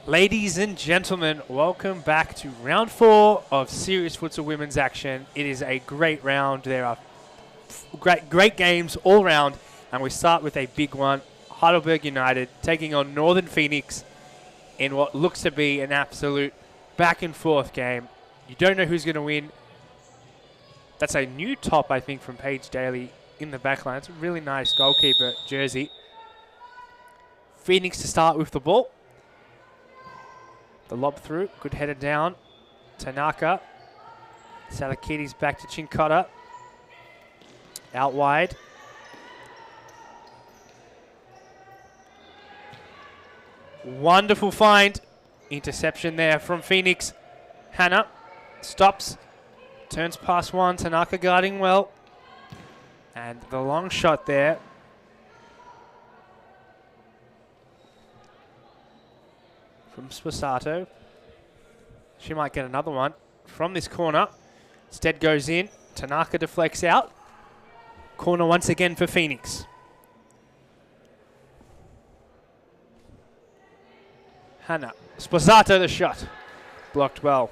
Ladies and gentlemen, welcome back to round 4 of Serious Futsal Women's Action. It is a great round. There are great games all round, and we start with a big one. Heidelberg United taking on Northern Phoenix in what looks to be an absolute back and forth game. You don't know who's going to win. That's a new top, I think, from Paige Daly in the backline. It's a really nice goalkeeper jersey. Phoenix to start with the ball. The lob through, good header down. Tanaka. Salakides back to Chincotta. Out wide. Wonderful find. Interception there from Phoenix. Hannah stops. Turns past one. Tanaka guarding well. And the long shot there. From Sposato. She might get another one from this corner. Instead goes in. Tanaka deflects out. Corner once again for Phoenix. Hannah. Sposato the shot. Blocked well.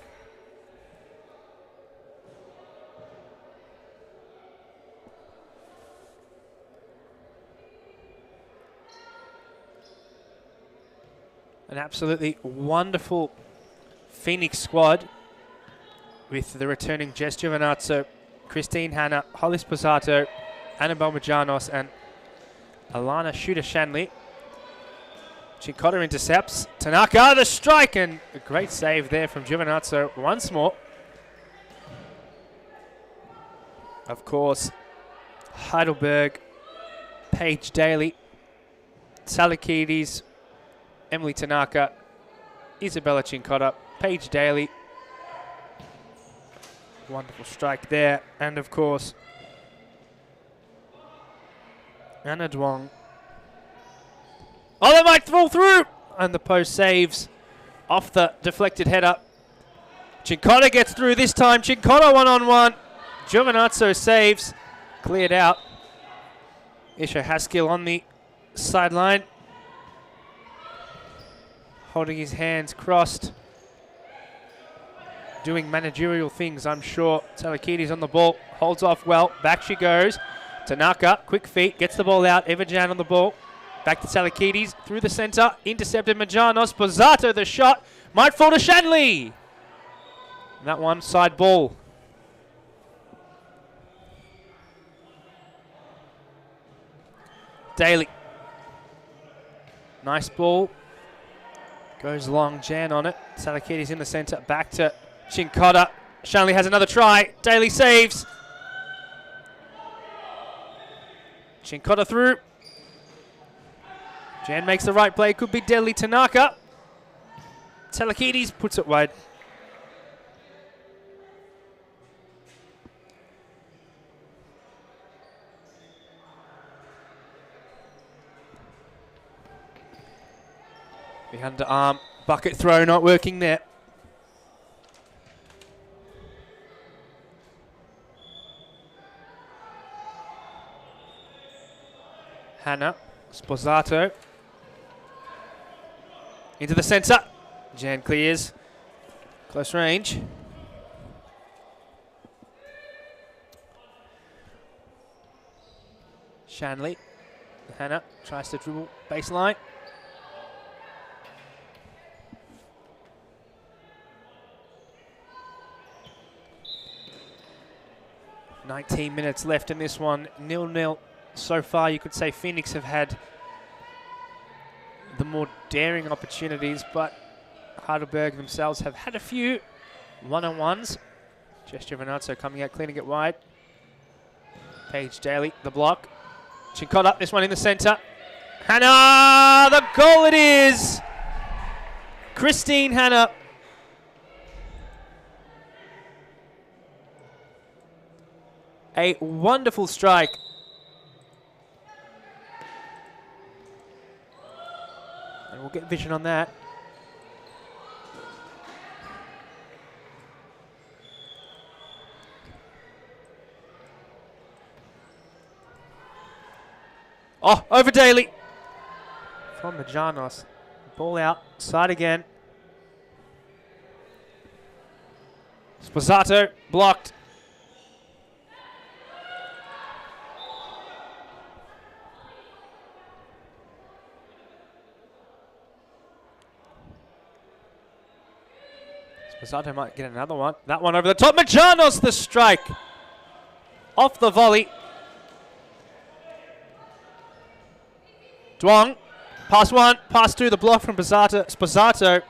An absolutely wonderful Phoenix squad with the returning Jess Giovinazzo, Christine Hanna, Holly Sposato, Annabelle Majanos, and Alana Shooter-Shanley. Chincotta intercepts. Tanaka, the strike, and a great save there from Giovinazzo once more. Of course, Heidelberg, Paige Daly, Salakides, Emily Tanaka, Isabella Chincotta, Paige Daly. Wonderful strike there. And of course, Anna Duong. Oh, they might fall through! And the post saves off the deflected header. Chincotta gets through this time. Chincotta one-on-one. Giovinazzo saves. Cleared out. Isha Haskell on the sideline. Holding his hands crossed. Doing managerial things, I'm sure. Salakides on the ball. Holds off well. Back she goes. Tanaka, quick feet. Gets the ball out. Everjan on the ball. Back to Salakides. Through the centre. Intercepted Majanos. Sposato the shot. Might fall to Shanley. And that one, side ball. Daly. Nice ball. Goes long, Jan on it. Salakides in the centre, back to Chincotta. Shanley has another try. Daly saves. Chincotta through. Jan makes the right play. Could be deadly. Tanaka. Salakides puts it wide. The underarm bucket throw not working there. Hannah, Sposato. Into the centre. Jan clears. Close range. Shanley. Hannah tries to dribble baseline. 19 minutes left in this one, 0-0 so far. You could say Phoenix have had the more daring opportunities, but Heidelberg themselves have had a few one-on-ones. Jess Giovinazzo coming out, cleaning it wide. Paige Daly, the block. Chincotta, this one in the centre. Hannah, the goal it is! Christine Hannah. A wonderful strike. And we'll get vision on that. Oh, over Daly. From Majanos. Ball out, side again. Sposato blocked. Sposato might get another one. That one over the top. Majanos the strike. Off the volley. Duong. Pass one. Pass two. The block from Sposato.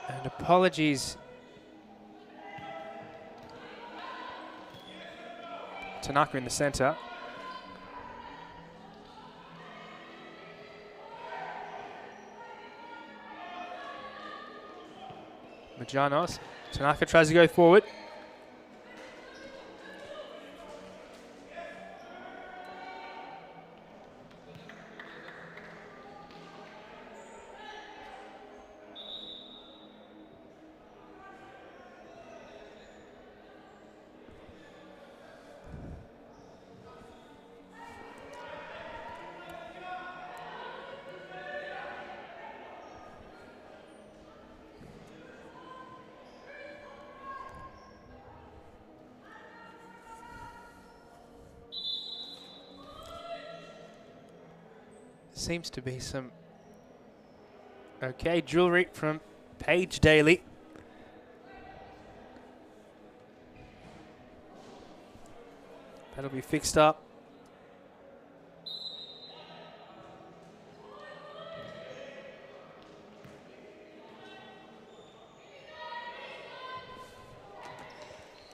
And apologies. Tanaka in the center. Majanos. Tanaka tries to go forward. Seems to be some okay jewelry from Paige Daly. That'll be fixed up.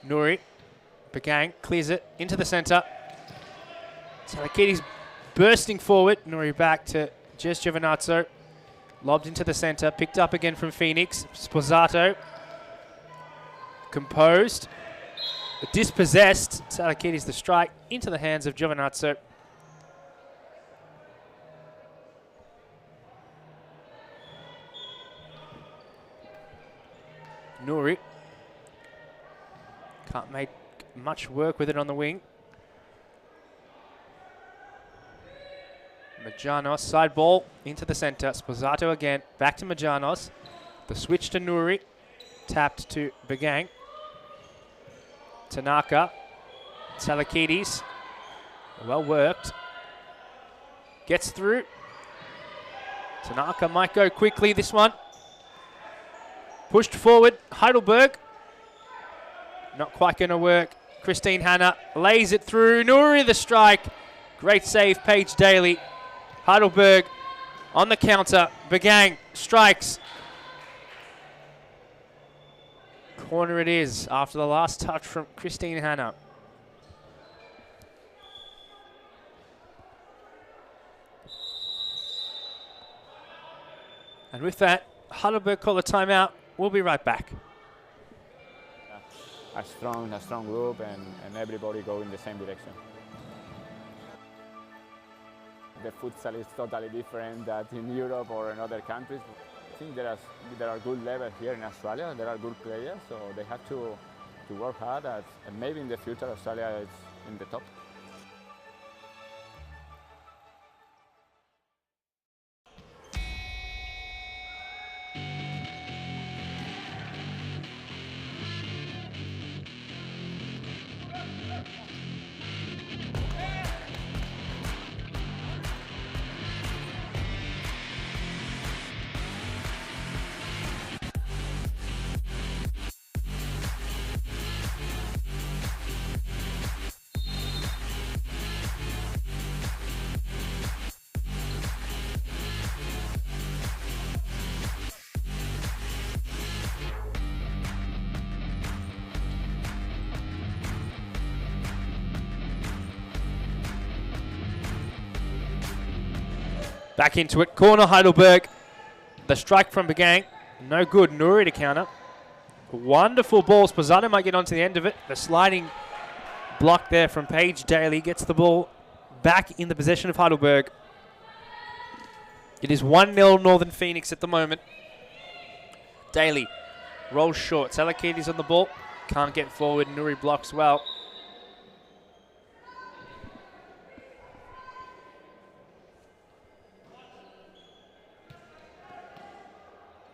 Nuri, Bagang clears it into the center. Salakides bursting forward. Nuri back to Jess Giovinazzo. Lobbed into the center. Picked up again from Phoenix. Sposato. Composed. Dispossessed. Salakides the strike into the hands of Giovinazzo. Nuri. Can't make much work with it on the wing. Majanos, side ball into the center. Sposato again, back to Majanos. The switch to Nuri. Tapped to Bagang. Tanaka. Salakides. Well worked. Gets through. Tanaka might go quickly this one. Pushed forward. Heidelberg. Not quite going to work. Christine Hanna lays it through. Nuri the strike. Great save, Paige Daly. Heidelberg on the counter. Bagang strikes. Corner it is after the last touch from Christine Hanna. And with that, Heidelberg call a timeout. We'll be right back. A strong group and everybody go in the same direction. The futsal is totally different than in Europe or in other countries. I think there are good levels here in Australia. There are good players, so they have to work hard. And maybe in the future, Australia is in the top. Back into it. Corner Heidelberg. The strike from Bagang. No good. Nuri to counter. Wonderful ball. Sposato might get onto the end of it. The sliding block there from Paige Daly gets the ball back in the possession of Heidelberg. It is 1-0 Northern Phoenix at the moment. Daly rolls short. Salakides on the ball. Can't get forward. Nuri blocks well.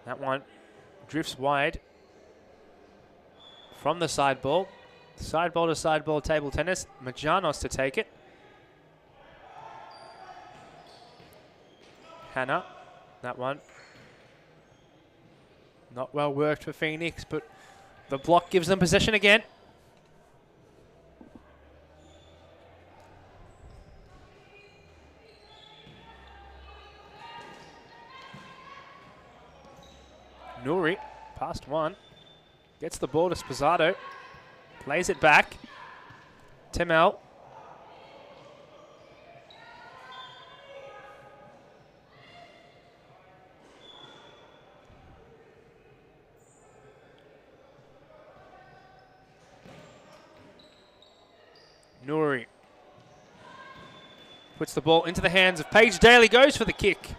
That one drifts wide from the side ball. Side ball to side ball table tennis. Majanos to take it. Hannah. That one. Not well worked for Phoenix, but the block gives them possession again. Nuri, past one. Gets the ball to Sposato. Plays it back. Timel. Nuri puts the ball into the hands of Paige Daly, goes for the kick.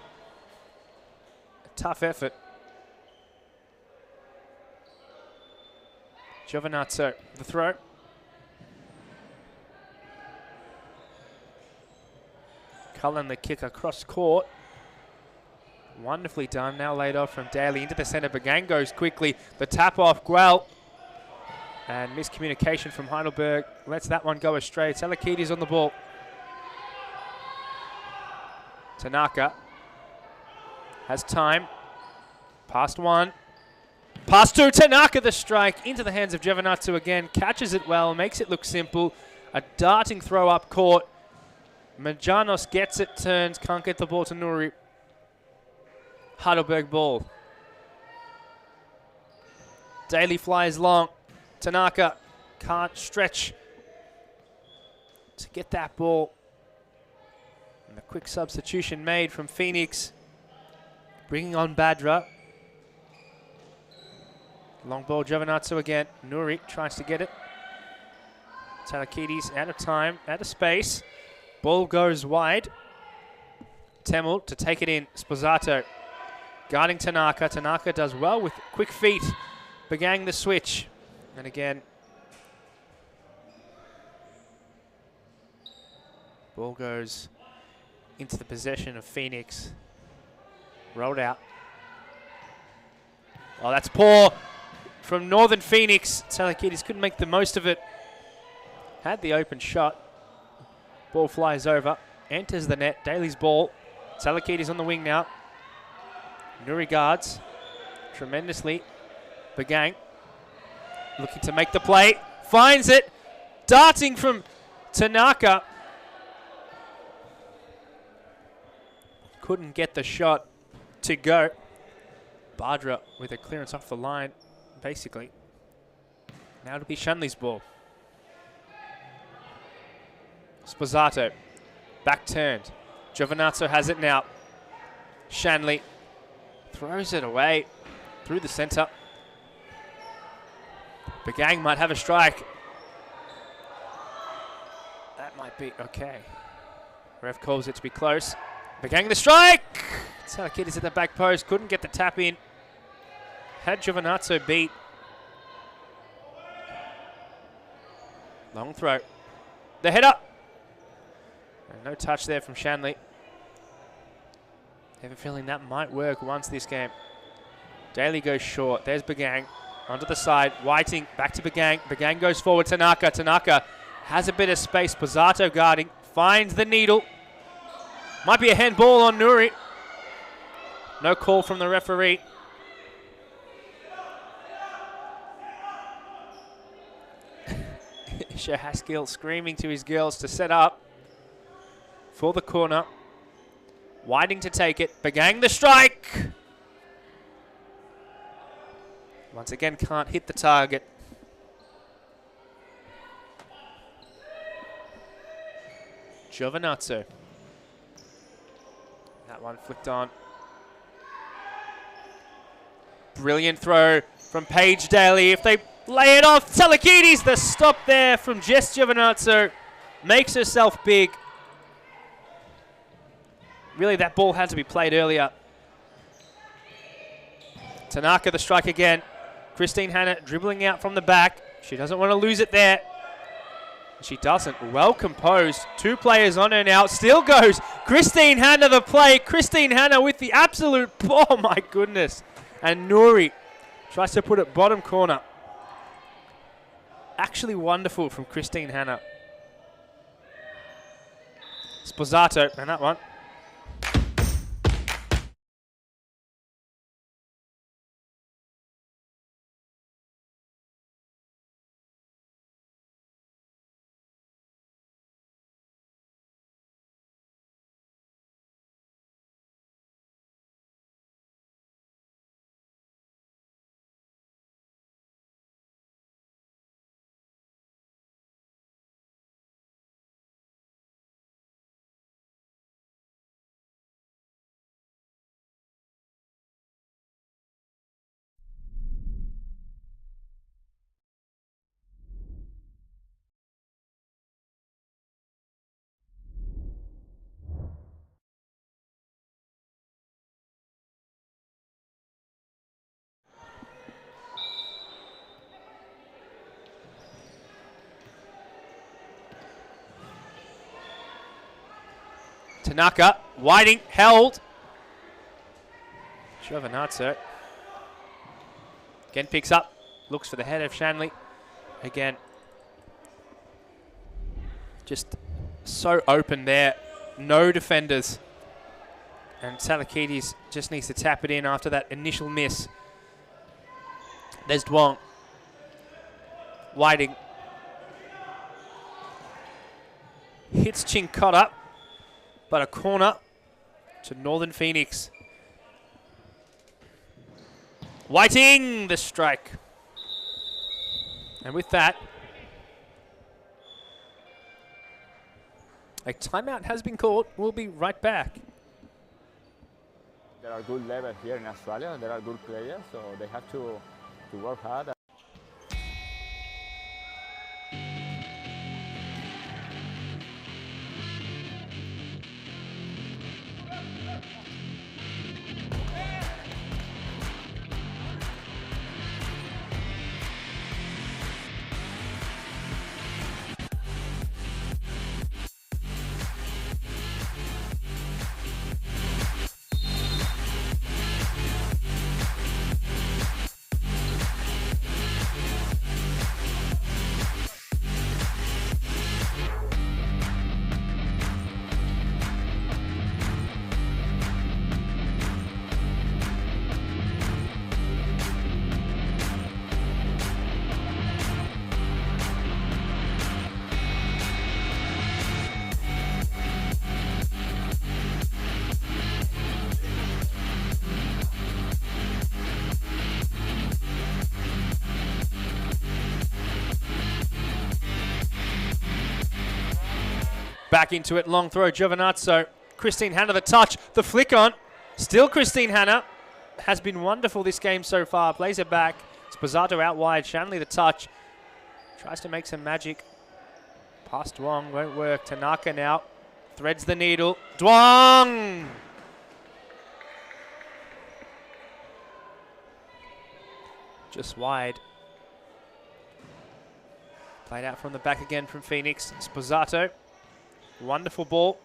A tough effort. Giovinazzo, the throw. Cullen the kick across court. Wonderfully done, now laid off from Daly into the centre. Bagang goes quickly, the tap off, Guel. And miscommunication from Heidelberg lets that one go astray. Salakides on the ball. Tanaka has time. Past one. Past two. Tanaka the strike into the hands of Giovinazzo again. Catches it well, makes it look simple. A darting throw up court. Majanos gets it, turns, can't get the ball to Nuri. Heidelberg ball. Daly flies long. Tanaka can't stretch to get that ball. And the quick substitution made from Phoenix, bringing on Badra. Long ball, Giovinazzo again. Nuri tries to get it. Salakides out of time, out of space. Ball goes wide. Temel to take it in. Sposato guarding Tanaka. Tanaka does well with quick feet. Bagang the switch. And again, ball goes into the possession of Phoenix. Rolled out. Oh, that's poor from Northern Phoenix. Salakides couldn't make the most of it. Had the open shot. Ball flies over, enters the net. Daly's ball. Salakides on the wing now. Nuri guards tremendously. Bagang looking to make the play. Finds it. Darting from Tanaka. Couldn't get the shot to go. Badra with a clearance off the line, basically. Now it'll be Shanley's ball. Sposato. Back turned. Giovinazzo has it now. Shanley throws it away through the centre. Bagang might have a strike. That might be okay. Ref calls it to be close. Bagang the strike! Salakides at the back post, couldn't get the tap in. Had Giovinazzo beat. Long throw. The header! And no touch there from Shanley. I have a feeling that might work once this game. Daly goes short. There's Bagang. Onto the side. Whiting back to Bagang. Bagang goes forward. Tanaka. Tanaka has a bit of space. Pozzato guarding. Finds the needle. Might be a handball on Nuri. No call from the referee. Shahaskill screaming to his girls to set up for the corner. Whiting to take it. Bagang the strike. Once again, can't hit the target. Giovinazzo. That one flicked on. Brilliant throw from Paige Daly. If they lay it off, Salakides, the stop there from Jess Giovinazzo. Makes herself big. Really, that ball had to be played earlier. Tanaka the strike again. Christine Hanna dribbling out from the back. She doesn't want to lose it there. She doesn't. Well composed. 2 players on her now. Still goes. Christine Hanna the play. Christine Hanna with the absolute, oh my goodness. And Nouri tries to put it bottom corner. Actually wonderful from Christine Hanna. Sposato, and that one. Tanaka, Whiting, held. Giovinazzo. Again picks up, looks for the head of Shanley. Again, just so open there. No defenders. And Salakides just needs to tap it in after that initial miss. There's Duong. Whiting. Hits Chincotta. But a corner to Northern Phoenix. Whiting, the strike. And with that, a timeout has been called. We'll be right back. There are good levels here in Australia. There are good players, so they have to work hard. Back into it, long throw, Giovinazzo. Christine Hanna the touch, the flick on. Still Christine Hanna. Has been wonderful this game so far. Plays it back. Sposato out wide. Shanley the touch. Tries to make some magic. Pass Duong, won't work. Tanaka now. Threads the needle. Duong! Just wide. Played out from the back again from Phoenix. Sposato. Wonderful ball.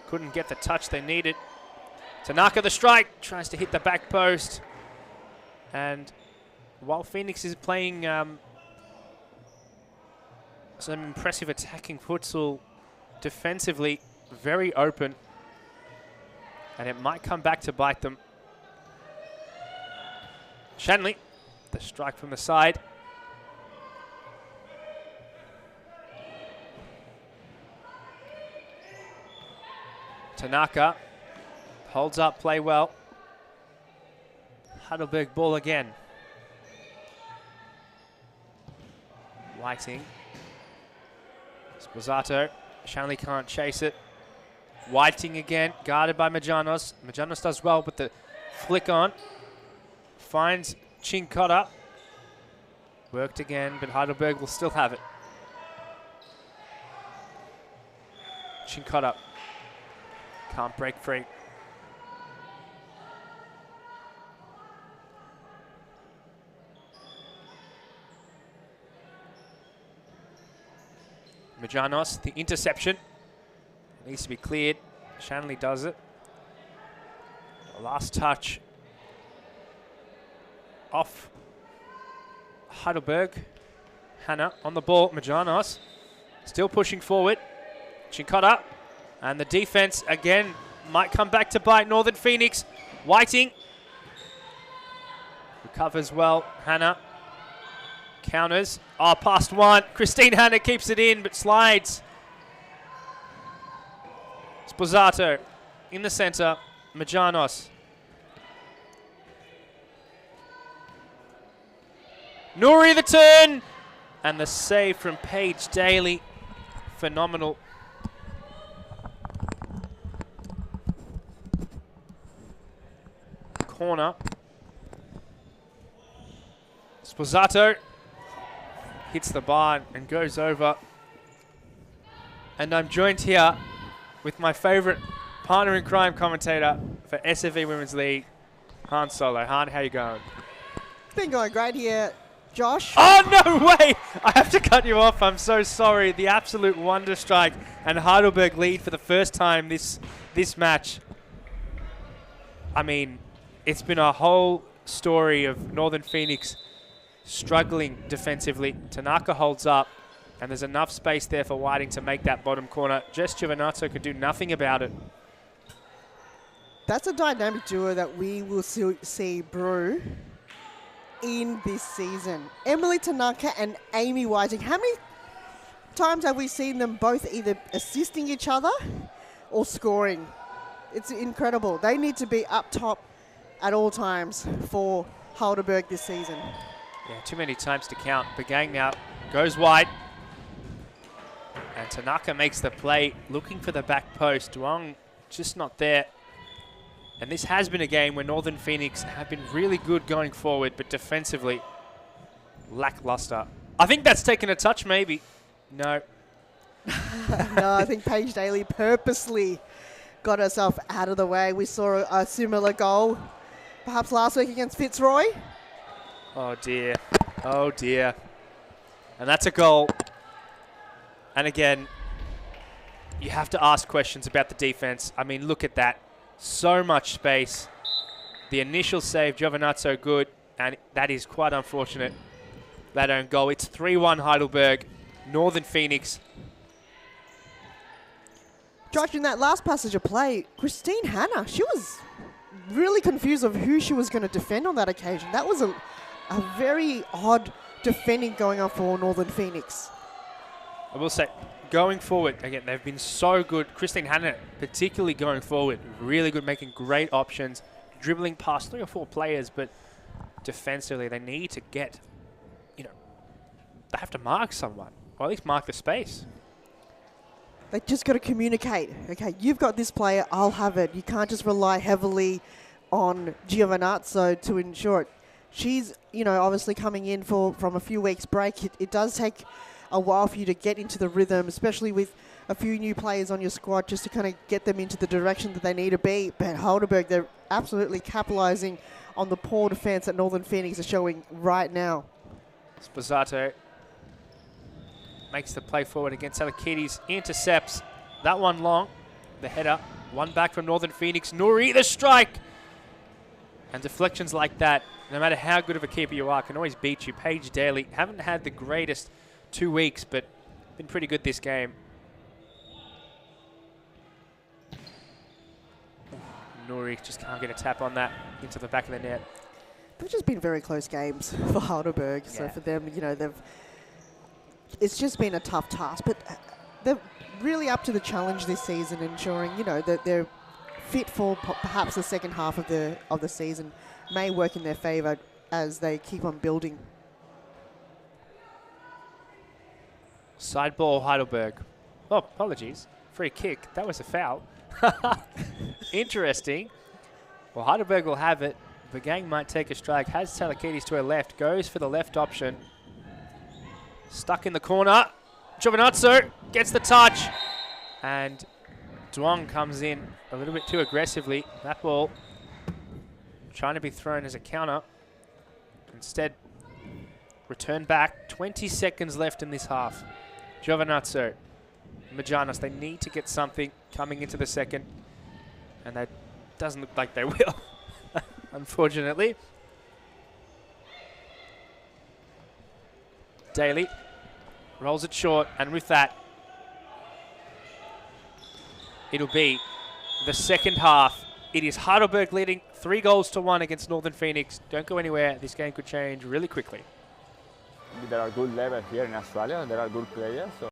Couldn't get the touch they needed. Tanaka the strike. Tries to hit the back post. And while Phoenix is playing some impressive attacking futsal defensively, very open. And it might come back to bite them. Shanley, the strike from the side. Tanaka holds up, play well. Heidelberg ball again. Whiting. Sposato. Shanley can't chase it. Whiting again, guarded by Majanos. Majanos does well with the flick on. Finds Chincotta. Worked again, but Heidelberg will still have it. Chincotta. Can't break free. Majanos, the interception. Needs to be cleared. Shanley does it. The last touch off Heidelberg. Hannah on the ball. Majanos still pushing forward. Chinkota. And the defense again might come back to bite Northern Phoenix. Whiting recovers well. Hannah counters. Oh, past one. Christine Hannah keeps it in but slides. Sposato in the center. Majanos. Nuri the turn. And the save from Paige Daly. Phenomenal. Corner. Sposato hits the bar and goes over. And I'm joined here with my favorite partner in crime commentator for SFV Women's League, Han Solo. Han, how you going? It's been going great here, Josh. Oh, no way! I have to cut you off. I'm so sorry. The absolute wonder strike and Heidelberg lead for the first time this match. I mean, it's been a whole story of Northern Phoenix struggling defensively. Tanaka holds up, and there's enough space there for Whiting to make that bottom corner. Jess Giovinazzo could do nothing about it. That's a dynamic duo that we will see brew in this season. Emily Tanaka and Amy Whiting. How many times have we seen them both either assisting each other or scoring? It's incredible. They need to be up top at all times for Heidelberg this season. Yeah, too many times to count. Begang now goes wide. And Tanaka makes the play, looking for the back post. Duong just not there. And this has been a game where Northern Phoenix have been really good going forward, but defensively lackluster. I think that's taken a touch, maybe. No. No, I think Paige Daly purposely got herself out of the way. We saw a similar goal perhaps last week against Fitzroy. Oh, dear. Oh, dear. And that's a goal. And again, you have to ask questions about the defense. I mean, look at that. So much space. The initial save, Giovinazzo good, and that is quite unfortunate. That own goal. It's 3-1 Heidelberg. Northern Phoenix. Josh, in that last passage of play, Christine Hannah, she was really confused of who she was going to defend on that occasion. That was a very odd defending going on for Northern Phoenix. I will say, going forward, again, they've been so good. Christine Hannah, particularly going forward, really good, making great options, dribbling past 3 or 4 players, but defensively, they need to get, they have to mark someone, or at least mark the space. They just got to communicate. Okay, you've got this player, I'll have it. You can't just rely heavily on Giovinazzo to ensure it. She's, obviously coming in from a few weeks break. It does take a while for you to get into the rhythm, especially with a few new players on your squad, just to kind of get them into the direction that they need to be. But Heidelberg, they're absolutely capitalizing on the poor defense that Northern Phoenix are showing right now. Sposato makes the play forward against Alakides, intercepts that one long, the header, one back from Northern Phoenix. Nuri, the strike! And deflections like that, no matter how good of a keeper you are, can always beat you. Paige Daly, haven't had the greatest 2 weeks, but been pretty good this game. Nuri just can't get a tap on that into the back of the net. They've just been very close games for Heidelberg. So for them, it's just been a tough task, but they're really up to the challenge this season, ensuring, that they're fit for perhaps the second half of the season. May work in their favour as they keep on building. Side ball, Heidelberg. Oh, apologies. Free kick. That was a foul. Interesting. Well, Heidelberg will have it. Begang might take a strike. Has Talakides to her left. Goes for the left option. Stuck in the corner. Giovinazzo gets the touch. And Duong comes in a little bit too aggressively. That ball trying to be thrown as a counter. Instead, return back. 20 seconds left in this half. Giovinazzo Majanos. They need to get something coming into the second, and that doesn't look like they will, unfortunately. Daly rolls it short, and with that, it'll be the second half. It is Heidelberg leading 3-1 against Northern Phoenix. Don't go anywhere. This game could change really quickly. There are good levels here in Australia. There are good players. So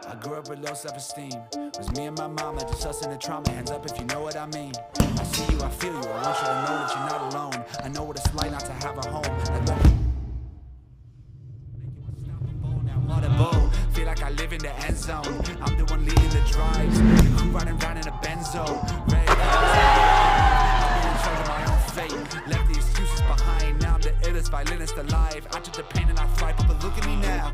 I grew up with low self-esteem. It was me and my mama, just us in the trauma. Hands up if you know what I mean. I see you, I feel you. I want you to know that you're not alone. I know what it's like not to have a home. Feel like I live in the end zone. I'm the one leading the drives. The crew riding around in a Benzo. Red I'm in charge of my own fate. Left the excuses behind. Now I'm the illest violinist alive. I took the pain and I thrive, but look at me now.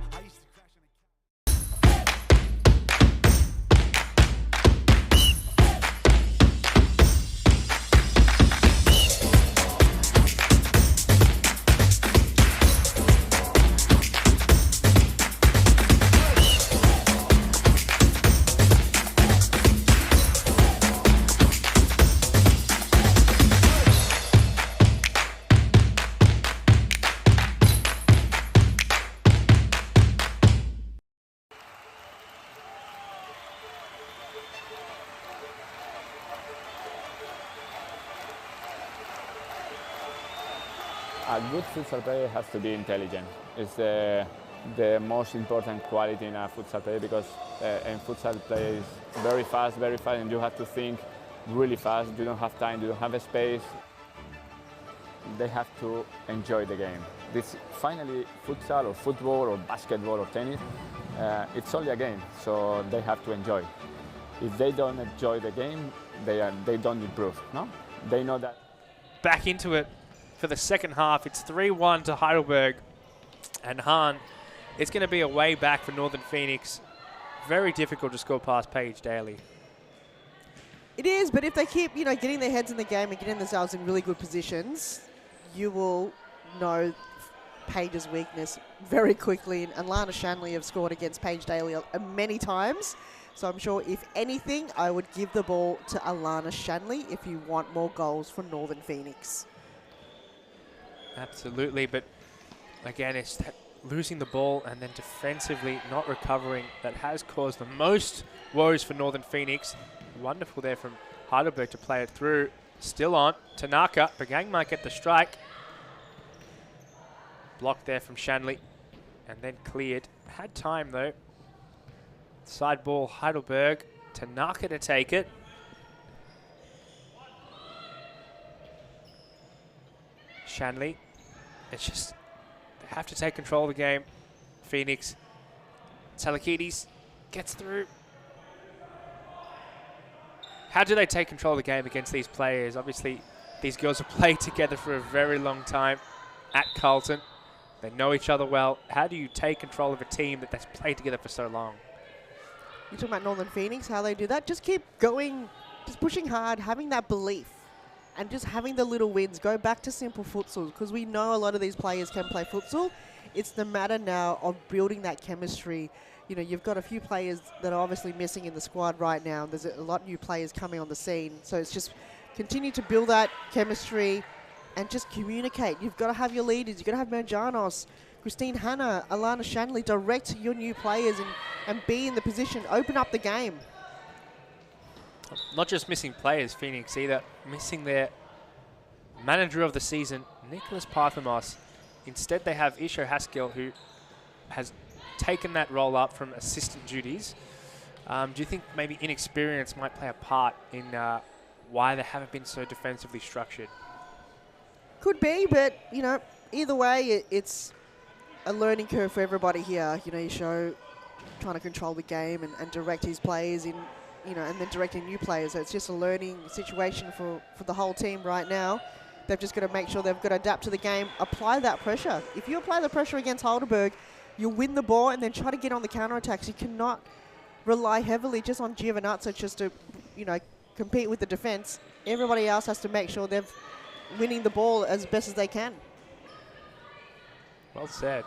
A good futsal player has to be intelligent. It's the most important quality in a futsal player because a futsal player is very fast, and you have to think really fast. You don't have time, you don't have a space. They have to enjoy the game. This finally, futsal or football or basketball or tennis, it's only a game, so they have to enjoy. If they don't enjoy the game, they don't improve. No, they know that. Back into it for the second half. It's 3-1 to Heidelberg. And Han, it's going to be a way back for Northern Phoenix. Very difficult to score past Paige Daly. It is, but if they keep, getting their heads in the game and getting themselves in really good positions, you will know Paige's weakness very quickly. And Lana Shanley have scored against Paige Daly many times. So I'm sure, if anything, I would give the ball to Alana Shanley if you want more goals for Northern Phoenix. Absolutely, but again, it's that losing the ball and then defensively not recovering that has caused the most woes for Northern Phoenix. Wonderful there from Heidelberg to play it through. Still on. Tanaka. Bagang might get the strike. Blocked there from Shanley and then cleared. Had time though. Side ball, Heidelberg. Tanaka to take it. Shanley. It's just, they have to take control of the game. Phoenix. Salakides gets through. How do they take control of the game against these players? Obviously, these girls have played together for a very long time at Carlton. They know each other well. How do you take control of a team that's played together for so long? You talking about Northern Phoenix, how they do that? Just keep going, just pushing hard, having that belief, and just having the little wins. Go back to simple futsal, because we know a lot of these players can play futsal. It's the matter now of building that chemistry. You know, you've got a few players that are obviously missing in the squad right now. There's a lot of new players coming on the scene. So it's just continue to build that chemistry and just communicate. You've got to have your leaders. You've got to have Merjanos, Christine Hanna, Alana Shanley, direct your new players and be in the position. Open up the game. Not just missing players, Phoenix, either. Missing their manager of the season, Nicholas Parthamos. Instead, they have Isho Haskell, who has taken that role up from assistant duties. Do you think maybe inexperience might play a part in why they haven't been so defensively structured? Could be, but, you know, either way, it's a learning curve for everybody here. You know, Isho trying to control the game and direct his players in, you know, and then directing new players. So it's just a learning situation for the whole team right now. They've just got to make sure they've got to adapt to the game, apply that pressure. If you apply the pressure against Heidelberg, you'll win the ball and then try to get on the counterattacks. You cannot rely heavily just on Giovinazzo just to, you know, compete with the defense. Everybody else has to make sure they're winning the ball as best as they can. Well said.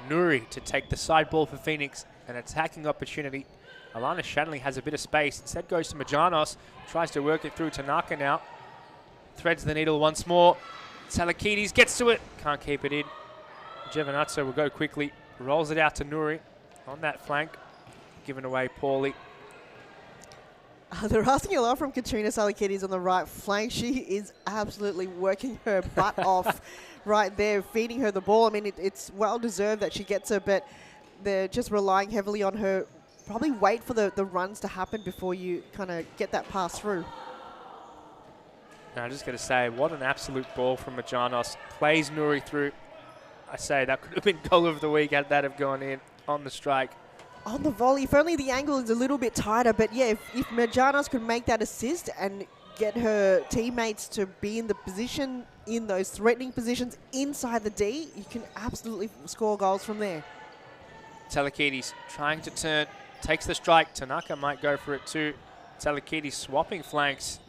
Nuri to take the side ball for Phoenix, an attacking opportunity. Alana Shanley has a bit of space. Instead goes to Majanos, tries to work it through Tanaka now. Threads the needle once more. Salakides gets to it, can't keep it in. Giovinazzo will go quickly, rolls it out to Nuri on that flank, given away poorly. They're asking a lot from Katrina Salakides on the right flank. She is absolutely working her butt off right there, feeding her the ball. I mean, it's well deserved that she gets her, but they're just relying heavily on her. Probably wait for the runs to happen before you kind of get that pass through. Now, I'm just going to say, what an absolute ball from Majanos. Plays Nuri through. I say that could have been goal of the week had that have gone in on the strike. On the volley, if only the angle is a little bit tighter. But yeah, if Merjanos could make that assist and get her teammates to be in the position, in those threatening positions inside the D, you can absolutely score goals from there. Telekides trying to turn, takes the strike. Tanaka might go for it too. Telekides swapping flanks.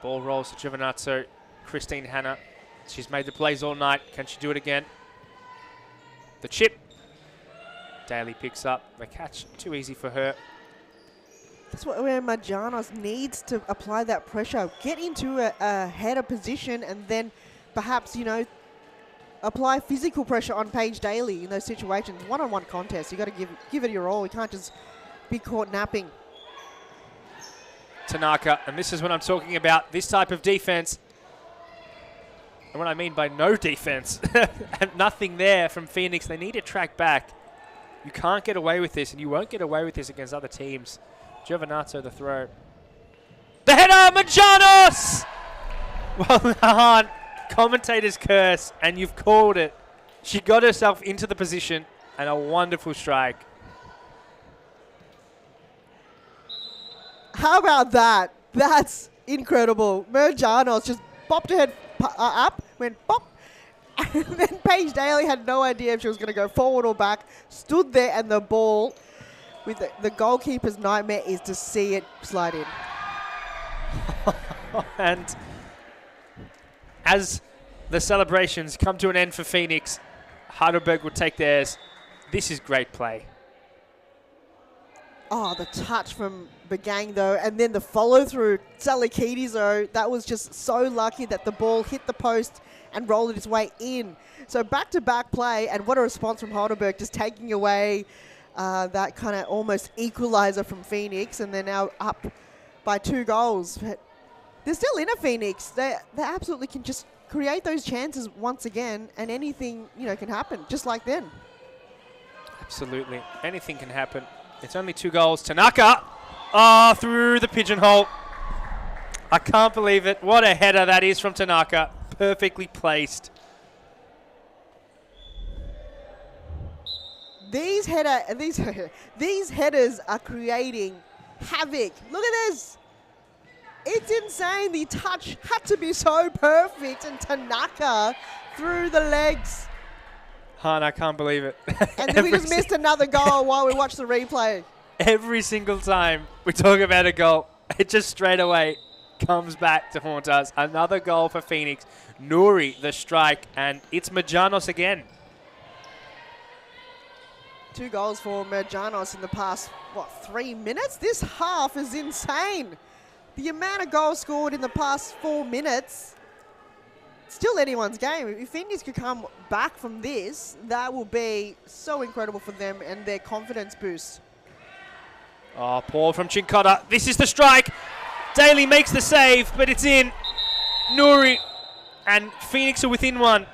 Ball rolls to Giovinazzo. Christine Hanna. She's made the plays all night. Can she do it again? The chip. Daly picks up the catch. Too easy for her. That's where Majanos needs to apply that pressure. Get into a header position and then perhaps, you know, apply physical pressure on Paige Daly in those situations. One-on-one contests. You got to give it your all. You can't just be caught napping. Tanaka, and this is what I'm talking about. This type of defense. And what I mean by no defense, and nothing there from Phoenix. They need to track back. You can't get away with this, and you won't get away with this against other teams. Giovinazzo, the throw. The header, Majanos! Well done. Commentator's curse, and you've called it. She got herself into the position, and a wonderful strike. How about that? That's incredible. Merjanos just popped her head up, went pop, and then Paige Daly had no idea if she was going to go forward or back, stood there, and the ball, with the goalkeeper's nightmare is to see it slide in. And as the celebrations come to an end for Phoenix, Heidelberg will take theirs. This is great play. Oh, the touch from Begang, though, and then the follow-through. Salakides, though, that was just so lucky that the ball hit the post and rolled its way in. So back-to-back play, and what a response from Heidelberg, just taking away that kind of almost equaliser from Phoenix, and they're now up by 2 goals. But they're still in a Phoenix. They absolutely can just create those chances once again, and anything, you know, can happen, just like then. Absolutely. Anything can happen. It's only 2 goals. Tanaka, through the pigeonhole. I can't believe it. What a header that is from Tanaka. Perfectly placed. These headers are creating havoc. Look at this. It's insane. The touch had to be so perfect, and Tanaka through the legs. Han, I can't believe it. And then we just missed another goal while we watched the replay. Every single time we talk about a goal, it just straight away comes back to haunt us. Another goal for Phoenix. Nouri, the strike, and it's Majanos again. 2 goals for Merjanos in the past, 3 minutes? This half is insane. The amount of goals scored in the past 4 minutes, still anyone's game. If Phoenix could come back from this, that will be so incredible for them and their confidence boost. Oh, Paul from Chincotta. This is the strike. Daly makes the save, but it's in. Nouri and Phoenix are within one.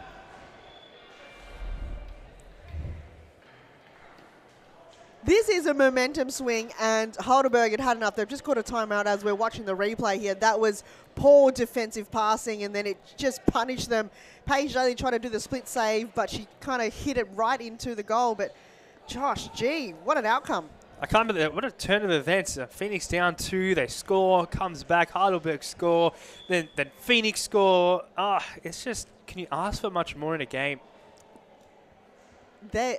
This is a momentum swing, and Heidelberg had enough. They've just got a timeout as we're watching the replay here. That was poor defensive passing, and then it just punished them. Paige Daly tried to do the split save, but she kind of hit it right into the goal. But Josh, gee, what an outcome. I can't believe what a turn of events. Phoenix down 2, they score, comes back, Heidelberg score, then Phoenix score. It's just, can you ask for much more in a game? They're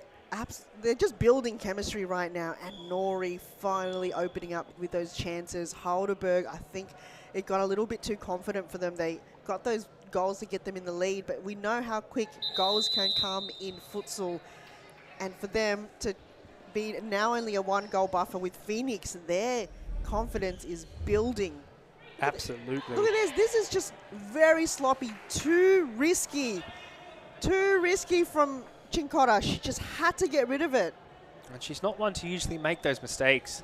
just building chemistry right now, and Nori finally opening up with those chances. Heidelberg, I think it got a little bit too confident for them. They got those goals to get them in the lead, but we know how quick goals can come in futsal. And for them to be now only a 1-goal buffer with Phoenix, their confidence is building. Absolutely. Look at this. This is just very sloppy. Too risky. Too risky from Chincotta. She just had to get rid of it. And she's not one to usually make those mistakes.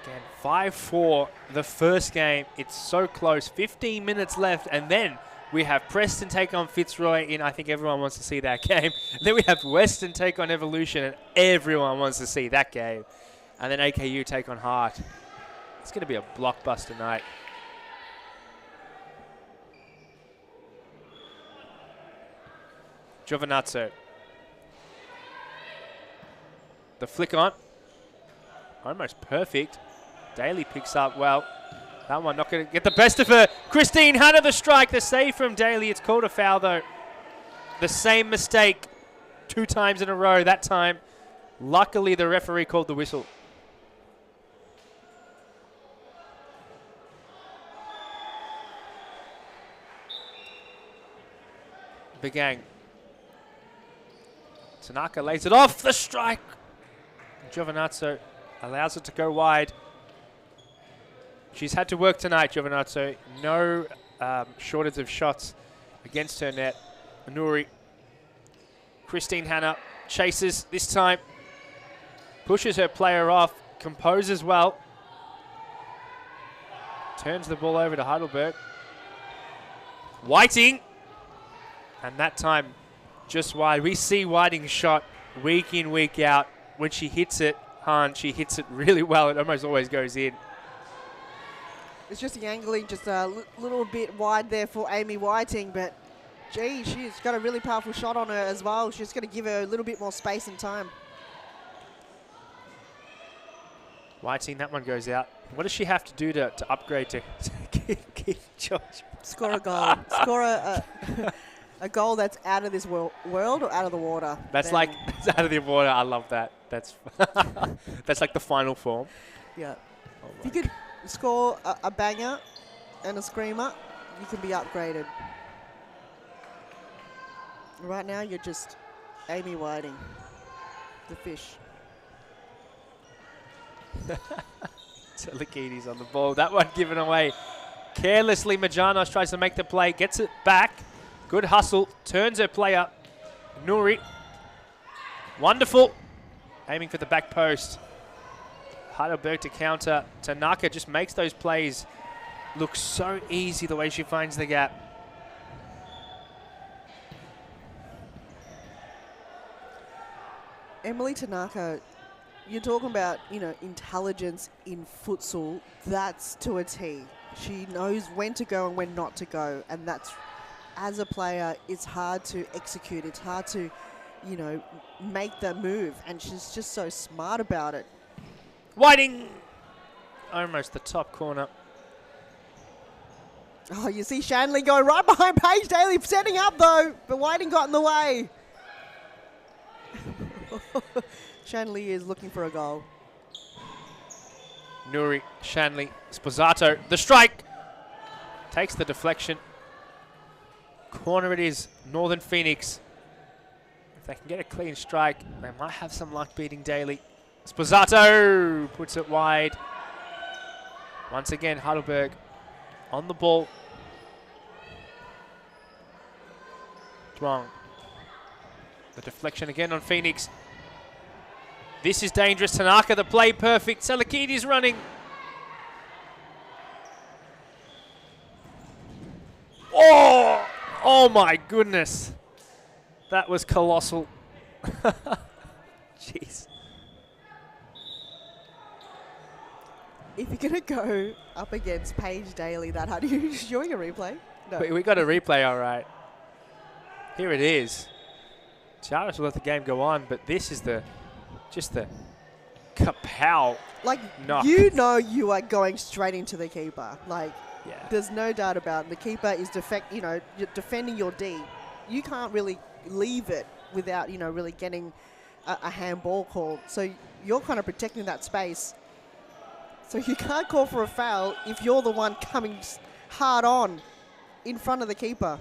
Again, 5-4 the first game. It's so close. 15 minutes left, and then we have Preston take on Fitzroy in, I think everyone wants to see that game. Then we have Western take on Evolution, and everyone wants to see that game. And then AKU take on Hart. It's going to be a blockbuster night. Giovinazzo. The flick on. Almost perfect. Daly picks up well. That one not going to get the best of her. Christine Hanna the strike. The save from Daly. It's called a foul though. The same mistake 2 times in a row. That time, luckily the referee called the whistle. Begang. Tanaka lays it off, the strike. Giovinazzo allows it to go wide. She's had to work tonight, Giovinazzo. No shortage of shots against her net. Nouri. Christine Hanna chases this time. Pushes her player off, composes well. Turns the ball over to Heidelberg. Whiting. And that time, just wide. We see Whiting's shot week in, week out. When she hits it, she hits it really well. It almost always goes in. It's just the angling just a little bit wide there for Amy Whiting, but gee, she's got a really powerful shot on her as well. She's going to give her a little bit more space and time. Whiting, that one goes out. What does she have to do to upgrade to keep George? Score a goal. Score a goal that's out of this world or out of the water. That's like that's out of the water. I love that. That's that's like the final form. Yeah. Oh if you could score a banger and a screamer, you can be upgraded. Right now, you're just Amy Whiting, the fish. Telekides on the ball. That one given away carelessly. Majanos tries to make the play, gets it back. Good hustle, turns her play up. Nouri, wonderful. Aiming for the back post. Heidelberg to counter. Tanaka just makes those plays look so easy the way she finds the gap. Emily Tanaka, you're talking about, intelligence in futsal. That's to a T. She knows when to go and when not to go, and that's, as a player, it's hard to execute. It's hard to, make that move, and she's just so smart about it. Whiting! Almost the top corner. Oh, you see Shanley going right behind Paige Daly, setting up though, but Whiting got in the way. Shanley is looking for a goal. Nuri, Shanley, Sposato, the strike! Takes the deflection. Corner it is, Northern Phoenix. If they can get a clean strike, they might have some luck beating Daly. Sposato puts it wide. Once again, Heidelberg on the ball. Wrong. The deflection again on Phoenix. This is dangerous. Tanaka, the play perfect. Salakides running. Oh! Oh my goodness. That was colossal. Jeez. If you're going to go up against Paige Daly that hard, are you showing a replay? No. We got a replay, all right. Here it is. Charis will let the game go on, but this is just the kapow. Like, knock. you know you are going straight into the keeper. Like, Yeah. there's no doubt about it. The keeper is you're defending your D. You can't really leave it without, really getting a handball called. So you're kind of protecting that space. So you can't call for a foul if you're the one coming hard on in front of the keeper.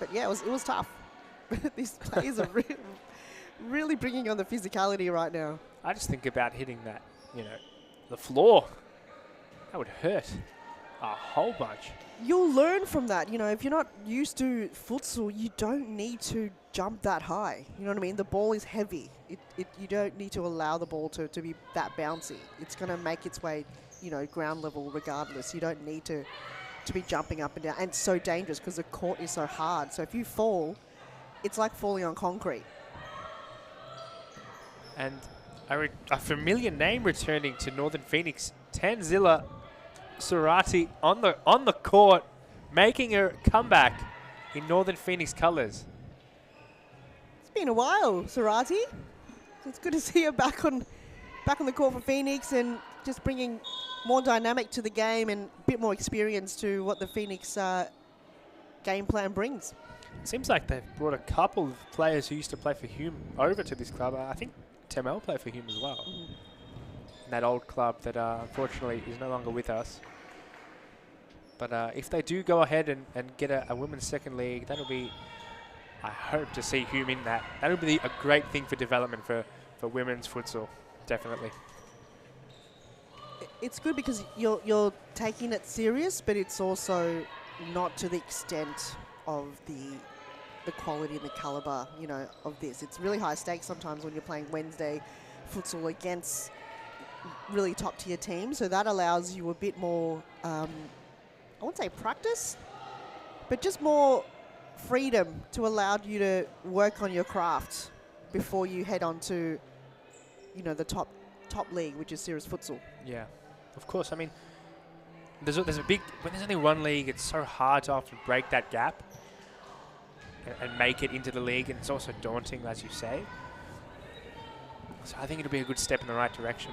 But yeah, it was tough. These players are really bringing on the physicality right now. I just think about hitting that, the floor. That would hurt a whole bunch. You'll learn from that. If you're not used to futsal, you don't need to jump that high. You know what I mean? The ball is heavy. You don't need to allow the ball to be that bouncy. It's going to make its way, ground level regardless. You don't need to be jumping up and down. And it's so dangerous because the court is so hard. So if you fall, it's like falling on concrete. And a familiar name returning to Northern Phoenix, Tanzila Surati on the court, making a comeback in Northern Phoenix colours. It's been a while, Surati. It's good to see her back on the court for Phoenix and just bringing more dynamic to the game and a bit more experience to what the Phoenix game plan brings. Seems like they've brought a couple of players who used to play for Hume over to this club. I think Temel played for Hume as well. In that old club that unfortunately is no longer with us. But if they do go ahead and get a women's second league, that'll be, I hope to see Hume in that. That'll be a great thing for development for women's futsal, definitely. It's good because you're taking it serious, but it's also not to the extent of the quality and the caliber, of this. It's really high stakes sometimes when you're playing Wednesday futsal against really top tier teams. So that allows you a bit more, I wouldn't say practice, but just more freedom to allow you to work on your craft before you head on to, the top league, which is serious futsal. Yeah, of course. I mean, there's a big, when there's only one league, it's so hard to often break that gap and make it into the league, and it's also daunting, as you say. So I think it'll be a good step in the right direction.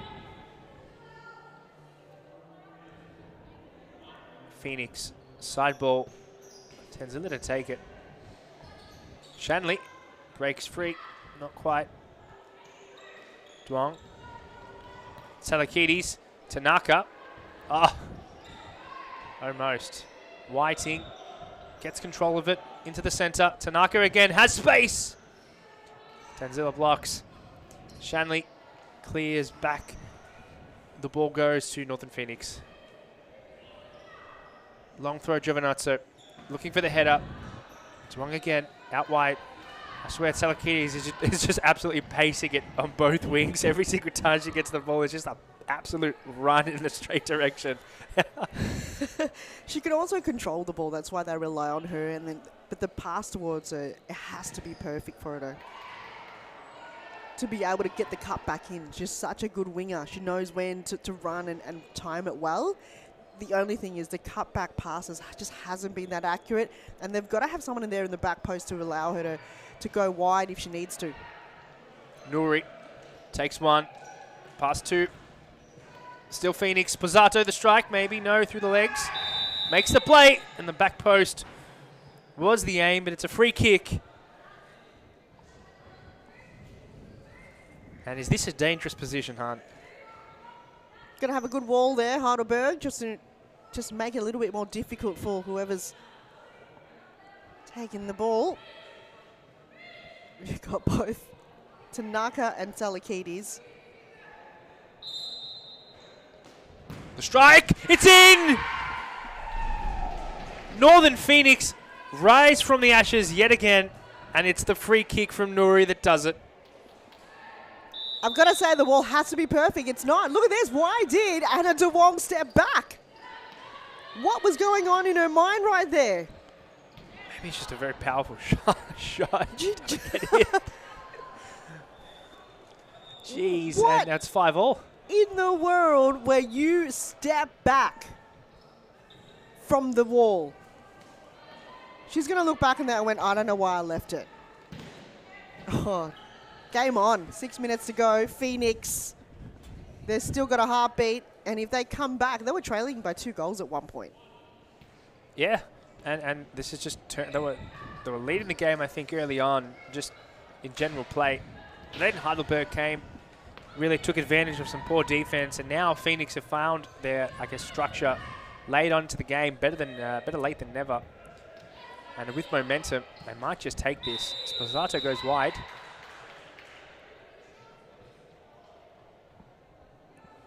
Phoenix, side ball, Tanzila to take it. Shanley breaks free, not quite. Duong, Salakides, Tanaka. Ah, almost. Whiting gets control of it into the center. Tanaka again has space. Tanzila blocks. Shanley clears back. The ball goes to Northern Phoenix. Long throw, Giovinazzo looking for the header. Duong again, out wide. I swear Salakides is just absolutely pacing it on both wings. Every single time she gets the ball, it's just an absolute run in the straight direction. She can also control the ball. That's why they rely on her. But the pass towards her, it has to be perfect for her to be able to get the cut back in. She's such a good winger. She knows when to run and time it well. The only thing is the cutback passes just hasn't been that accurate, and they've got to have someone in there in the back post to allow her to go wide if she needs to. Nuri takes one, pass two, Still Phoenix. Pozzato the strike, maybe. No, through the legs. Makes the play, and the back post was the aim, but it's a free kick. And is this a dangerous position, Hunt? Going to have a good wall there, Heidelberg, just make it a little bit more difficult for whoever's taking the ball. We've got both Tanaka and Salakides. The strike, it's in! Northern Phoenix rise from the ashes yet again, and it's the free kick from Nuri that does it. I've got to say the wall has to be perfect. It's not. Look at this. Why did Anna De Wong step back? What was going on in her mind right there? Maybe it's just a very powerful shot. Jeez, What? and that's 5-all. In the world where you step back from the wall. She's going to look back on that and went, I don't know why I left it. Oh, game on. 6 minutes to go. Phoenix, they've still got a heartbeat. And if they come back, they were trailing by 2 goals at one point. Yeah, and this is just, they were leading the game, I think, early on, just in general play. And then Heidelberg came, really took advantage of some poor defense, and now Phoenix have found their, I guess, structure laid onto the game, better late than never. And with momentum, they might just take this. Pozzato goes wide.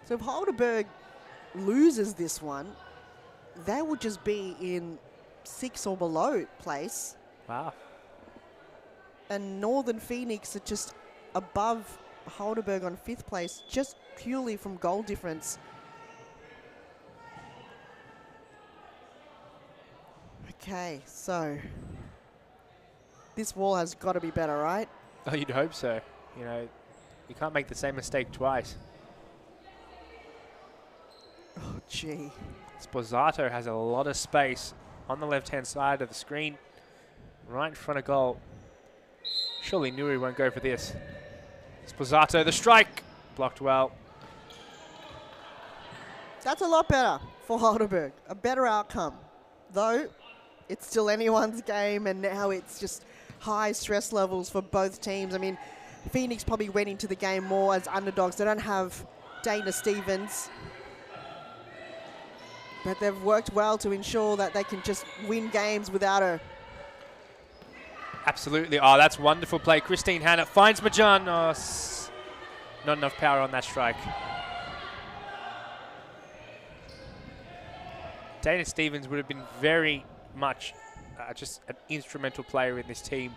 So if Heidelberg loses this one, they would just be in 6 or below place. Wow. And Northern Phoenix are just above Heidelberg on 5th place, just purely from goal difference. Okay, so this wall has got to be better, right? Oh, you'd hope so. You know, you can't make the same mistake twice. Oh, gee. Pozzato has a lot of space on the left-hand side of the screen, right in front of goal. Surely Nuri won't go for this. It's Pozzato, the strike, blocked well. That's a lot better for Heidelberg. A better outcome. Though, it's still anyone's game, and now it's just high stress levels for both teams. I mean, Phoenix probably went into the game more as underdogs. They don't have Dana Stevens, but they've worked well to ensure that they can just win games without her. Absolutely. Oh, that's wonderful play. Christine Hannah finds Majan. Oh, not enough power on that strike. Dana Stevens would have been very much just an instrumental player in this team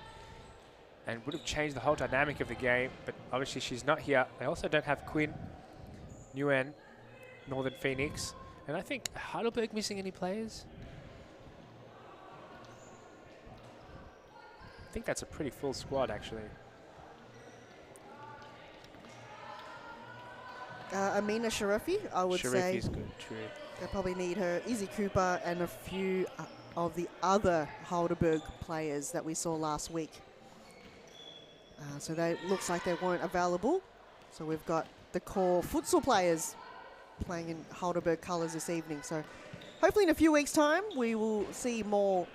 and would have changed the whole dynamic of the game, but obviously she's not here. They also don't have Quinn, Nguyen, Northern Phoenix, and I think Heidelberg missing any players? I think that's a pretty full squad, actually. Amina Sharifi, I would say. Sharifi's good, true. They probably need her. Izzy Cooper and a few of the other Heidelberg players that we saw last week. So they looks like they weren't available. So we've got the core futsal players playing in Heidelberg colours this evening. So hopefully in a few weeks' time we will see more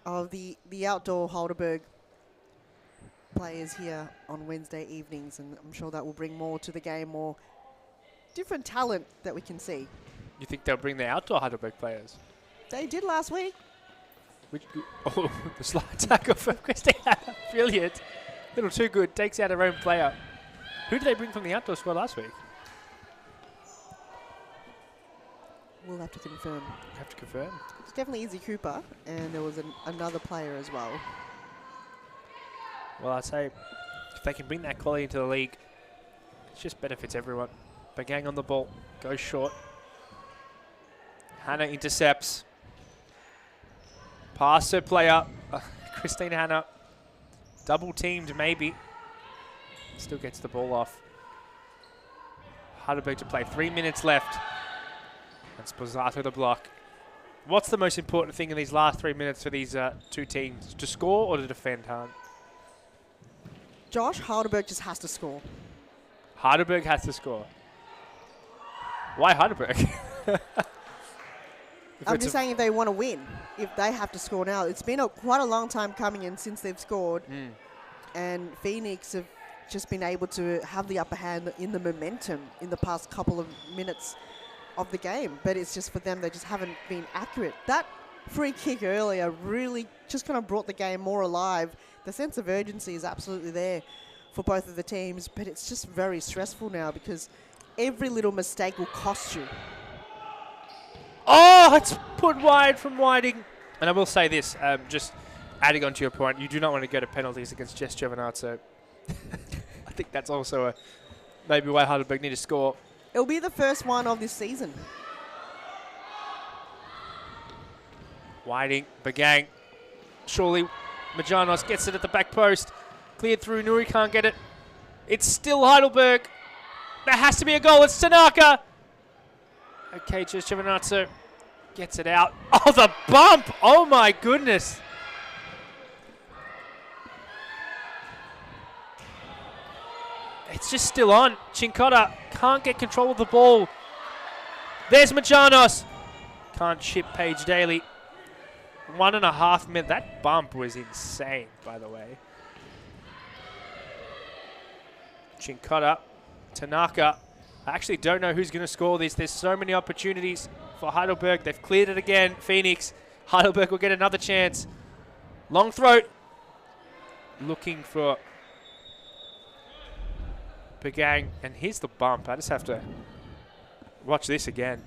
of the outdoor Heidelberg players here on Wednesday evenings, and I'm sure that will bring more to the game, more different talent that we can see. You think they'll bring the outdoor Heidelberg players? They did last week. Oh, the slide tackle from Christina. Brilliant. A little too good. Takes out her own player. Who did they bring from the outdoor squad last week? We'll have to confirm. You have to confirm. It's definitely Izzy Cooper, and there was another player as well. Well, I'd say if they can bring that quality into the league, it just benefits everyone. Bagang on the ball. Goes short. Hannah intercepts. Pass her player. Christine Hannah. Double teamed maybe. Still gets the ball off. Heidelberg to play. 3 minutes left. And Pozzato the block. What's the most important thing in these last 3 minutes for these two teams? To score or to defend, Hunt? Josh, Heidelberg just has to score. Heidelberg has to score. Why Heidelberg? I'm just saying if they want to win, if they have to score now. It's been quite a long time coming in since they've scored. And Phoenix have just been able to have the upper hand in the momentum in the past couple of minutes of the game. But it's just for them, they just haven't been accurate. That free kick earlier really just kind of brought the game more alive. The sense of urgency is absolutely there for both of the teams, but it's just very stressful now because every little mistake will cost you. Oh, it's put wide from Whiting. And I will say this, just adding on to your point, you do not want to go to penalties against Jess Giovinazzo. I think that's also maybe why Heidelberg need to score. It'll be the first one of this season. Whiting, Bagang. Surely Majanos gets it at the back post. Cleared through, Nuri can't get it. It's still Heidelberg. There has to be a goal, it's Tanaka. Okay, Jess Giovinazzo gets it out. Oh, the bump! Oh my goodness. It's just still on. Chincotta can't get control of the ball. There's Majanos. Can't chip Paige Daly. 1.5 minutes. That bump was insane, by the way. Chincotta, Tanaka. I actually don't know who's going to score this. There's so many opportunities for Heidelberg. They've cleared it again. Phoenix. Heidelberg will get another chance. Long throat. Looking for Bagang. And here's the bump. I just have to watch this again.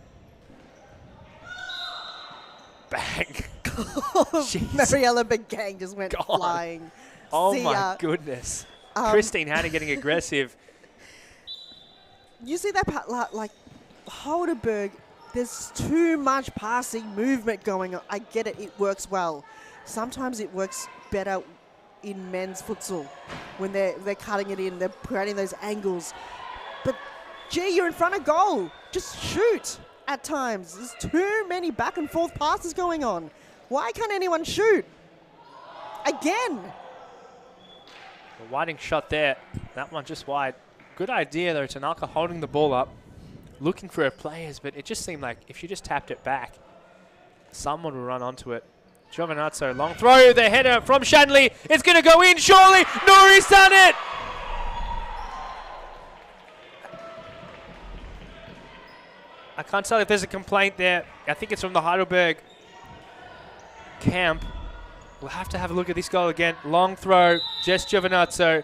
Bang. Mariella Bagang just went God. flying. Oh See my ya. goodness. Christine Hanna getting aggressive. You see that part, like Heidelberg, there's too much passing movement going on. I get it, it works well. Sometimes it works better in men's futsal when they're cutting it in, they're creating those angles. But gee, you're in front of goal. Just shoot at times. There's too many back and forth passes going on. Why can't anyone shoot? Again. The Whiting shot there. That one just wide. Good idea, though. Tanaka holding the ball up, looking for her players, but it just seemed like if she just tapped it back, someone will run onto it. Giovinazzo, long throw, the header from Shanley. It's going to go in, surely. Nuri's done it! I can't tell if there's a complaint there. I think it's from the Heidelberg camp. We'll have to have a look at this goal again. Long throw, Jess Giovinazzo.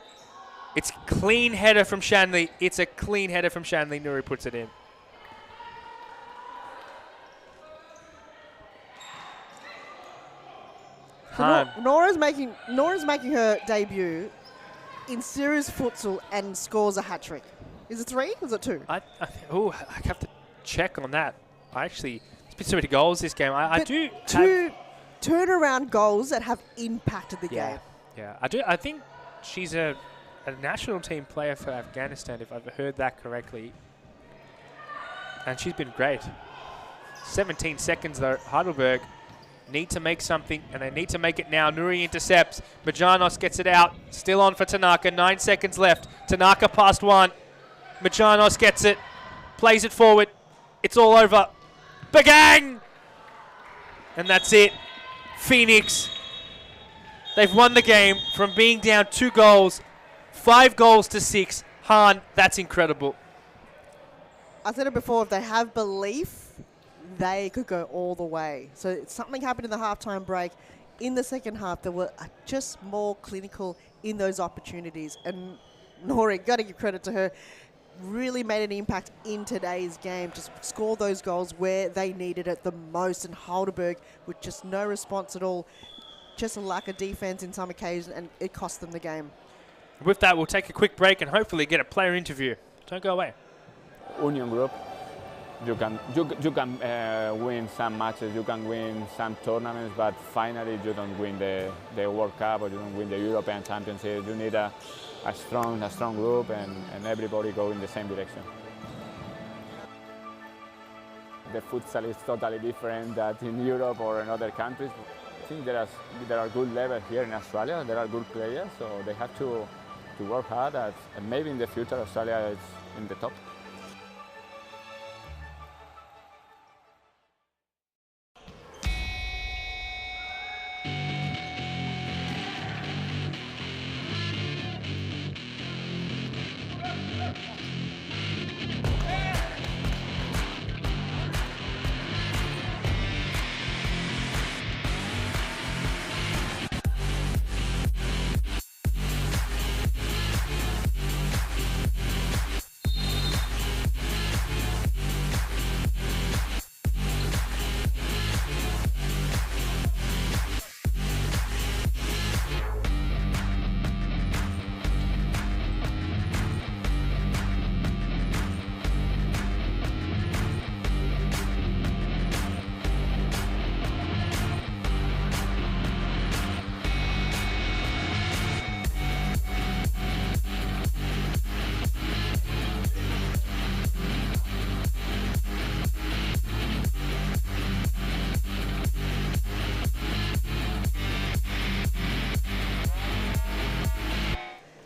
It's clean header from Shanley. It's a clean header from Shanley. Nuri puts it in. So Nora's making her debut in serious futsal and scores a hat trick. Is it 3? Is it 2? I have to check on that. It's been so many goals this game. I do two turnaround goals that have impacted the game. Yeah, I think she's a national team player for Afghanistan, if I've heard that correctly. And she's been great. 17 seconds though. Heidelberg need to make something, and they need to make it now. Nuri intercepts. Majanos gets it out. Still on for Tanaka. 9 seconds left. Tanaka past 1. Majanos gets it. Plays it forward. It's all over. Bagang! And that's it. Phoenix. They've won the game from being down 2 goals. 5 goals to 6. Han, that's incredible. I said it before, if they have belief, they could go all the way. So something happened in the halftime break. In the second half, they were just more clinical in those opportunities. And Nori, got to give credit to her, really made an impact in today's game. Just score those goals where they needed it the most. And Heidelberg with just no response at all. Just a lack of defense in some occasions, and it cost them the game. With that, we'll take a quick break and hopefully get a player interview. Don't go away. Union group, you can win some matches, you can win some tournaments, but finally you don't win the World Cup or you don't win the European Championship. You need a strong group and everybody go in the same direction. The futsal is totally different than in Europe or in other countries. I think there are good levels here in Australia. There are good players, so they have to work hard. And maybe in the future Australia is in the top.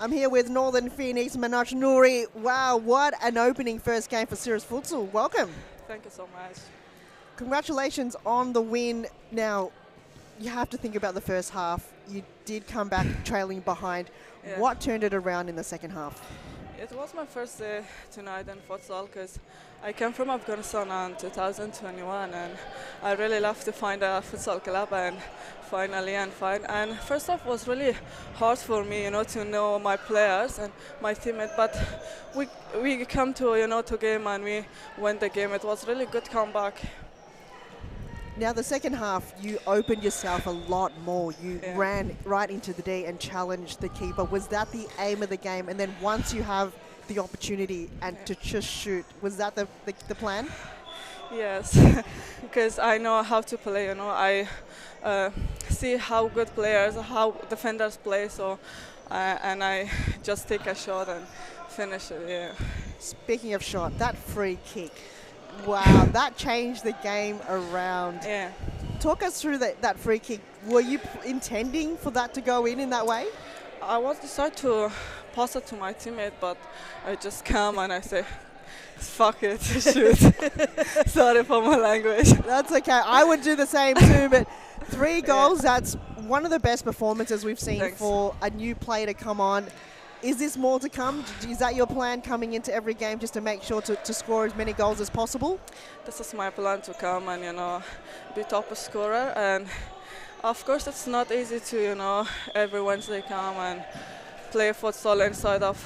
I'm here with Northern Phoenix, Manoj Nouri. Wow, what an opening first game for Sirius Futsal. Welcome. Thank you so much. Congratulations on the win. Now, you have to think about the first half. You did come back trailing behind. Yeah. What turned it around in the second half? It was my first day tonight in futsal because I came from Afghanistan in 2021 and I really love to find a futsal club and finally find. And first off was really hard for me, to know my players and my teammates. But we come to to game and we won the game. It was really good comeback. Now, the second half, you opened yourself a lot more. You Yeah. ran right into the D and challenged the keeper. Was that the aim of the game? And then once you have the opportunity and to just shoot, was that the plan? Yes, because I know how to play. I see how good players, how defenders play. So, and I just take a shot and finish it. Yeah. Speaking of shot, that free kick. Wow, that changed the game around. Yeah. Talk us through that free kick. Were you intending for that to go in that way? I was decided to pass it to my teammate, but I just come and I say, fuck it, shoot. Sorry for my language. That's okay. I would do the same too, but 3 goals, that's one of the best performances we've seen Thanks. for a new player to come on. Is this more to come? Is that your plan coming into every game just to make sure to score as many goals as possible? This is my plan to come and, be top scorer. And of course, it's not easy to, every Wednesday come and play futsal inside of,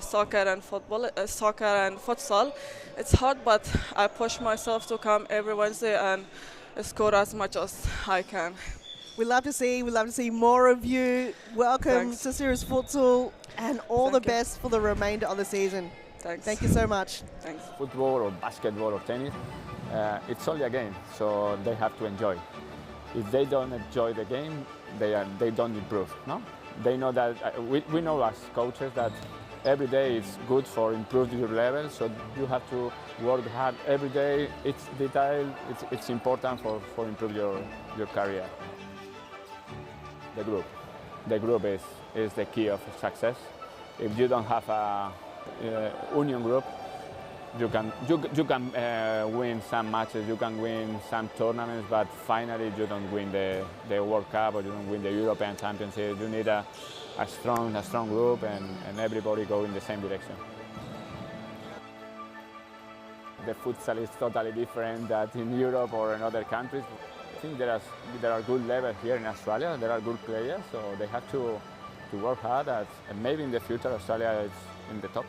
soccer and football, soccer and futsal. It's hard, but I push myself to come every Wednesday and score as much as I can. We love to see more of you. Welcome Thanks. to Sirius Futsal and all the Thank you. best for the remainder of the season. Thanks. Thank you so much. Thanks. Football or basketball or tennis, it's only a game, so they have to enjoy. If they don't enjoy the game, they don't improve. No, they know that we know as coaches that every day is good for improving your level. So you have to work hard every day. It's detail. It's important for improve your career. The group is the key of success. If you don't have a union group, you can win some matches, you can win some tournaments, but finally you don't win the World Cup or you don't win the European Championship. You need a strong group and everybody go in the same direction. The futsal is totally different than in Europe or in other countries. I think there are good levels here in Australia. There are good players, so they have to work hard. And maybe in the future Australia is in the top.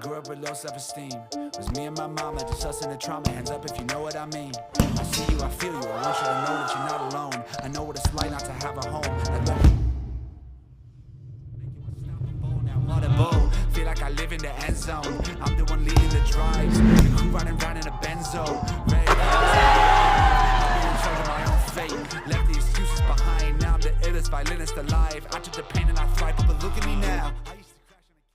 Grew up with low self-esteem. Was me and my mama, just us in the trauma. Hands up if you know what I mean. I see you, I feel you. I want you to know that you're not alone. I know what it's like not to have a home. Like walking. What a bow. Feel like I live in the end zone. I'm the one leading the drives. The crew riding round in a benzo. Red I'm in charge of my own fate. Left the excuses behind. Now I'm the illest violinist alive. I took the pain and I thrive, but look at me now. I used to crash on a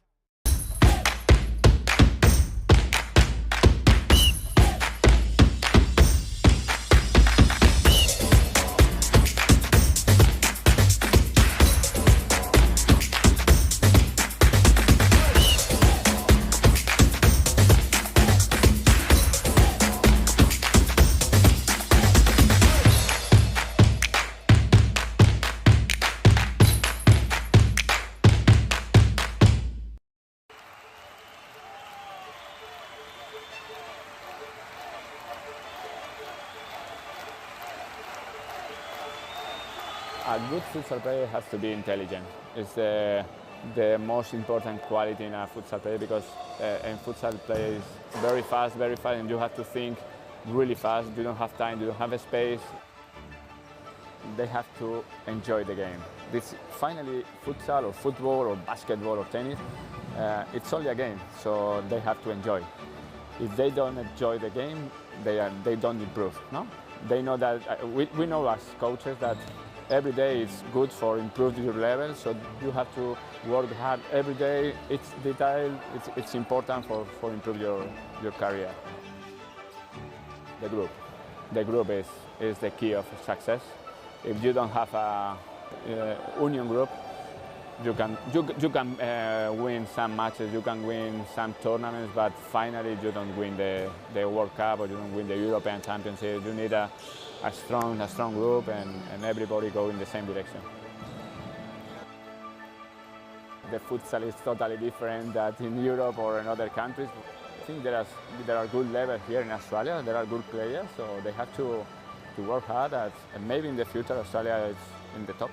A good futsal player has to be intelligent. It's the most important quality in a futsal player because in futsal play is very fast, and you have to think really fast. You don't have time, you don't have a space. They have to enjoy the game. This finally futsal or football or basketball or tennis, it's only a game, so they have to enjoy. If they don't enjoy the game, they don't improve. No, they know that we know as coaches that every day is good for improving your level, so you have to work hard every day. It's detail, it's important for improve your career. The group is the key of success. If you don't have a union group, you can win some matches, you can win some tournaments, but finally you don't win the World Cup or you don't win the European Championship. You need a strong group and everybody go in the same direction. The futsal is totally different than in Europe or in other countries. I think there are good levels here in Australia. There are good players, so they have to work hard. And maybe in the future Australia is in the top.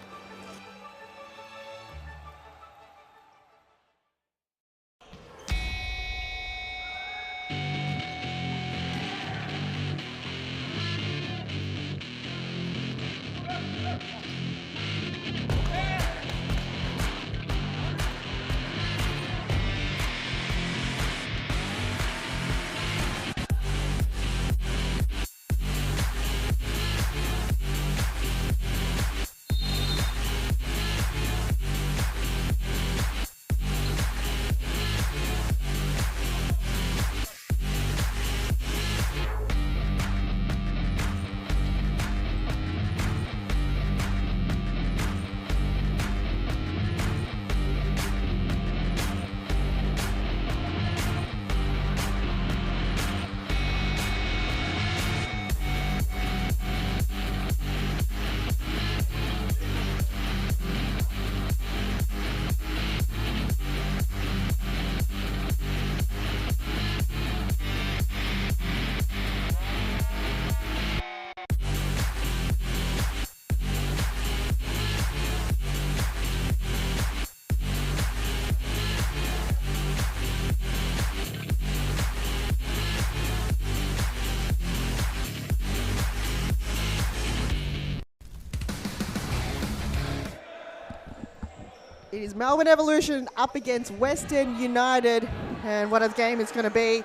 It is Melbourne Evolution up against Western United, and what a game it's going to be.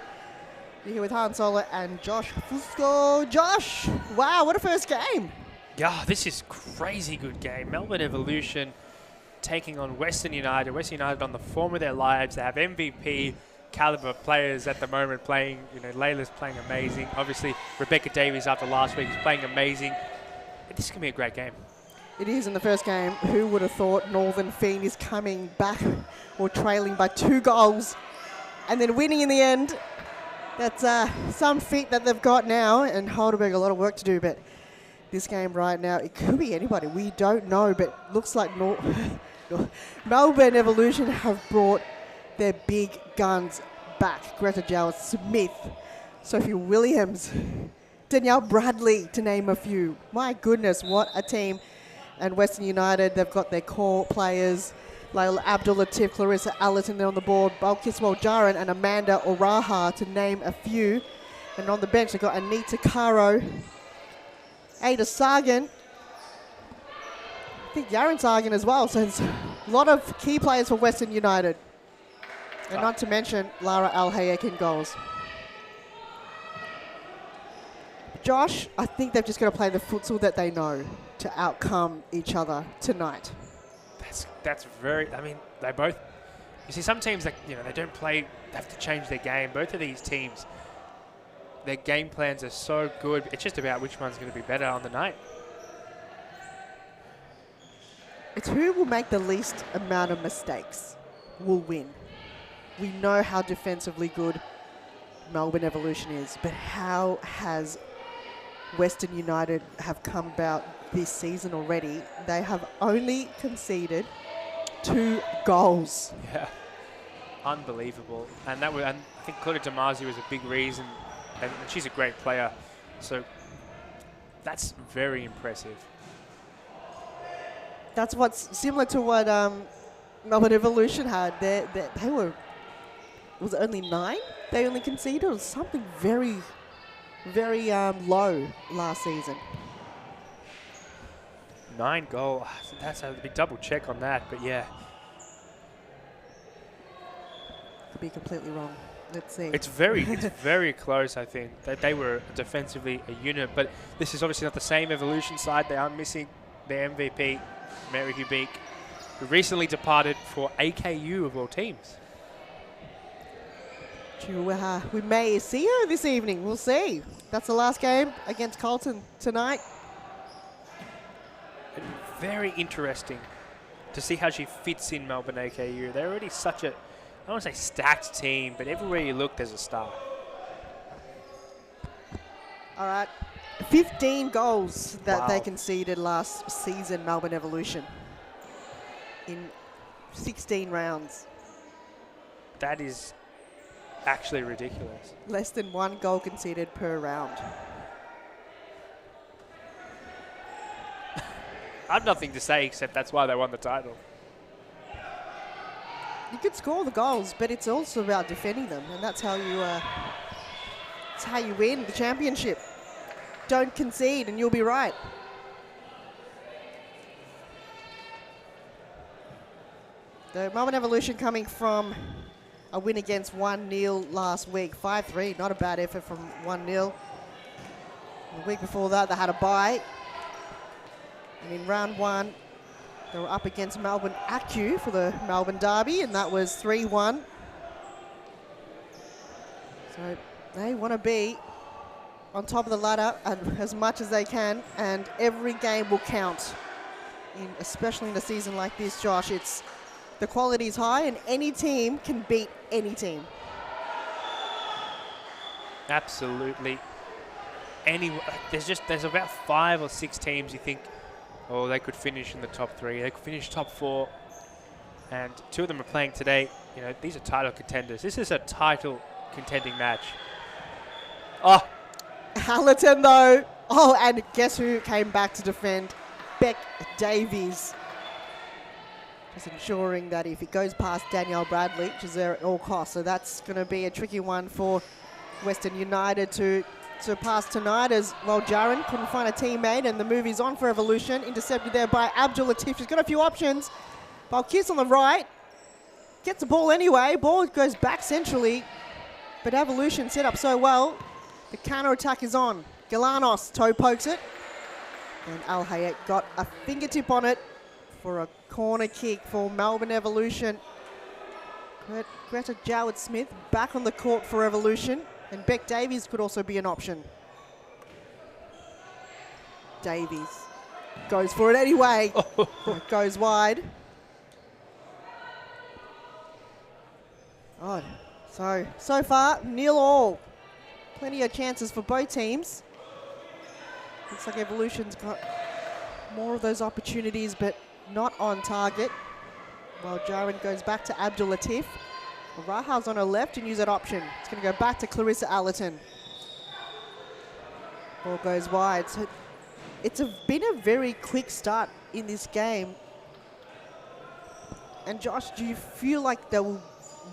You're here with Han Solo and Josh Fusco. Josh, wow, what a first game. Yeah, this is crazy good game. Melbourne Evolution taking on Western United. Western United on the form of their lives. They have MVP caliber players at the moment playing. You know, Layla's playing amazing. Obviously, Rebecca Davies after last week is playing amazing. This is going to be a great game. It is in the first game. Who would have thought Northern Fiend is coming back or trailing by 2 goals and then winning in the end? That's some feat that they've got now, and Heidelberg a lot of work to do, but this game right now, it could be anybody. We don't know, but looks like Melbourne Evolution have brought their big guns back. Greta Giles Smith, Sophie Williams, Danielle Bradley, to name a few. My goodness, what a team. And Western United, they've got their core players, Layla Abdul Latif, Clarissa Allerton there on the board, Balkiswal Jaran and Amanda Oraha, to name a few. And on the bench, they've got Anita Caro, Ada Sagan. I think Yaren Sagan as well. So it's a lot of key players for Western United. And not to mention Lara Al-Hayek in goals. Josh, I think they've just got to play the futsal that they know to outcome each other tonight. That's very, I mean, they both, you see some teams that, they don't play, they have to change their game. Both of these teams, their game plans are so good. It's just about which one's going to be better on the night. It's who will make the least amount of mistakes will win. We know how defensively good Melbourne Evolution is, but how has Western United have come about this season already? They have only conceded 2 goals. Yeah, unbelievable. And I think Claudia Damasi was a big reason, and she's a great player. So that's very impressive. That's what's similar to what Melbourne Evolution had. They were, was it only 9? They only conceded. It was something very, very low last season. 9 goals. That's a big double check on that, but yeah. Could be completely wrong. Let's see. It's very close, I think. They were defensively a unit, but this is obviously not the same Evolution side. They are missing their MVP, Mary Hubik, who recently departed for AKU of all teams. We may see her this evening. We'll see. That's the last game against Carlton tonight. Very interesting to see how she fits in Melbourne AKU. They're already such a, I don't want to say stacked team, but everywhere you look, there's a star. All right. 15 goals that they Wow. conceded last season, Melbourne Evolution, in 16 rounds. That is actually ridiculous. Less than 1 goal conceded per round. I have nothing to say except that's why they won the title. You could score the goals, but it's also about defending them, and that's how you win the championship. Don't concede, and you'll be right. The Melbourne Evolution coming from a win against 1-0 last week, 5-3. Not a bad effort from 1-0. The week before that, they had a bye. And in round 1, they were up against Melbourne AQ for the Melbourne Derby, and that was 3-1. So they want to be on top of the ladder as much as they can, and every game will count, especially in a season like this, Josh. The quality is high, and any team can beat any team. Absolutely. There's about 5 or 6 teams you think, oh, they could finish in the top 3. They could finish top 4. And 2 of them are playing today. These are title contenders. This is a title contending match. Oh, Allerton, though. Oh, and guess who came back to defend? Beck Davies. Just ensuring that if it goes past Danielle Bradley, which is there at all costs. So that's going to be a tricky one for Western United to pass tonight, as well. Jaren couldn't find a teammate, and the move is on for Evolution. Intercepted there by Abdul Latif. She's got a few options. Balkis on the right. Gets the ball anyway. Ball goes back centrally. But Evolution set up so well. The counter-attack is on. Galanos toe pokes it. And Al Hayek got a fingertip on it for a corner kick for Melbourne Evolution. Greta Jowett-Smith back on the court for Evolution. And Beck Davies could also be an option. Davies goes for it anyway. It goes wide. Oh, so far, 0-0. Plenty of chances for both teams. Looks like Evolution's got more of those opportunities, but not on target. While Jaren goes back to Abdul Latif. Rahal's on her left and use that option. It's going to go back to Clarissa Allerton. Ball goes wide. So it's been a very quick start in this game. And Josh, do you feel like they will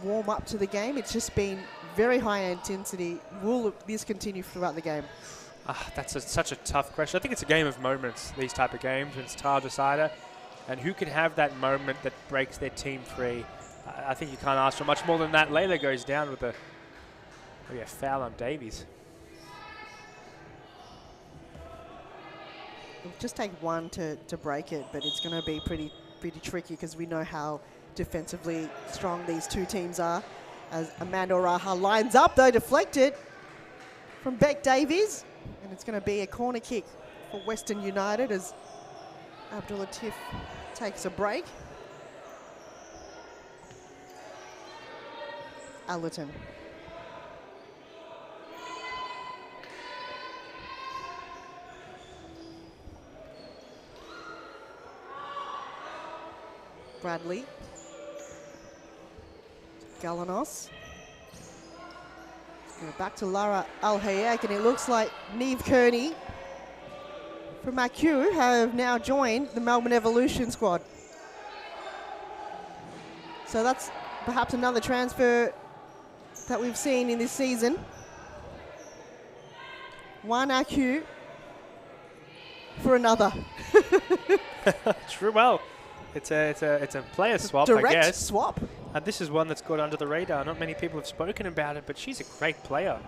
warm up to the game? It's just been very high intensity. Will this continue throughout the game? That's such a tough question. I think it's a game of moments, these type of games, when it's tile decider. And who can have that moment that breaks their team free? I think you can't ask for much more than that. Layla goes down with a foul on Davies. It'll just take one to break it, but it's going to be pretty tricky because we know how defensively strong these two teams are. As Amanda Oraha lines up, though, deflected from Beck Davies. And it's going to be a corner kick for Western United as Abdul Latif takes a break. Allerton. Bradley. Galanos. Back to Lara Al-Hayek, and it looks like Neve Kearney from AQ have now joined the Melbourne Evolution squad. So that's perhaps another transfer that we've seen in this season. One AQ for another. True. Well, it's a player swap, Direct I guess. swap. And this is one that's got under the radar. Not many people have spoken about it, but she's a great player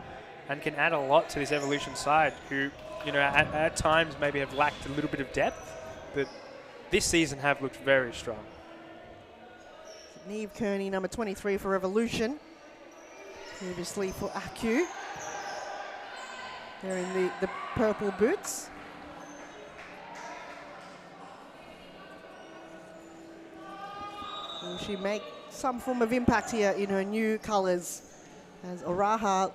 and can add a lot to this Evolution side who, you know, at times maybe have lacked a little bit of depth, but this season have looked very strong. Neve Kearney, number 23 for Evolution. Previously for AQ. They're in the purple boots. Will she make some form of impact here in her new colours as Oraha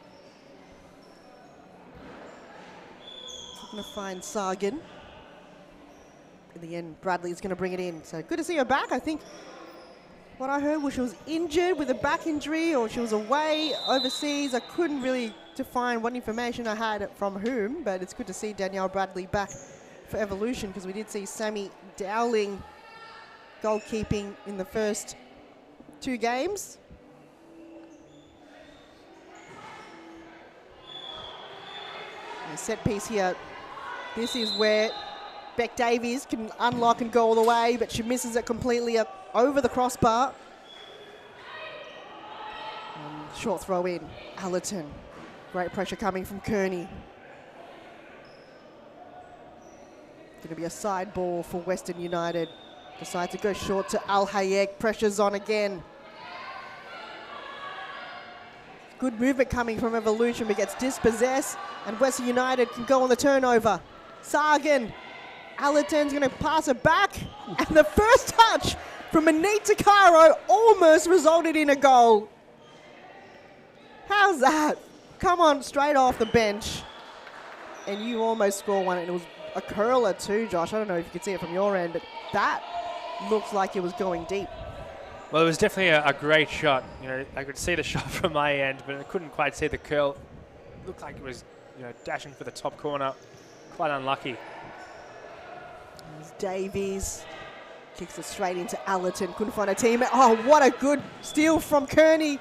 going to find Sargan. In the end, Bradley's going to bring it in. So good to see her back. I think what I heard was she was injured with a back injury or she was away overseas. I couldn't really define what information I had from whom, but it's good to see Danielle Bradley back for Evolution because we did see Sammy Dowling goalkeeping in the first 2 games. A set piece here. This is where Beck Davies can unlock and go all the way, but she misses it completely over the crossbar. And short throw in, Allerton. Great pressure coming from Kearney. Going to be a side ball for Western United. Decides to go short to Al-Hayek. Pressure's on again. Good movement coming from Evolution, but gets dispossessed. And Western United can go on the turnover. Sargan. Allerton's going to pass it back. And the first touch from Anita Caro almost resulted in a goal. How's that? Come on, straight off the bench. And you almost score one. And it was a curler too, Josh. I don't know if you could see it from your end, but that looks like it was going deep. Well, it was definitely a great shot. You know, I could see the shot from my end, but I couldn't quite see the curl. It looked like it was, you know, dashing for the top corner. Quite unlucky. There's Davies. Kicks it straight into Allerton. Couldn't find a teammate. Oh, what a good steal from Kearney.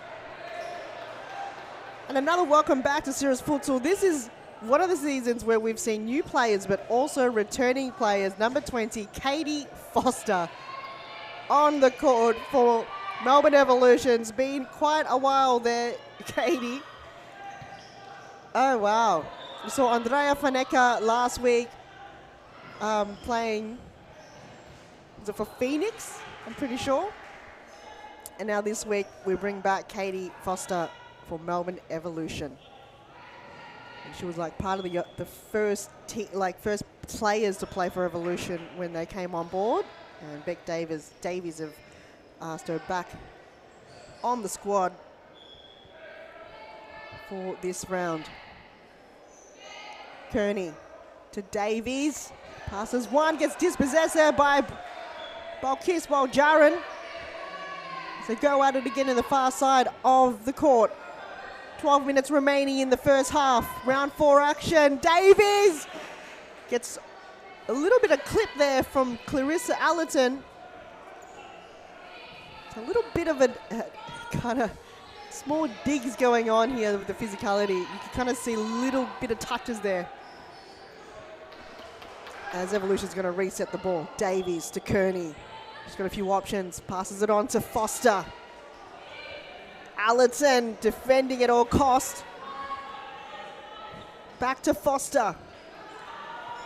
And another welcome back to Serious Futsal. This is one of the seasons where we've seen new players, but also returning players. Number 20, Katie Foster, on the court for Melbourne Evolution. It's been quite a while there, Katie. Oh, wow. We saw Andrea Faneca last week playing, was it for Phoenix? I'm pretty sure. And now this week we bring back Katie Foster for Melbourne Evolution. And she was like part of the first first players to play for Evolution when they came on board. And Beck Davies have asked her back on the squad for this round. Kearney to Davies. Passes one, gets dispossessed there by Balkis Waljaran. So go at it again in the far side of the court. 12 minutes remaining in the first half. Round 4 action. Davies gets a little bit of clip there from Clarissa Allerton. It's a little bit of a kind of small digs going on here with the physicality. You can kind of see a little bit of touches there As Evolution's going to reset the ball. Davies to Kearney. She's got a few options. Passes it on to Foster. Allerton defending at all cost. Back to Foster.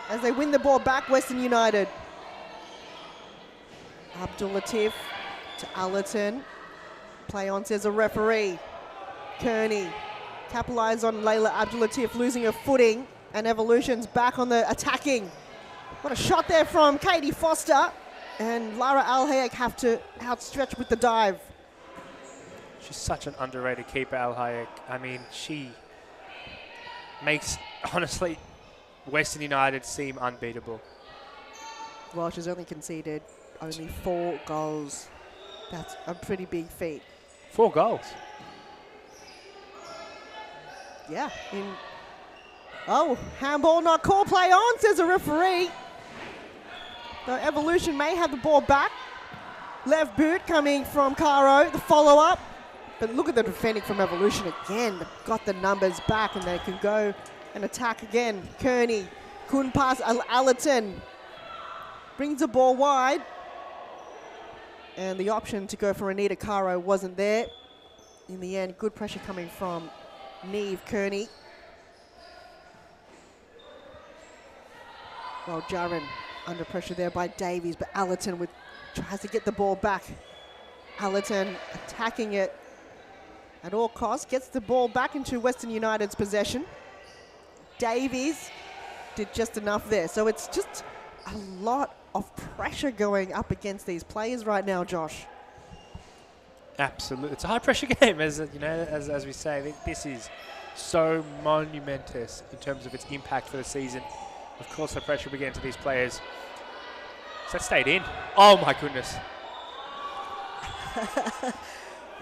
As they win the ball back, Western United. Abdul Latif to Allerton. Play on, says a referee. Kearney capitalise on Layla Abdul Latif losing her footing, and Evolution's back on the attacking. What a shot there from Katie Foster, and Lara Al-Hayek have to outstretch with the dive. She's such an underrated keeper, Al-Hayek. I mean, she makes, honestly, Western United seem unbeatable. Well, she's only conceded 4 goals. That's a pretty big feat. 4 goals. Yeah. Oh, handball not called. Play on, says a referee. Though Evolution may have the ball back. Left boot coming from Caro, the follow-up. But look at the defending from Evolution again. They've got the numbers back and they can go and attack again. Kearney couldn't pass. Allerton brings the ball wide. And the option to go for Anita Caro wasn't there. In the end, good pressure coming from Neve Kearney. Well, Jaron under pressure there by Davies, but Allerton tries to get the ball back. Allerton attacking it at all costs, gets the ball back into Western United's possession. Davies did just enough there. So it's just a lot of pressure going up against these players right now, Josh. Absolutely. It's a high-pressure game, as we say. This is so monumentous in terms of its impact for the season. Of course, the pressure began to these players. So that stayed in. Oh, my goodness.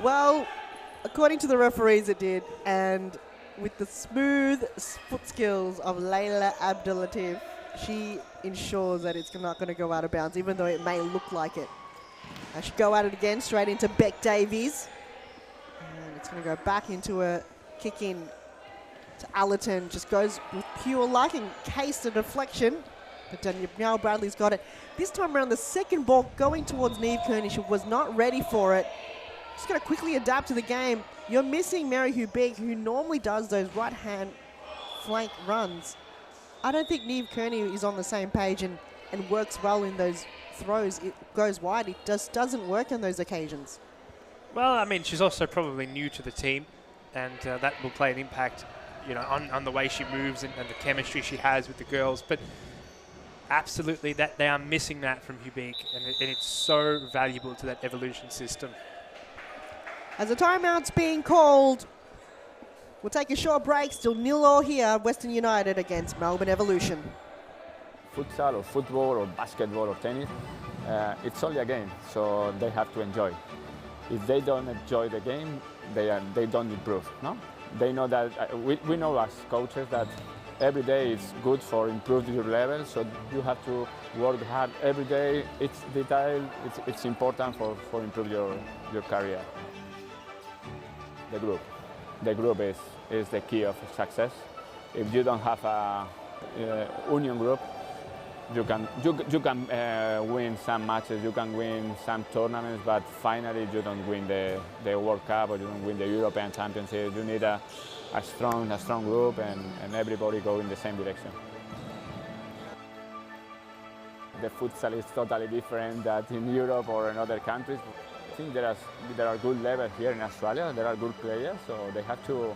Well, according to the referees, it did. And with the smooth foot skills of Layla Abdulatif, she ensures that it's not going to go out of bounds, even though it may look like it. I should go at it again, straight into Beck Davies. And it's going to go back into a kick-in to Allerton. Just goes with pure luck and case the deflection. But Danielle Bradley's got it. This time around, the second ball going towards Neve Kearney. She was not ready for it. Just got to quickly adapt to the game. You're missing Mary Hubig, who normally does those right-hand flank runs. I don't think Neve Kearney is on the same page and works well in those throws. It goes wide. It just doesn't work on those occasions. Well, I mean, she's also probably new to the team, and that will play an impact, on the way she moves and the chemistry she has with the girls. But absolutely, that they are missing that from Hubig, and it's so valuable to that Evolution system. As a timeout's being called, we'll take a short break. Still 0-0 here, Western United against Melbourne Evolution. Futsal or football or basketball or tennis, it's only a game, so they have to enjoy. If they don't enjoy the game, they don't improve. No, they know that we know as coaches that every day is good for improving your level. So you have to work hard every day. It's detail. It's important for improve your career. The group is the key of success. If you don't have a union group, you can win some matches, you can win some tournaments, but finally you don't win the World Cup or you don't win the European Championship. You need a strong group and everybody go in the same direction. The futsal is totally different than in Europe or in other countries. I think there are good levels here in Australia. There are good players, so they have to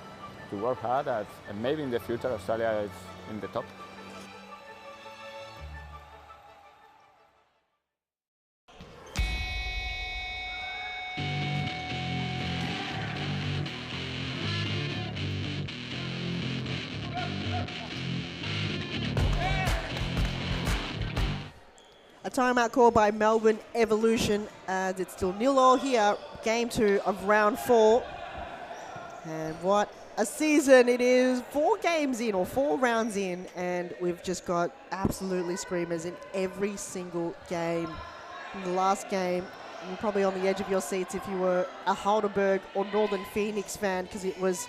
work hard. And maybe in the future Australia is in the top. A timeout call by Melbourne Evolution as it's still 0-0 here, game 2 of round 4. And what a season it is. 4 games in, or 4 rounds in, and we've just got absolutely screamers in every single game. In the last game, you're probably on the edge of your seats if you were a Heidelberg or Northern Phoenix fan, because it was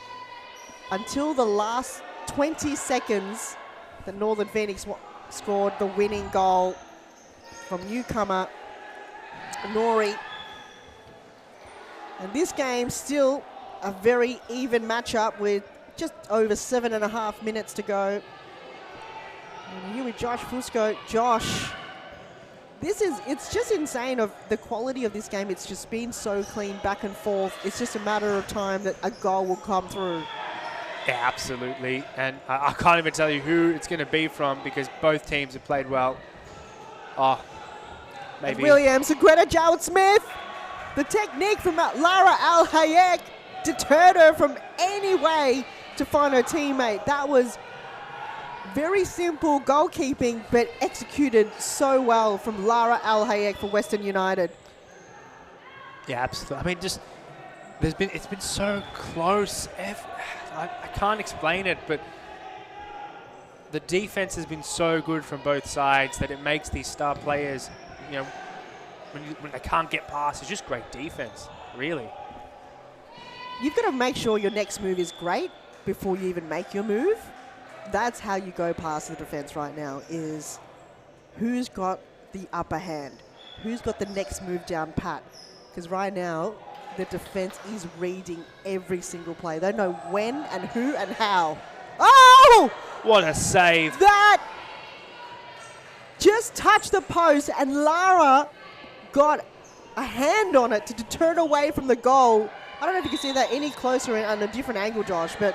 until the last 20 seconds that Northern Phoenix scored the winning goal from newcomer Nori. And this game still a very even matchup with just over 7.5 minutes to go. And here with Josh Fusco. Josh, it's just insane of the quality of this game. It's just been so clean back and forth. It's just a matter of time that a goal will come through. Yeah, absolutely. And I can't even tell you who it's going to be from because both teams have played well. Oh, maybe. And Williams and Greta Jowett-Smith. The technique from Lara Al-Hayek deterred her from any way to find her teammate. That was very simple goalkeeping, but executed so well from Lara Al-Hayek for Western United. Yeah, absolutely. I mean, just it's been so close. I can't explain it, but the defense has been so good from both sides that it makes these star players, you know, when they can't get past, it's just great defense, really. You've got to make sure your next move is great before you even make your move. That's how you go past the defense right now, is who's got the upper hand? Who's got the next move down pat? Because right now, the defense is reading every single play. They know when and who and how. Oh! What a save. That just touched the post, and Lara got a hand on it to deter it away from the goal. I don't know if you can see that any closer on a different angle, Josh, but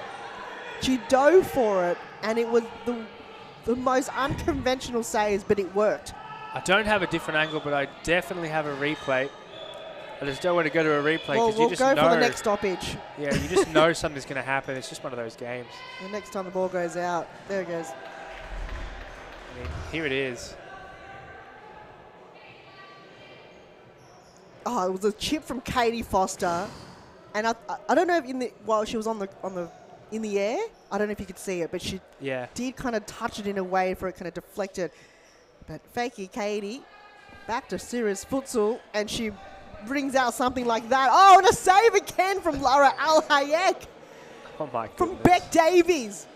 she dove for it, and it was the most unconventional saves, but it worked. I don't have a different angle, but I definitely have a replay. I just don't want to go to a replay because we'll you just know. go for the next stoppage. Yeah, you just know something's going to happen. It's just one of those games. The next time the ball goes out, there it goes. I mean, here it is. Oh, it was a chip from Katie Foster, and I don't know if while she was in the air, I don't know if you could see it, but she did kind of touch it in a way for it kind of deflected. But fakey Katie, back to serious futsal, and she brings out something like that. Oh, and a save again from Lara Al-Hayek. Oh my goodness. From Beck Davies.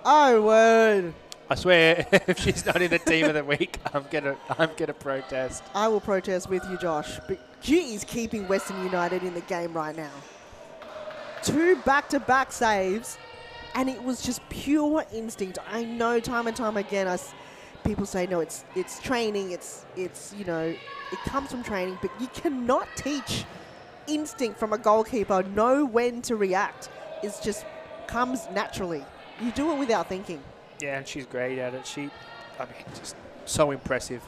Oh, word. I swear, if she's not in the team of the week, I'm gonna protest. I will protest with you, Josh. But she is keeping Western United in the game right now. 2 back-to-back saves, and it was just pure instinct. I know time and time again, people say no, it's training. It's you know, it comes from training, but you cannot teach instinct from a goalkeeper. Know when to react. It just comes naturally. You do it without thinking. Yeah, and she's great at it. Just so impressive.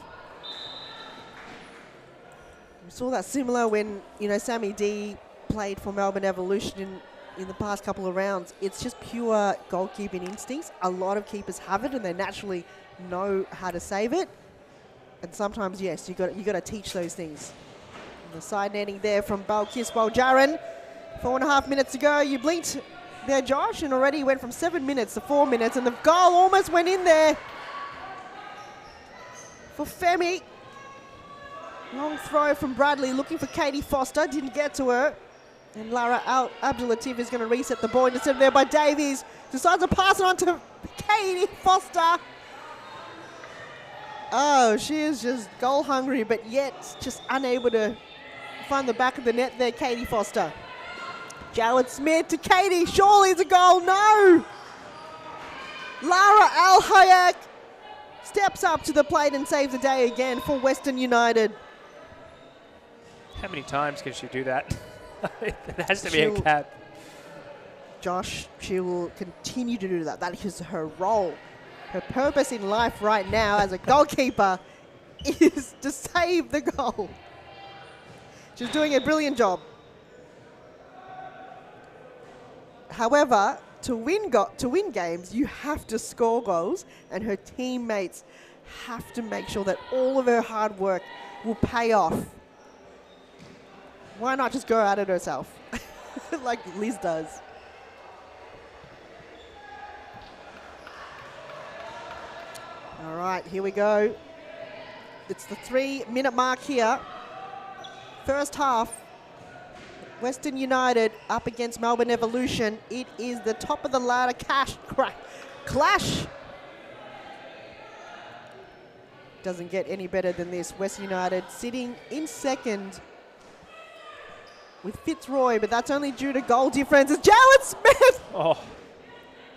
We saw that similar when, you know, Sammy D played for Melbourne Evolution in the past couple of rounds. It's just pure goalkeeping instincts. A lot of keepers have it, and they naturally know how to save it. And sometimes, yes, you got to teach those things. And the side netting there from Balkis Baljaren. 4.5 minutes to go. You blinked there, Josh, and already went from 7 minutes to 4 minutes, and the goal almost went in there for Femi. Long throw from Bradley, looking for Katie Foster, didn't get to her. And Lara Abdulatif is going to reset the ball, intercepted there by Davies. Decides to pass it on to Katie Foster. Oh, she is just goal hungry, but yet just unable to find the back of the net there, Katie Foster. Jowett-Smith to Katie, surely it's a goal, no! Lara Al-Hayek steps up to the plate and saves the day again for Western United. How many times can she do that? It has to be a cap. Josh, she will continue to do that. That is her role. Her purpose in life right now as a goalkeeper is to save the goal. She's doing a brilliant job. However, to win games, you have to score goals, and her teammates have to make sure that all of her hard work will pay off. Why not just go at it herself, like Liz does? All right, here we go. It's the 3-minute mark here. First half. Western United up against Melbourne Evolution. It is the top of the ladder clash. doesn't get any better than this. Western United sitting in second with Fitzroy, but that's only due to goal differences. Jarrett Smith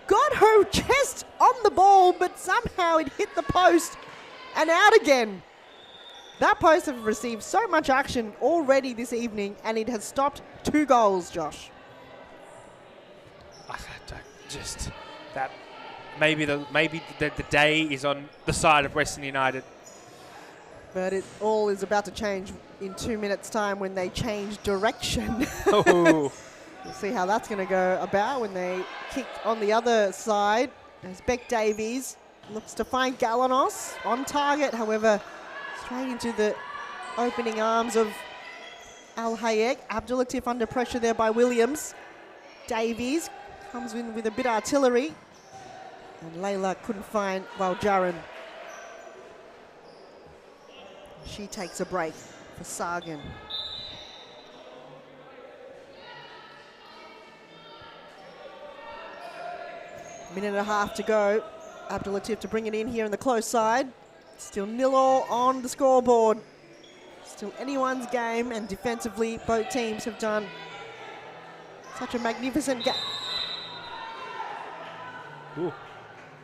got her chest on the ball, but somehow it hit the post and out again. That post has received so much action already this evening, and it has stopped 2 goals, Josh. Maybe the day is on the side of Western United. But it all is about to change in 2 minutes' time when they change direction. Oh. We'll see how that's going to go about when they kick on the other side. As Beck Davies looks to find Galanos on target, however, straight into the opening arms of Al Hayek. Abdulatif under pressure there by Williams. Davies comes in with a bit of artillery. And Layla couldn't find Waljaran. She takes a break for Sagan. Minute and a half to go. Abdulatif to bring it in here in the close side. Still 0-0 on the scoreboard. Still anyone's game, and defensively both teams have done such a magnificent game.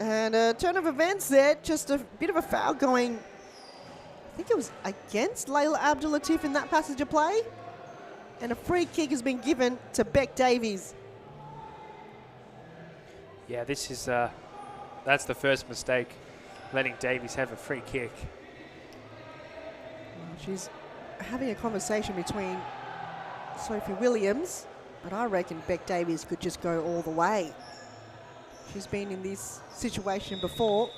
And a turn of events there, just a bit of a foul going, I think it was against Layla Abdulatif in that passage of play. And a free kick has been given to Beck Davies. Yeah, this is that's the first mistake, letting Davies have a free kick. She's having a conversation between Sophie Williams, but I reckon Beck Davies could just go all the way. She's been in this situation before.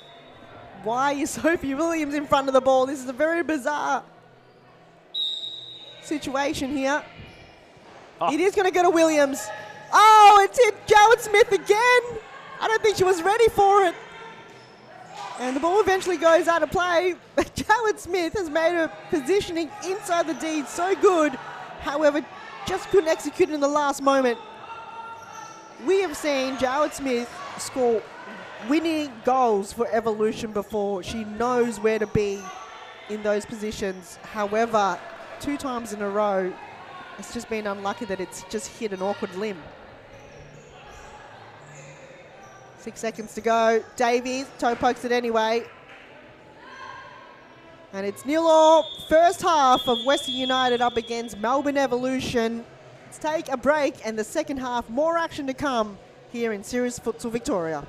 Why is Sophie Williams in front of the ball? This is a very bizarre situation here. It is going to go to Williams. Oh, it's hit Jarrett Smith again. I don't think she was ready for it. And the ball eventually goes out of play. Jarrett Smith has made her positioning inside the D so good. However, just couldn't execute it in the last moment. We have seen Jarrett Smith score winning goals for Evolution before. She knows where to be in those positions. However, 2 times in a row, it's just been unlucky that it's just hit an awkward limb. 6 seconds to go. Davies toe pokes it anyway. And it's 0-0 first half of Western United up against Melbourne Evolution. Let's take a break, and the second half, more action to come here in Series Futsal Victoria.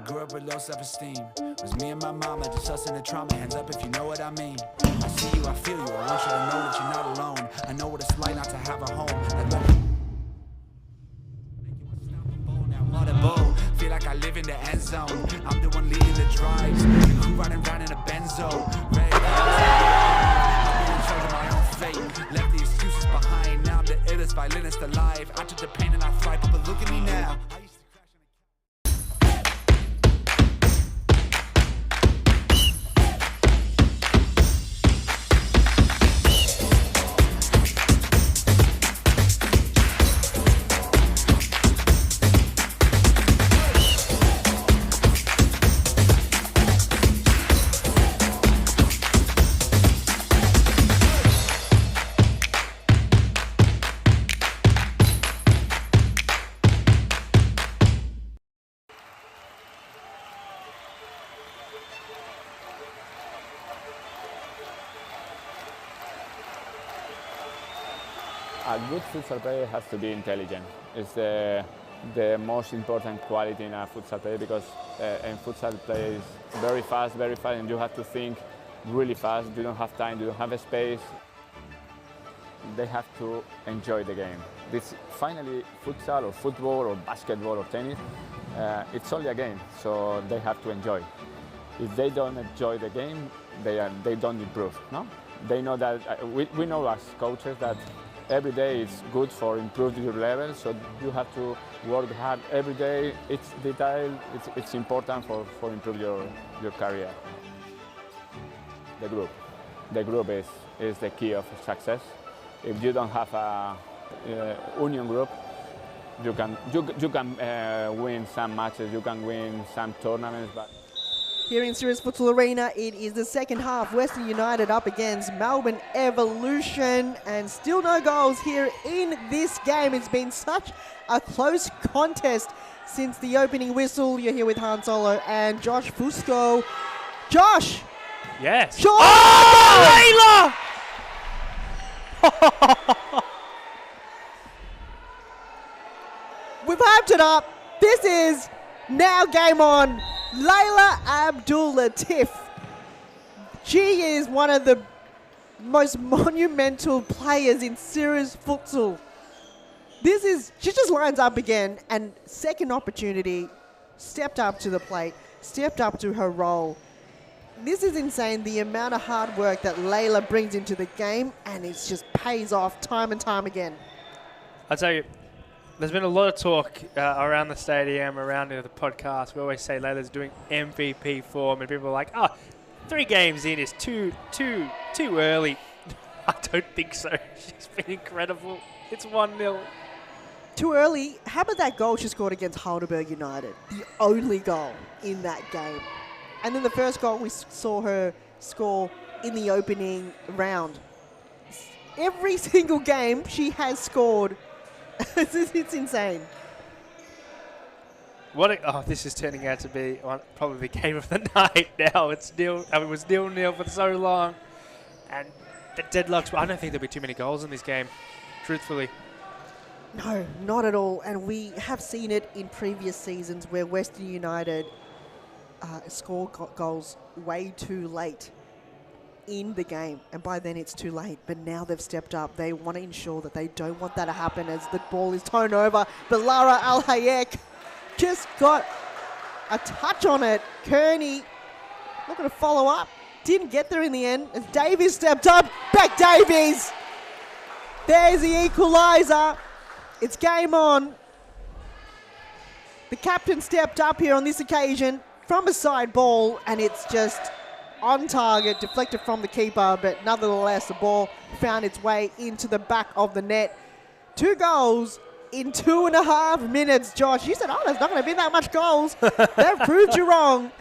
Grew up with low self-esteem. Was me and my mama, just us in the trauma. Hands up if you know what I mean. I see you, I feel you. I want you to know that you're not alone. I know what it's like not to have a home. Feel like I live in the end zone. I'm the one leading the drives. The crew riding round in a benzo. Red I'm in charge of my own fate. Left the excuses behind. Now I'm the illest violinist alive. I took the pain and I thrive, but look at me now. A good futsal player has to be intelligent. It's the most important quality in a futsal player because a futsal player is very fast, and you have to think really fast. You don't have time, you don't have a space. They have to enjoy the game. This finally, futsal or football or basketball or tennis, it's only a game, so they have to enjoy. If they don't enjoy the game, they don't improve. No, they know that we know as coaches that every day is good for improving your level. So you have to work hard every day. It's detail. It's important for improve your career. The group is the key of success. If you don't have a union group, you can win some matches, you can win some tournaments, but Here in Serious Futsal Arena, it is the second half. Western United up against Melbourne Evolution, and still no goals here in this game. It's been such a close contest since the opening whistle. You're here with Han Solo and Josh Fusco. Josh! Yes. Sure. Oh, Layla! We've hyped it up. This is now game on. Layla Abdul Latif. She is one of the most monumental players in serious futsal. She just lines up again, and second opportunity, stepped up to the plate, stepped up to her role. This is insane, the amount of hard work that Layla brings into the game, and it just pays off time and time again. I'll tell you, there's been a lot of talk around the stadium, around the podcast. We always say Layla's doing MVP form, and people are like, 3 games in is too early. I don't think so. She's been incredible. It's 1-0. Too early. How about that goal she scored against Heidelberg United? The only goal in that game. And then the first goal we saw her score in the opening round. Every single game she has scored. It's insane. This is turning out to be probably the game of the night now. It was 0-0 for so long. And the deadlocks, I don't think there'll be too many goals in this game, truthfully. No, not at all. And we have seen it in previous seasons where Western United score goals way too late in the game, and by then it's too late. But now they've stepped up. They want to ensure that they don't want that to happen as the ball is turned over. But Lara Al Hayek just got a touch on it. Kearney looking to follow up. Didn't get there in the end as Davies stepped up. Beck Davies! There's the equaliser. It's game on. The captain stepped up here on this occasion from a side ball, and it's just on target, deflected from the keeper, but nonetheless the ball found its way into the back of the net. 2 goals in 2.5 minutes. Josh, you said, there's not going to be that much goals. They've proved you wrong.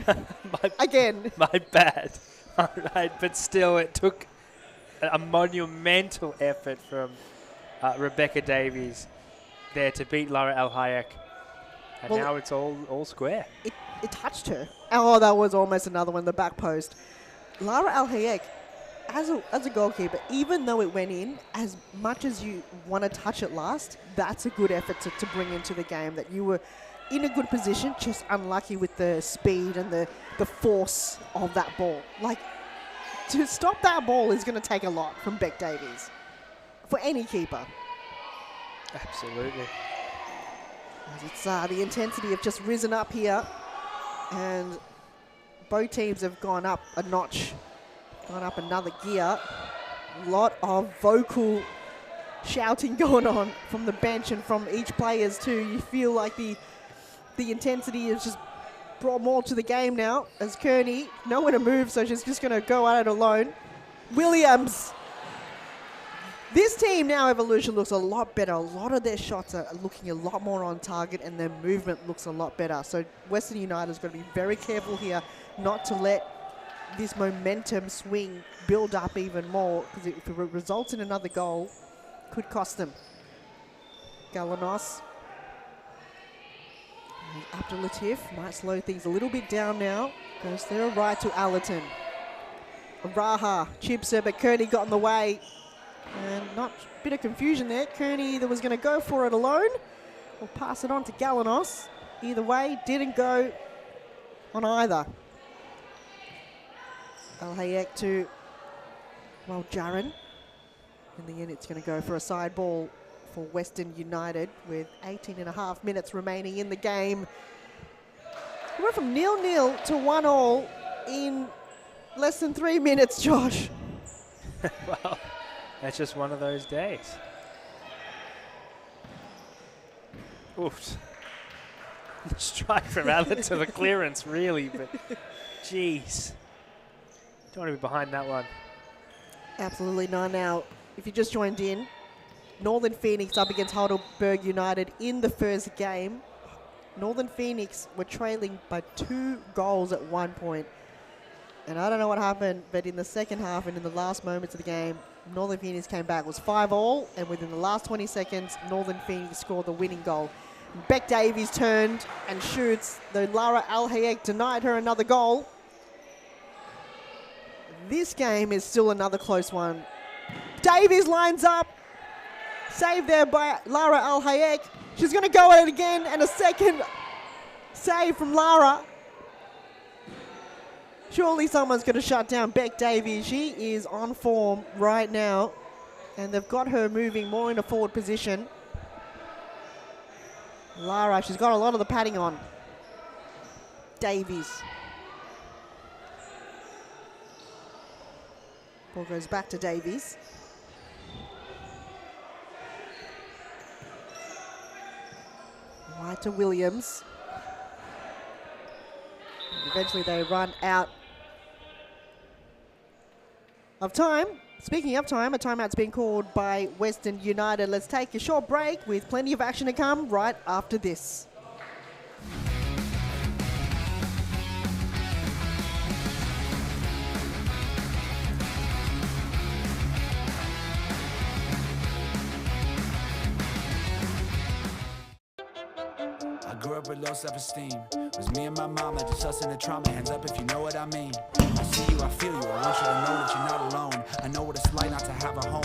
Again. My bad. All right, but still it took a monumental effort from Rebecca Davies there to beat Lara Al Hayek. And now it's all square. It touched her. Oh, that was almost another one, the back post. Lara Al Hayek, as a goalkeeper, even though it went in, as much as you want to touch it last, that's a good effort to bring into the game, that you were in a good position, just unlucky with the speed and the force of that ball. Like, to stop that ball is going to take a lot from Beck Davies, for any keeper. Absolutely. It's the intensity have just risen up here, and both teams have gone up a notch, gone up another gear. A lot of vocal shouting going on from the bench and from each players too. You feel like the intensity has just brought more to the game now, as Kearney nowhere to move, so she's just going to go at it alone. Williams. This team now, Evolution, looks a lot better. A lot of their shots are looking a lot more on target, and their movement looks a lot better. So Western United is going to be very careful here not to let this momentum swing build up even more, because if it results in another goal, could cost them. Galanos. Abdul Latif might slow things a little bit down now. Goes there right to Allerton. Raha chips her, but Kearney got in the way. And not a bit of confusion there. Kearney either was going to go for it alone or pass it on to Galanos. Either way, didn't go on either. Al-Hayek to, well, Jaron. In the end, it's going to go for a side ball for Western United with 18.5 minutes remaining in the game. We went from 0-0 to 1-1 in less than 3 minutes, Josh. Well, that's just one of those days. Oops. The strike from Allen to the clearance, really, but jeez. Don't want to be behind that one. Absolutely not. Now, if you just joined in, Northern Phoenix up against Heidelberg United in the first game. Northern Phoenix were trailing by 2 goals at one point. And I don't know what happened, but in the second half and in the last moments of the game, Northern Phoenix came back. It was 5-5, and within the last 20 seconds, Northern Phoenix scored the winning goal. Beck Davies turned and shoots, though Lara Al-Hayek denied her another goal. This game is still another close one. Davies lines up. Saved there by Lara Al-Hayek. She's going to go at it again, and a second save from Lara. Surely someone's going to shut down Beck Davies. She is on form right now, and they've got her moving more in a forward position. Lara, she's got a lot of the padding on. Davies. Ball goes back to Davies. Right to Williams. And eventually they run out of time. Speaking of time, a timeout's been called by Western United. Let's take a short break with plenty of action to come right after this. I grew up with low self-esteem. It was me and my mama, just us in the trauma. Hands up if you know what I mean. I see you, I feel you. I want you to know that you're not alone. I know what it's like not to have a home.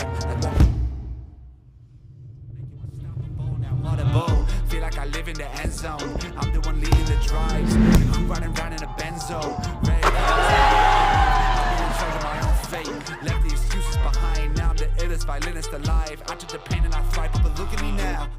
Feel like I live in the end zone. I'm the one leading the drives. I'm riding around in a benzo. Red I'm in charge of my own fate. Left the excuses behind. Now I'm the illest violinist alive. I took the pain and I thrive, but look at me now.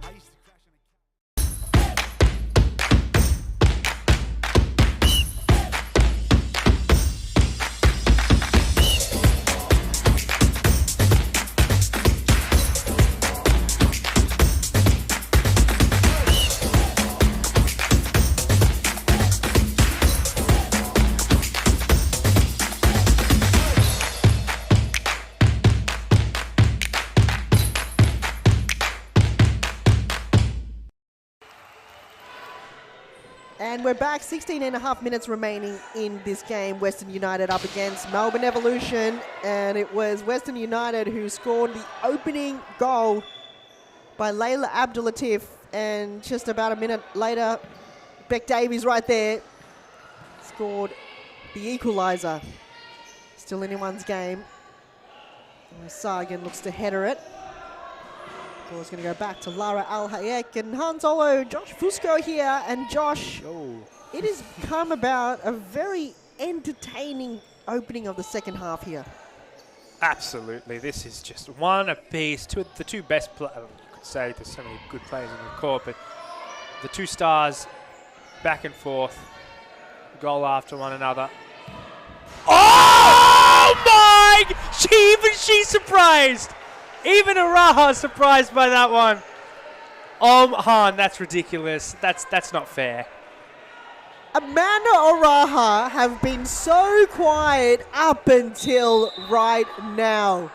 And we're back, 16.5 minutes remaining in this game. Western United up against Melbourne Evolution. And it was Western United who scored the opening goal by Layla Abdulatif. And just about a minute later, Beck Davies right there scored the equaliser. Still anyone's game. Sargan looks to header it. Ball's going to go back to Lara Al-Hayek and Hans Olo, Josh Fusco here. And Josh, it has come about a very entertaining opening of the second half here. Absolutely. This is just one apiece. The two best players, you could say there's so many good players in the court, but the two stars back and forth, goal after one another. Oh my! She's surprised! Even Araha surprised by that one. Han, that's ridiculous. That's not fair. Amanda Araha have been so quiet up until right now.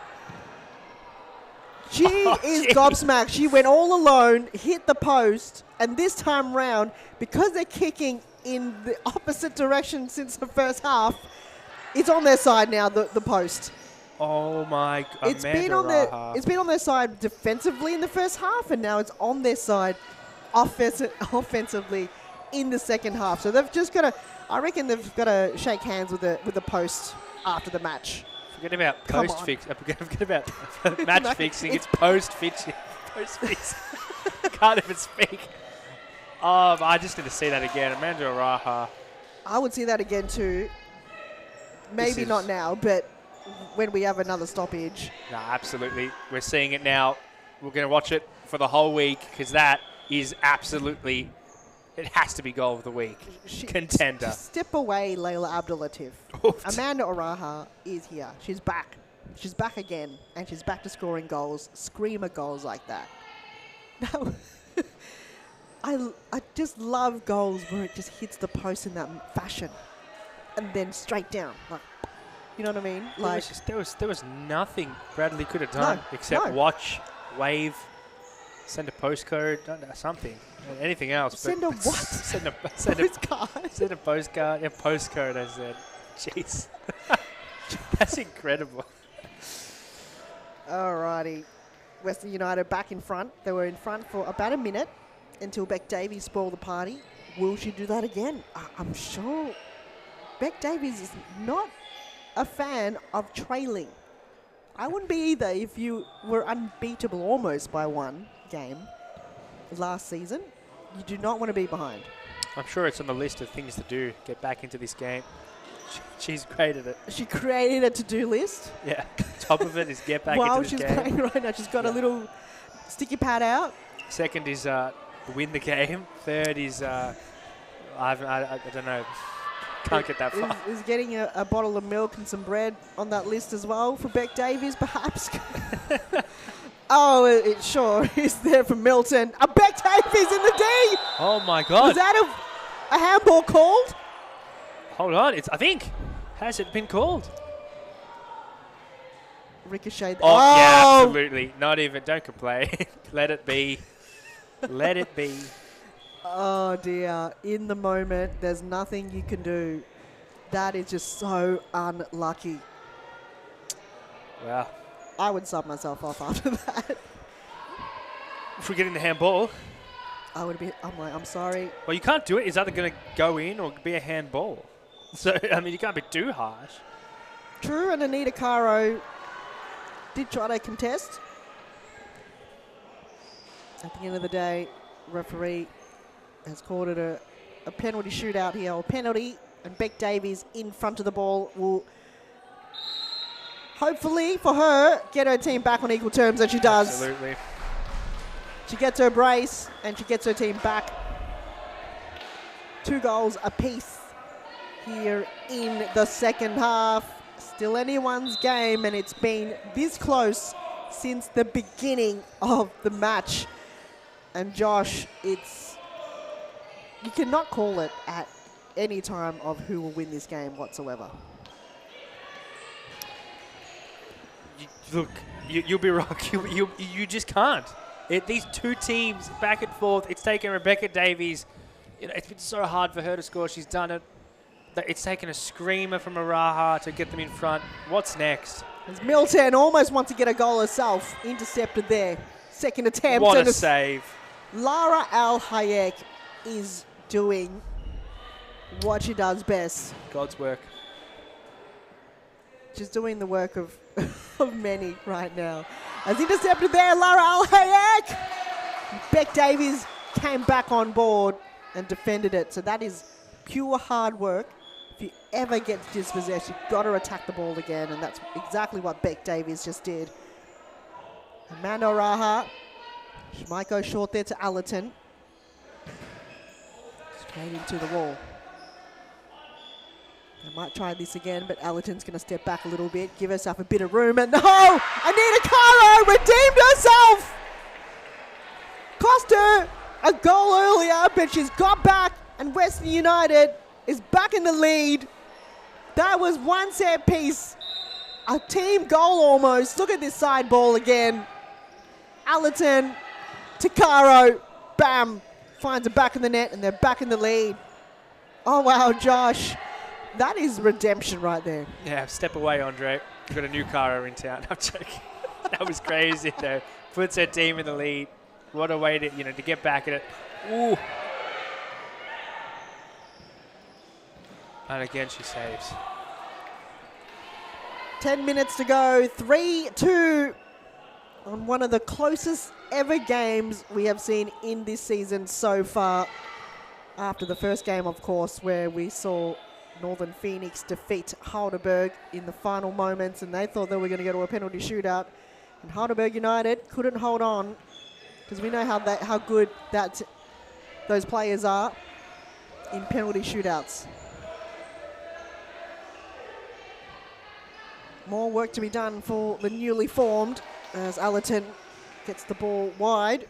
She is gobsmacked. She went all alone, hit the post, and this time round, because they're kicking in the opposite direction since the first half, it's on their side now, the post. Oh my God. It's been on their side defensively in the first half, and now it's on their side offensively in the second half. So they've just got to, I reckon they've got to shake hands with the post after the match. Forget about Come post on. fix. Forget about match No, fixing. it's- It's post fixing. Post fix. Can't even speak. I just need to see that again. Amanda Araha. I would see that again too. Maybe is- not now, but when we have another stoppage. No, absolutely. We're seeing it now. We're going to watch it for the whole week because that is absolutely. It has to be goal of the week. Contender. Just step away, Layla Abdulatif. Oof. Amanda Araha is here. She's back. She's back again, and she's back to scoring goals, screamer goals like that. No. I just love goals where it just hits the post in that fashion, and then straight down. Like, you know what I mean? Like, There was nothing Bradley could have done No, except no. watch, wave, send a postcode, don't know, something, anything else. Send a what? Send a postcard. send a postcard. Yeah, postcode. I said, jeez, that's incredible. Alrighty. Western United back in front. They were in front for about a minute until Beck Davies spoiled the party. Will she do that again? I'm sure Beck Davies is not a fan of trailing. I wouldn't be either if you were unbeatable almost by one game last season. You do not want to be behind. I'm sure it's on the list of things to do. Get back into this game. She's great at it. She created a to-do list Yeah. Top of it is get back while into she's this game. playing right now. She's got a Yeah. little sticky pad out. Second is win the game. Third is I don't know. Can't get that far. Is getting a bottle of milk and some bread on that list as well for Beck Davies, perhaps. Oh, it sure is there for Milton. A Beck Davies in the D. Oh my Was God! that a handball called? Hold on, I think. Has it been called? Ricochet. Oh, yeah, absolutely. Not even. Don't complain. Let it be. Let it be. Oh dear. In the moment, there's nothing you can do. That is just so unlucky. Wow. I would sub myself off after that. If we're getting the handball, I'm like, I'm sorry. well, you can't do it. It's either going to go in or be a handball. So, I mean, you can't be too harsh. True, and Anita Caro did try to contest. At the end of the day, referee has called it a penalty shootout here, or penalty, and Beck Davies in front of the ball will hopefully, for her, get her team back on equal terms, and she does. Absolutely. She gets her brace, and she gets her team back. 2 goals apiece here in the second half. Still anyone's game, and it's been this close since the beginning of the match. And Josh, you cannot call it at any time of who will win this game whatsoever. Look, you'll be wrong. You just can't. These two teams back and forth. It's taken Rebecca Davies. It's been so hard for her to score. She's done it. It's taken a screamer from Araha to get them in front. What's next? As Milton almost wants to get a goal herself, intercepted there. Second attempt. What and a save. Lara Al Hayek is doing what she does best. God's work. She's doing the work of many right now. As intercepted there, Lara Al Hayek. Beck Davies came back on board and defended it. So that is pure hard work. If you ever get dispossessed, you've got to attack the ball again, and that's exactly what Beck Davies just did. Amanda Raha, she might go short there to Allerton. Straight into the wall. They might try this again, but Allerton's going to step back a little bit, give herself a bit of room, and no! Anita Caro redeemed herself! Cost her a goal earlier, but she's got back, and Western United is back in the lead. That was one set piece. A team goal almost. Look at this side ball again. Allerton to Caro. Bam. Finds it back in the net, and they're back in the lead. Oh, wow, Josh. That is redemption right there. Yeah, step away, Andre. We've got a new Caro in town. I'm joking. That was crazy, though. Puts her team in the lead. What a way to, to get back at it. Ooh. And again, she saves. 10 minutes to go, 3-2 on one of the closest ever games we have seen in this season so far. After the first game, of course, where we saw Northern Phoenix defeat Heidelberg in the final moments, and they thought they were going to go to a penalty shootout. And Heidelberg United couldn't hold on, because we know how good those players are in penalty shootouts. More work to be done for the newly formed as Allerton gets the ball wide.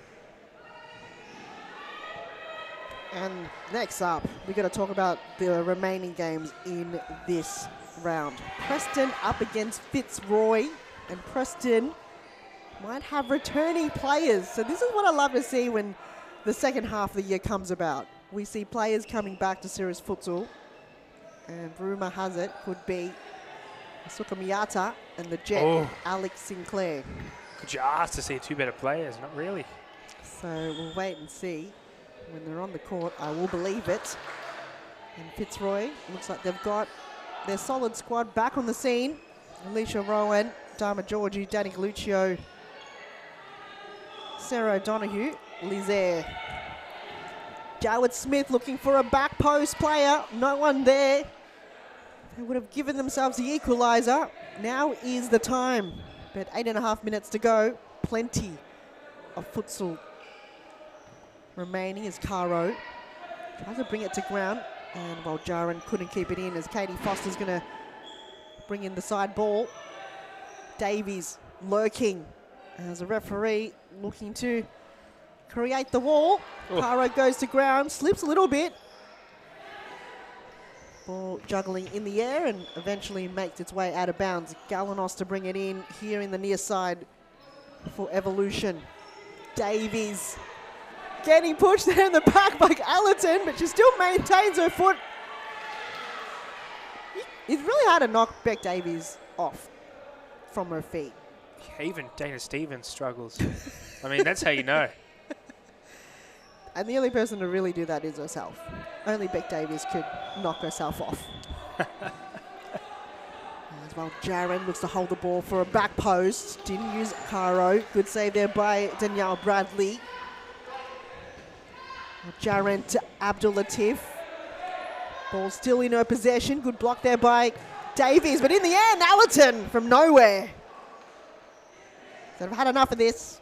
And next up, we've got to talk about the remaining games in this round. Preston up against Fitzroy, and Preston might have returning players. So this is what I love to see when the second half of the year comes about. We see players coming back to serious futsal, and rumour has it could be Asuka Miyata and the Jet, Alex Sinclair. Could you ask to see two better players? Not really. So we'll wait and see. When they're on the court, I will believe it. And Fitzroy, looks like they've got their solid squad back on the scene. Alicia Rowan, Dharma Georgie, Danny Galuccio, Sarah O'Donoghue, Lizaire. Jowett Smith looking for a back post player. No one there. They would have given themselves the equaliser. Now is the time. But 8.5 minutes to go. Plenty of futsal remaining as Caro tries to bring it to ground, and while Jaron couldn't keep it in, as Katie Foster's going to bring in the side ball. Davies lurking as a referee looking to create the wall. Caro goes to ground, slips a little bit. Ball juggling in the air and eventually makes its way out of bounds. Galanos to bring it in here in the near side for Evolution. Davies getting pushed there in the back by Allerton, but she still maintains her foot. It's really hard to knock Beck Davies off from her feet. Yeah, even Dana Stevens struggles. I mean, that's how you know. And the only person to really do that is herself. Only Beck Davies could knock herself off. As well, Jaron looks to hold the ball for a back post. Didn't use Caro. Good save there by Danielle Bradley. Jaron to Abdul Latif. Ball still in her possession. Good block there by Davies. But in the end, Allerton from nowhere. So I've had enough of this.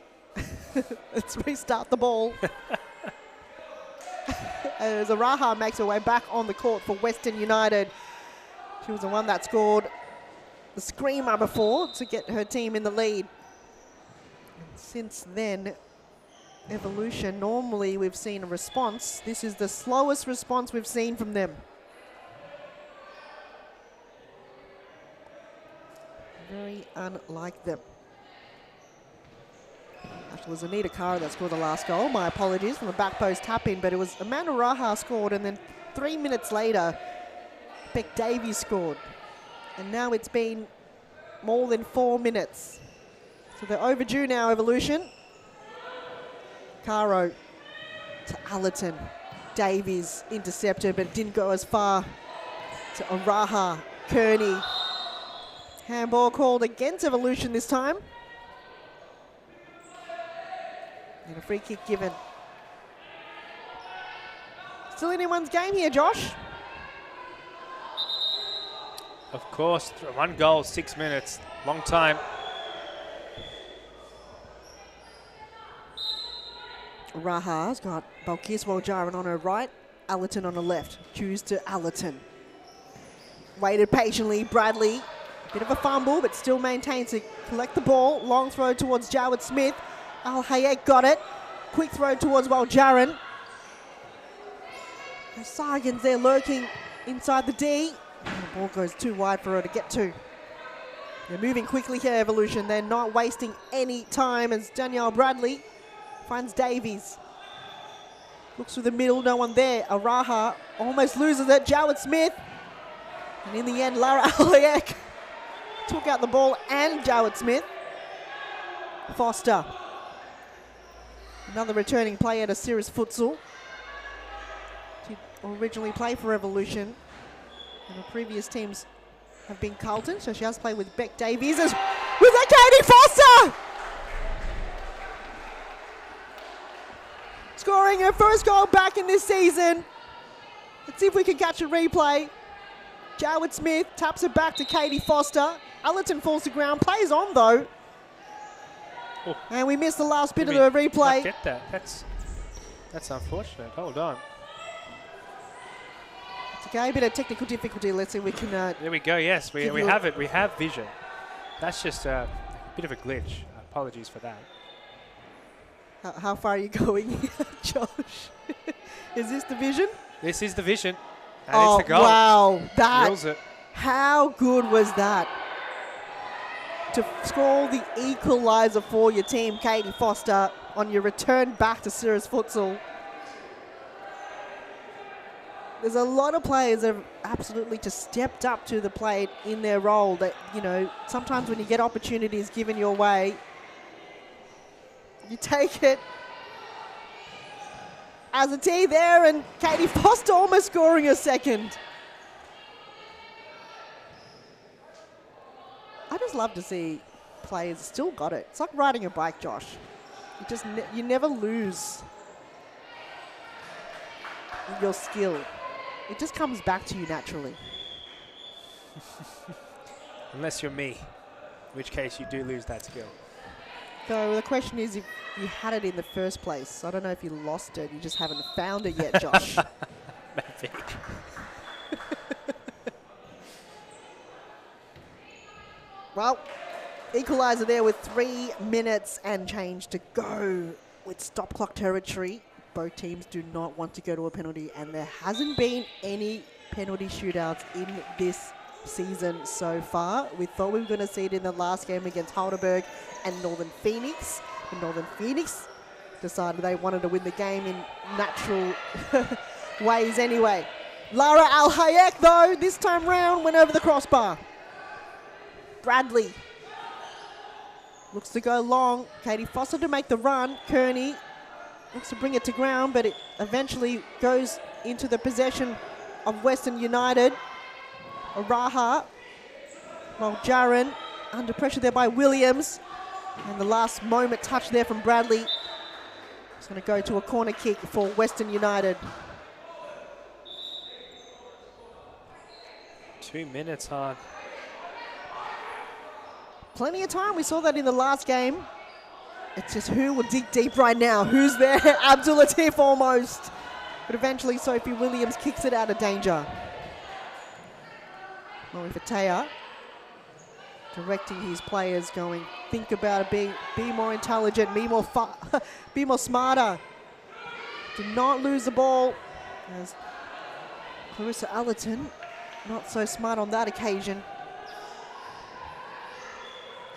Let's restart the ball. As Araha makes her way back on the court for Western United. She was the one that scored the screamer before to get her team in the lead. And since then, Evolution, normally we've seen a response. This is the slowest response we've seen from them. Very unlike them. Actually, it was Anita Kara that scored the last goal. My apologies from the back post tap in, but it was Amanda Raha scored, and then 3 minutes later, Beck Davies scored. And now it's been more than 4 minutes. So they're overdue now, Evolution. Caro to Allerton. Davies intercepted, but didn't go as far to Araha. Kearney. Handball called against Evolution this time. And a free kick given. Still anyone's game here, Josh? Of course, 1 goal, 6 minutes. Long time. Raha's got Balkis Waljaran on her right, Allerton on her left. Choose to Allerton. Waited patiently, Bradley. Bit of a fumble, but still maintains to collect the ball. Long throw towards Jowett Smith. Al Hayek got it. Quick throw towards Waljaran. Sargans there lurking inside the D. And the ball goes too wide for her to get to. They're moving quickly here, Evolution. They're not wasting any time as Danielle Bradley finds Davies. Looks through the middle, no one there. Araha almost loses it. Jowett Smith. And in the end, Lara Al-Hayek took out the ball and Jowett Smith. Foster. Another returning player to Cirrus Futsal. Did originally play for Evolution in a previous team's have been Carlton, so she has played with Beck Davies with a Katie Foster! Scoring her first goal back in this season. Let's see if we can catch a replay. Jowett Smith taps it back to Katie Foster. Allerton falls to ground, plays on though. Oh. And we missed the last bit of the replay. Not get that. That's unfortunate. Hold on. It's okay, a bit of technical difficulty. Let's see if we can... there we go, yes. We have it. We have vision. That's just a bit of a glitch. Apologies for that. How far are you going here, Josh? Is this the vision? This is the vision. And Oh, it's the goal. wow. Drills it. How good was that? To score the equaliser for your team, Katie Foster, on your return back to Cirrus Futsal. There's a lot of players that have absolutely just stepped up to the plate in their role. That, you know, sometimes when you get opportunities given your way, you take it. As a T there, and Katie Foster almost scoring a second. I just love to see players still got it. It's like riding a bike, Josh. You just you never lose your skill. It just comes back to you naturally. Unless you're me, in which case you do lose that skill. So the question is if you had it in the first place. I don't know if you lost it. You just haven't found it yet, Josh. Maybe. Well, equaliser there with 3 minutes and change to go with stop clock territory. Both teams do not want to go to a penalty, and there hasn't been any penalty shootouts in this season so far. We thought we were going to see it in the last game against Heidelberg and Northern Phoenix. And Northern Phoenix decided they wanted to win the game in natural ways anyway. Lara Al-Hayek, though, this time round went over the crossbar. Bradley looks to go long. Katie Foster to make the run. Kearney looks to bring it to ground, but it eventually goes into the possession of Western United. Araha, while Jaron under pressure there by Williams. And the last moment touch there from Bradley. It's going to go to a corner kick for Western United. 2 minutes on. Plenty of time. We saw that in the last game. It's just who will dig deep right now. Who's there? Abdul Latif almost. But eventually Sophie Williams kicks it out of danger. Molly Fatea directing his players, going, think about it, be more intelligent, be more smarter. Do not lose the ball. As Clarissa Allerton, not so smart on that occasion.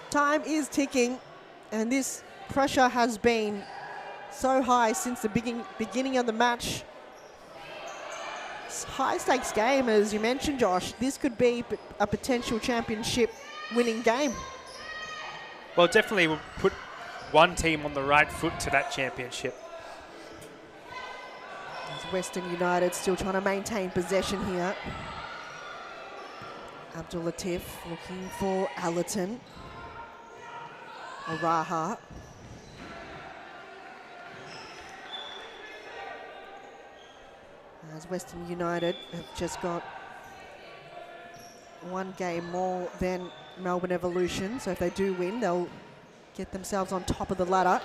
Time is ticking, and this pressure has been so high since the beginning of the match. It's a high-stakes game, as you mentioned, Josh. This could be a potential championship winning game. Well, definitely will put one team on the right foot to that championship. As Western United still trying to maintain possession here. Abdul Latif looking for Allerton. Araha. As Western United have just got one game more than Melbourne Evolution, so if they do win, they'll get themselves on top of the ladder.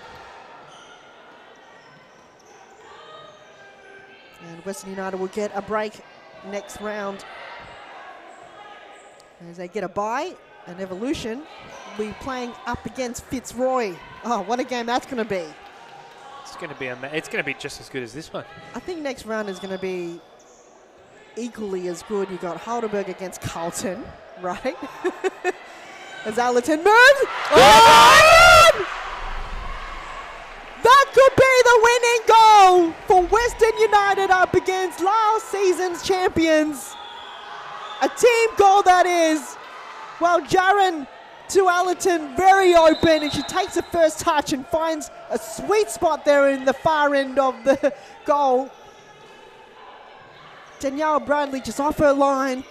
And Western United will get a break next round as they get a bye. And Evolution will be playing up against Fitzroy. Oh, what a game that's going to be. It's going to be just as good as this one. I think next round is going to be equally as good. You got Heidelberg against Carlton, right? As Allerton moves. Oh! That could be the winning goal for Western United up against last season's champions. A team goal that is. Well, Jaron to Allerton, very open, and she takes the first touch and finds a sweet spot there in the far end of the goal. Danielle Bradley just off her line.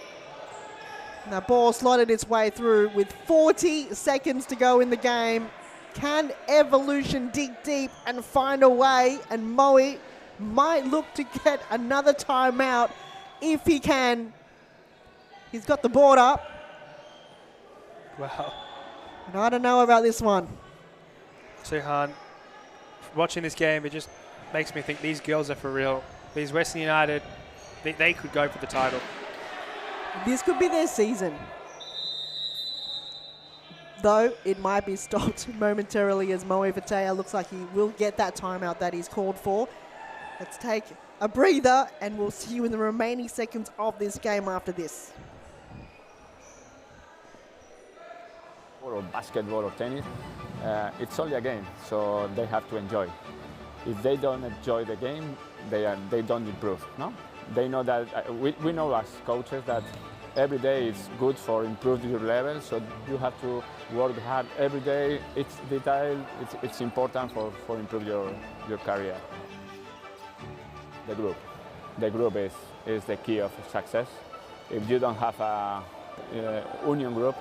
And that ball slotted its way through with 40 seconds to go in the game. Can Evolution dig deep and find a way? And Moe might look to get another timeout if he can. He's got the board up. Wow. And I don't know about this one. Suhan, watching this game, it just makes me think these girls are for real. These Western United, they could go for the title. This could be their season. Though it might be stopped momentarily as Moe Vatea looks like he will get that timeout that he's called for. Let's take a breather and we'll see you in the remaining seconds of this game after this. Or basketball or tennis, it's only a game, so they have to enjoy. If they don't enjoy the game, they don't improve. No, they know that we know as coaches that every day is good for improve your level. So you have to work hard every day. It's detail. It's important for improve your career. The group is the key of success. If you don't have a union group,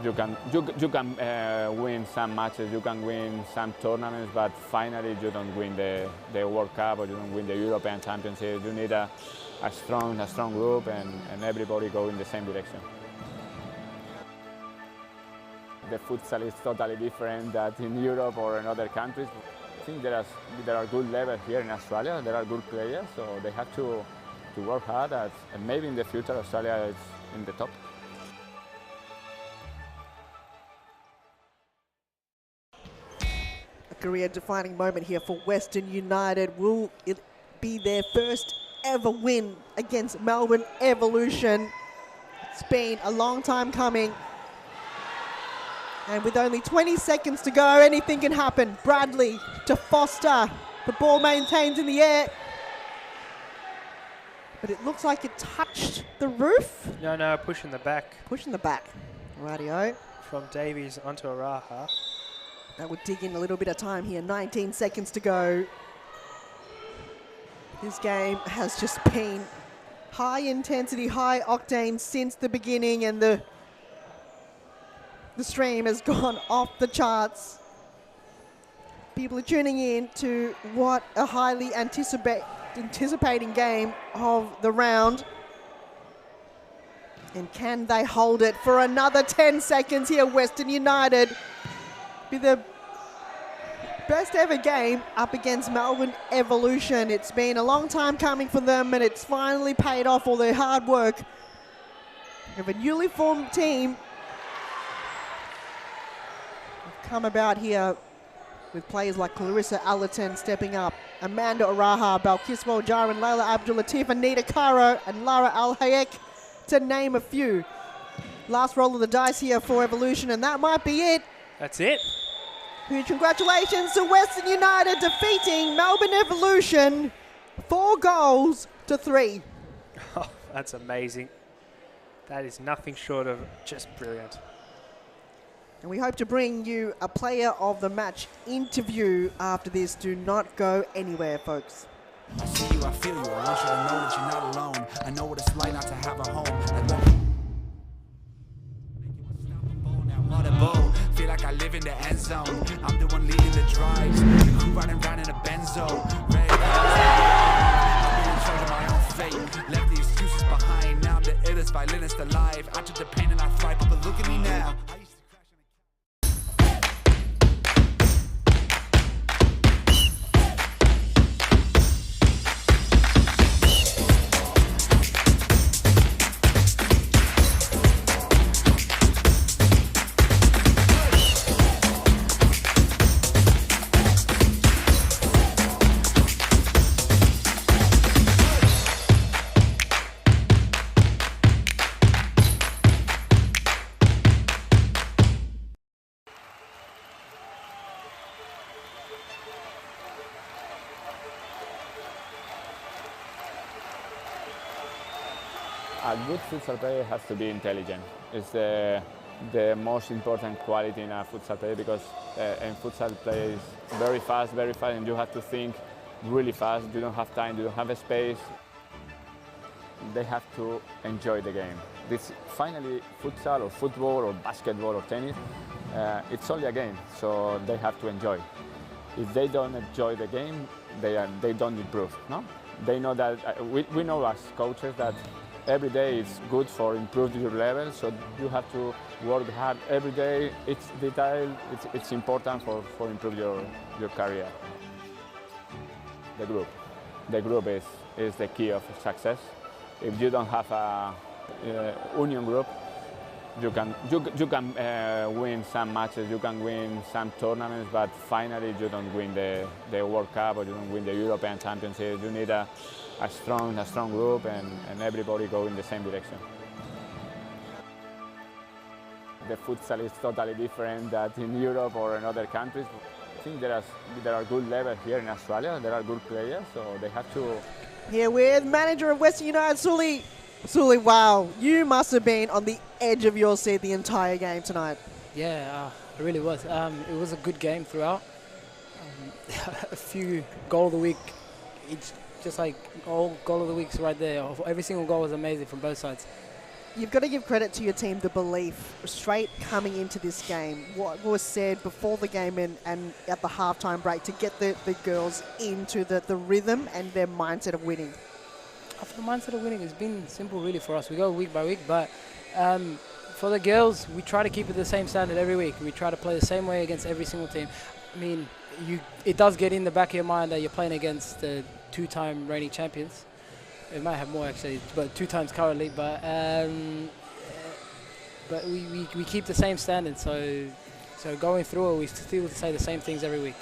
you can win some matches, you can win some tournaments, but finally you don't win the World Cup or you don't win the European Championship. You need a strong group and everybody go in the same direction. The futsal is totally different than in Europe or in other countries. I think there are good levels here in Australia. There are good players, so they have to work hard. And maybe in the future Australia is in the top. Career-defining moment here for Western United. Will it be their first ever win against Melbourne Evolution? It's been a long time coming. And with only 20 seconds to go, anything can happen. Bradley to Foster. The ball maintains in the air. But it looks like it touched the roof. No, pushing the back. Pushing the back. Rightio. From Davies onto Araha. That would dig in a little bit of time here. 19 seconds to go. This game has just been high intensity, high octane since the beginning, and the stream has gone off the charts. People are tuning in to what a highly anticipating game of the round. And can they hold it for another 10 seconds here? Western United be the best ever game up against Melbourne Evolution. It's been a long time coming for them, and it's finally paid off all their hard work of a newly formed team. We've come about here with players like Clarissa Allerton stepping up, Amanda Araha, Balkiswa Jaran, Layla Abdul-Latif, Anita Caro, and Lara Al-Hayek, to name a few. Last roll of the dice here for Evolution, and that might be it. That's it. Huge congratulations to Western United defeating Melbourne Evolution 4-3. Oh, that's amazing. That is nothing short of just brilliant. And we hope to bring you a player of the match interview after this. Do not go anywhere, folks. I see you, I feel you. I want you to know that you're not alone. I know what it's like not to have a home. Feel like I live in the end zone. I'm the one leading the drives. The crew riding around in a benzo. Ready to I'm in charge of my own fate. Left the excuses behind. Now I'm the illest violinist alive. I took the pain and I thrive, but look at me now. A good futsal player has to be intelligent. It's the most important quality in a futsal player, because in futsal play is very fast, and you have to think really fast. You don't have time, you don't have a space. they have to enjoy the game. This finally futsal or football or basketball or tennis, it's only a game, so they have to enjoy. If they don't enjoy the game, they don't improve. No, they know that we know as coaches that every day is good for improving your level. So you have to work hard every day. It's detail. It's important for improve your career. The group is the key of success. If you don't have a union group, you can win some matches, you can win some tournaments, but finally you don't win the World Cup or you don't win the European Championship. You need a strong group and everybody go in the same direction. The futsal is totally different than in Europe or in other countries. I think there are good levels here in Australia. There are good players, so they have to. Here with manager of Western United, Sully. Sully, wow, you must have been on the edge of your seat the entire game tonight. Yeah, it really was. It was a good game throughout. A few goal of the week, it's just like all goal of the weeks right there. Every single goal was amazing from both sides. You've got to give credit to your team, the belief, straight coming into this game. What was said before the game and at the halftime break to get the girls into the rhythm and their mindset of winning? The mindset of winning has been simple really for us. We go week by week, but for the girls, we try to keep it the same standard every week. We try to play the same way against every single team. I mean, it does get in the back of your mind that you're playing against the two-time reigning champions. It might have more actually, but 2 times currently. But we keep the same standard. So going through it, we still say the same things every week.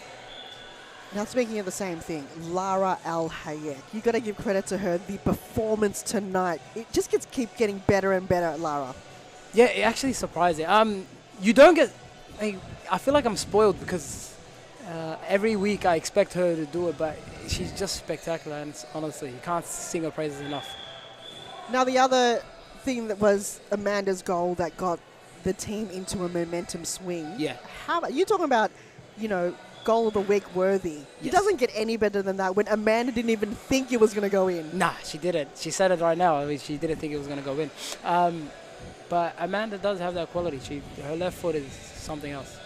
Now, speaking of the same thing, Lara Al Hayek, you got to give credit to her. The performance tonight, it just keep getting better and better, Lara. Yeah, it actually surprising. You don't get. I feel like I'm spoiled because every week I expect her to do it, but she's just spectacular. And honestly, you can't sing her praises enough. Now, the other thing that was Amanda's goal that got the team into a momentum swing. Yeah. How about you talking about, goal of the week worthy? It doesn't get any better than that when Amanda didn't even think it was going to go in. Nah, she didn't. She said it right now. I mean, she didn't think it was going to go in. But Amanda does have that quality. Her left foot is something else.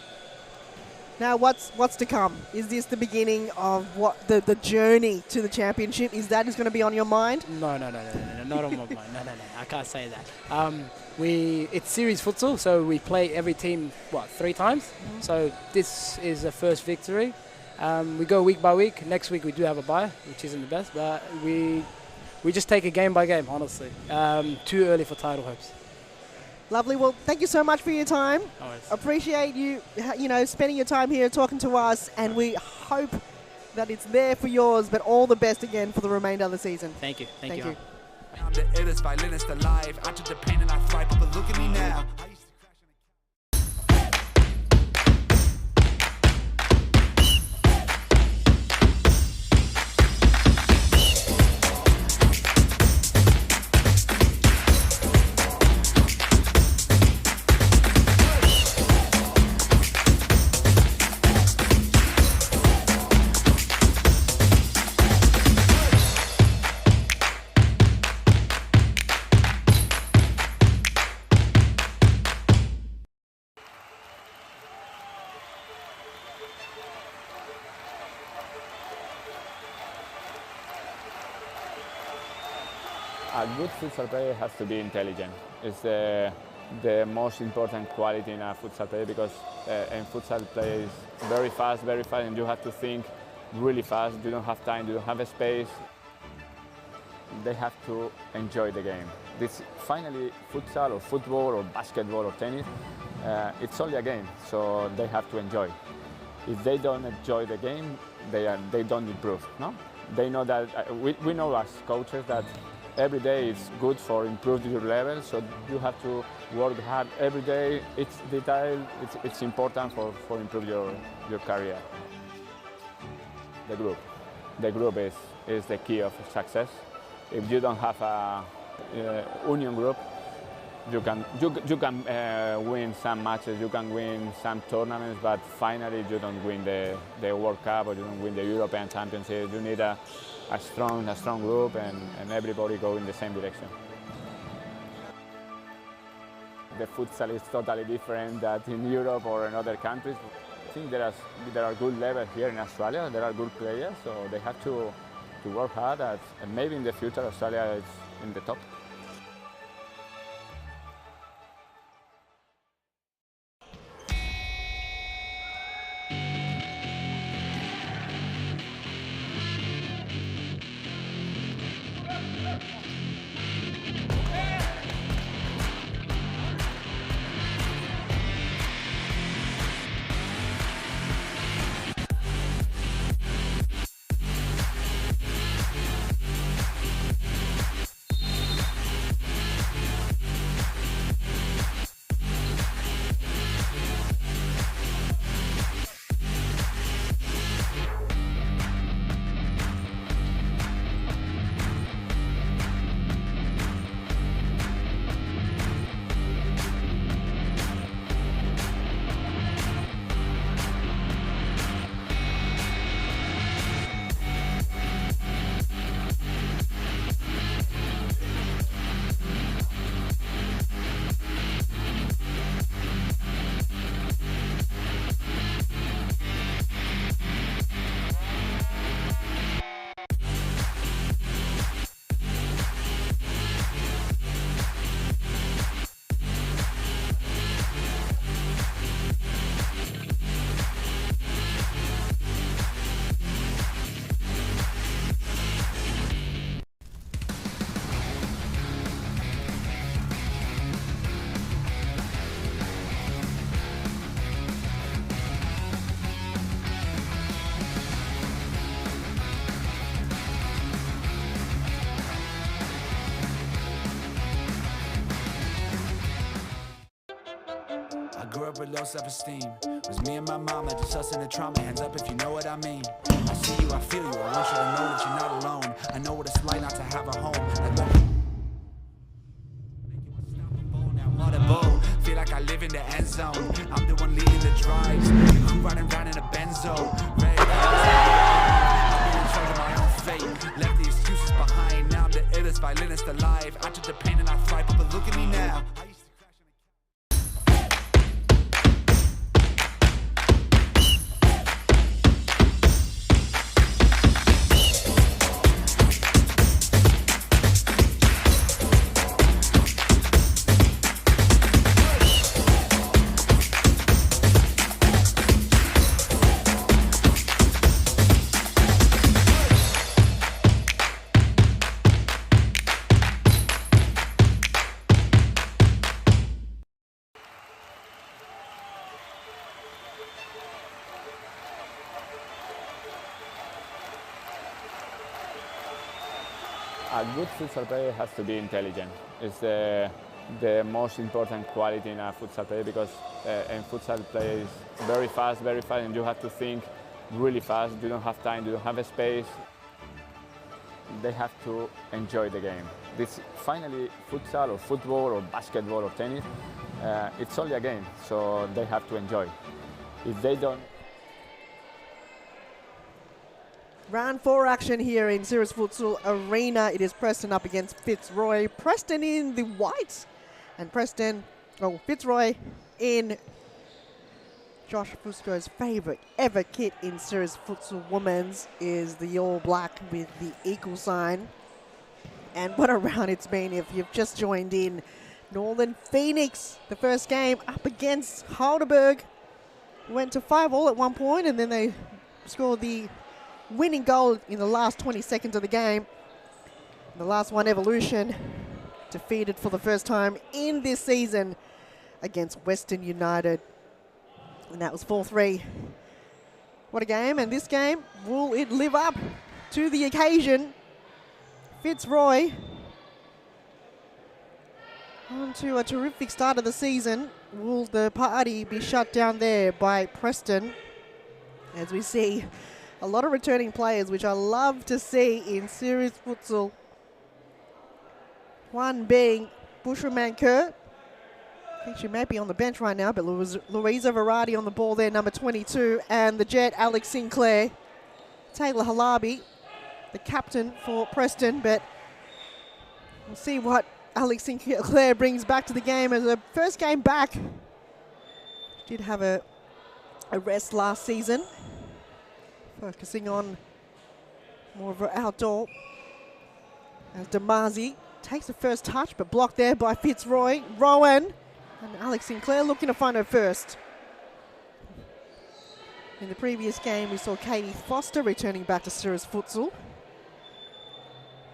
Now, what's to come? Is this the beginning of what the journey to the championship? Is that going to be on your mind? No, not on my mind. No, I can't say that. It's series futsal, so we play every team 3 times. Mm-hmm. So this is the first victory. We go week by week. Next week we do have a bye, which isn't the best, but we just take it game by game. Honestly, too early for title hopes. Lovely. Well, thank you so much for your time. Always. Appreciate you, spending your time here talking to us, and we hope that it's there for yours. But all the best again for the remainder of the season. Thank you. Thank you. I'm the illest violinist alive. I took the pain and I thrive, but look at me now. A good futsal player has to be intelligent. It's the most important quality in a futsal player because in futsal play is very fast, and you have to think really fast. You don't have time, you don't have a space. They have to enjoy the game. This finally futsal or football or basketball or tennis, it's only a game, so they have to enjoy. If they don't enjoy the game, they don't improve. No, they know that we know as coaches that every day is good for improving your level, so you have to work hard every day. It's detail. It's important for improve your career. The group is the key of success. If you don't have a union group, you can win some matches, you can win some tournaments, but finally you don't win the World Cup or you don't win the European Championship. You need a strong group and everybody go in the same direction. The futsal is totally different than in Europe or in other countries. I think there are good levels here in Australia. There are good players, so they have to work hard. And maybe in the future Australia is in the top. Grew up with low self-esteem. Was me and my mama, just us in the trauma. Hands up if you know what I mean. I see you, I feel you. I want you to know that you're not alone. I know what it's like not to have a home. Like what a bowl. Feel like I live in the end zone. I'm the one leading the drives. I'm riding around in a benzo. Ready I'm in charge of my own fate. Left the excuses behind. Now I'm the illest violinist alive. I took the pain and I thrive, but look at me now. A good futsal player has to be intelligent. It's the most important quality in a futsal player because in futsal play is very fast, and you have to think really fast. You don't have time, you don't have a space. They have to enjoy the game. This finally futsal or football or basketball or tennis, it's only a game, so they have to enjoy. If they don't. Round 4 action here in Serious Futsal Arena. It is Preston up against Fitzroy. Preston in the whites and Fitzroy in Josh Fusco's favourite ever kit in Serious Futsal Women's is the all black with the equal sign. And what a round it's been if you've just joined in. Northern Phoenix, the first game up against Heidelberg. Went to 5-all at one point and then they scored the winning goal in the last 20 seconds of the game. The last one, Evolution, defeated for the first time in this season against Western United. And that was 4-3. What a game. And this game, will it live up to the occasion? Fitzroy on to a terrific start of the season. Will the party be shut down there by Preston? As we see a lot of returning players, which I love to see in Serious Futsal. One being Bushraman Kerr, I think she may be on the bench right now, but Louisa Verratti on the ball there, number 22, and the Jet, Alex Sinclair. Taylor Halabi, the captain for Preston, but we'll see what Alex Sinclair brings back to the game as her first game back. She did have a rest last season, focusing on more of her outdoor. As Damazi takes the first touch, but blocked there by Fitzroy. Rowan and Alex Sinclair looking to find her first. In the previous game, we saw Katie Foster returning back to Sirius Futsal.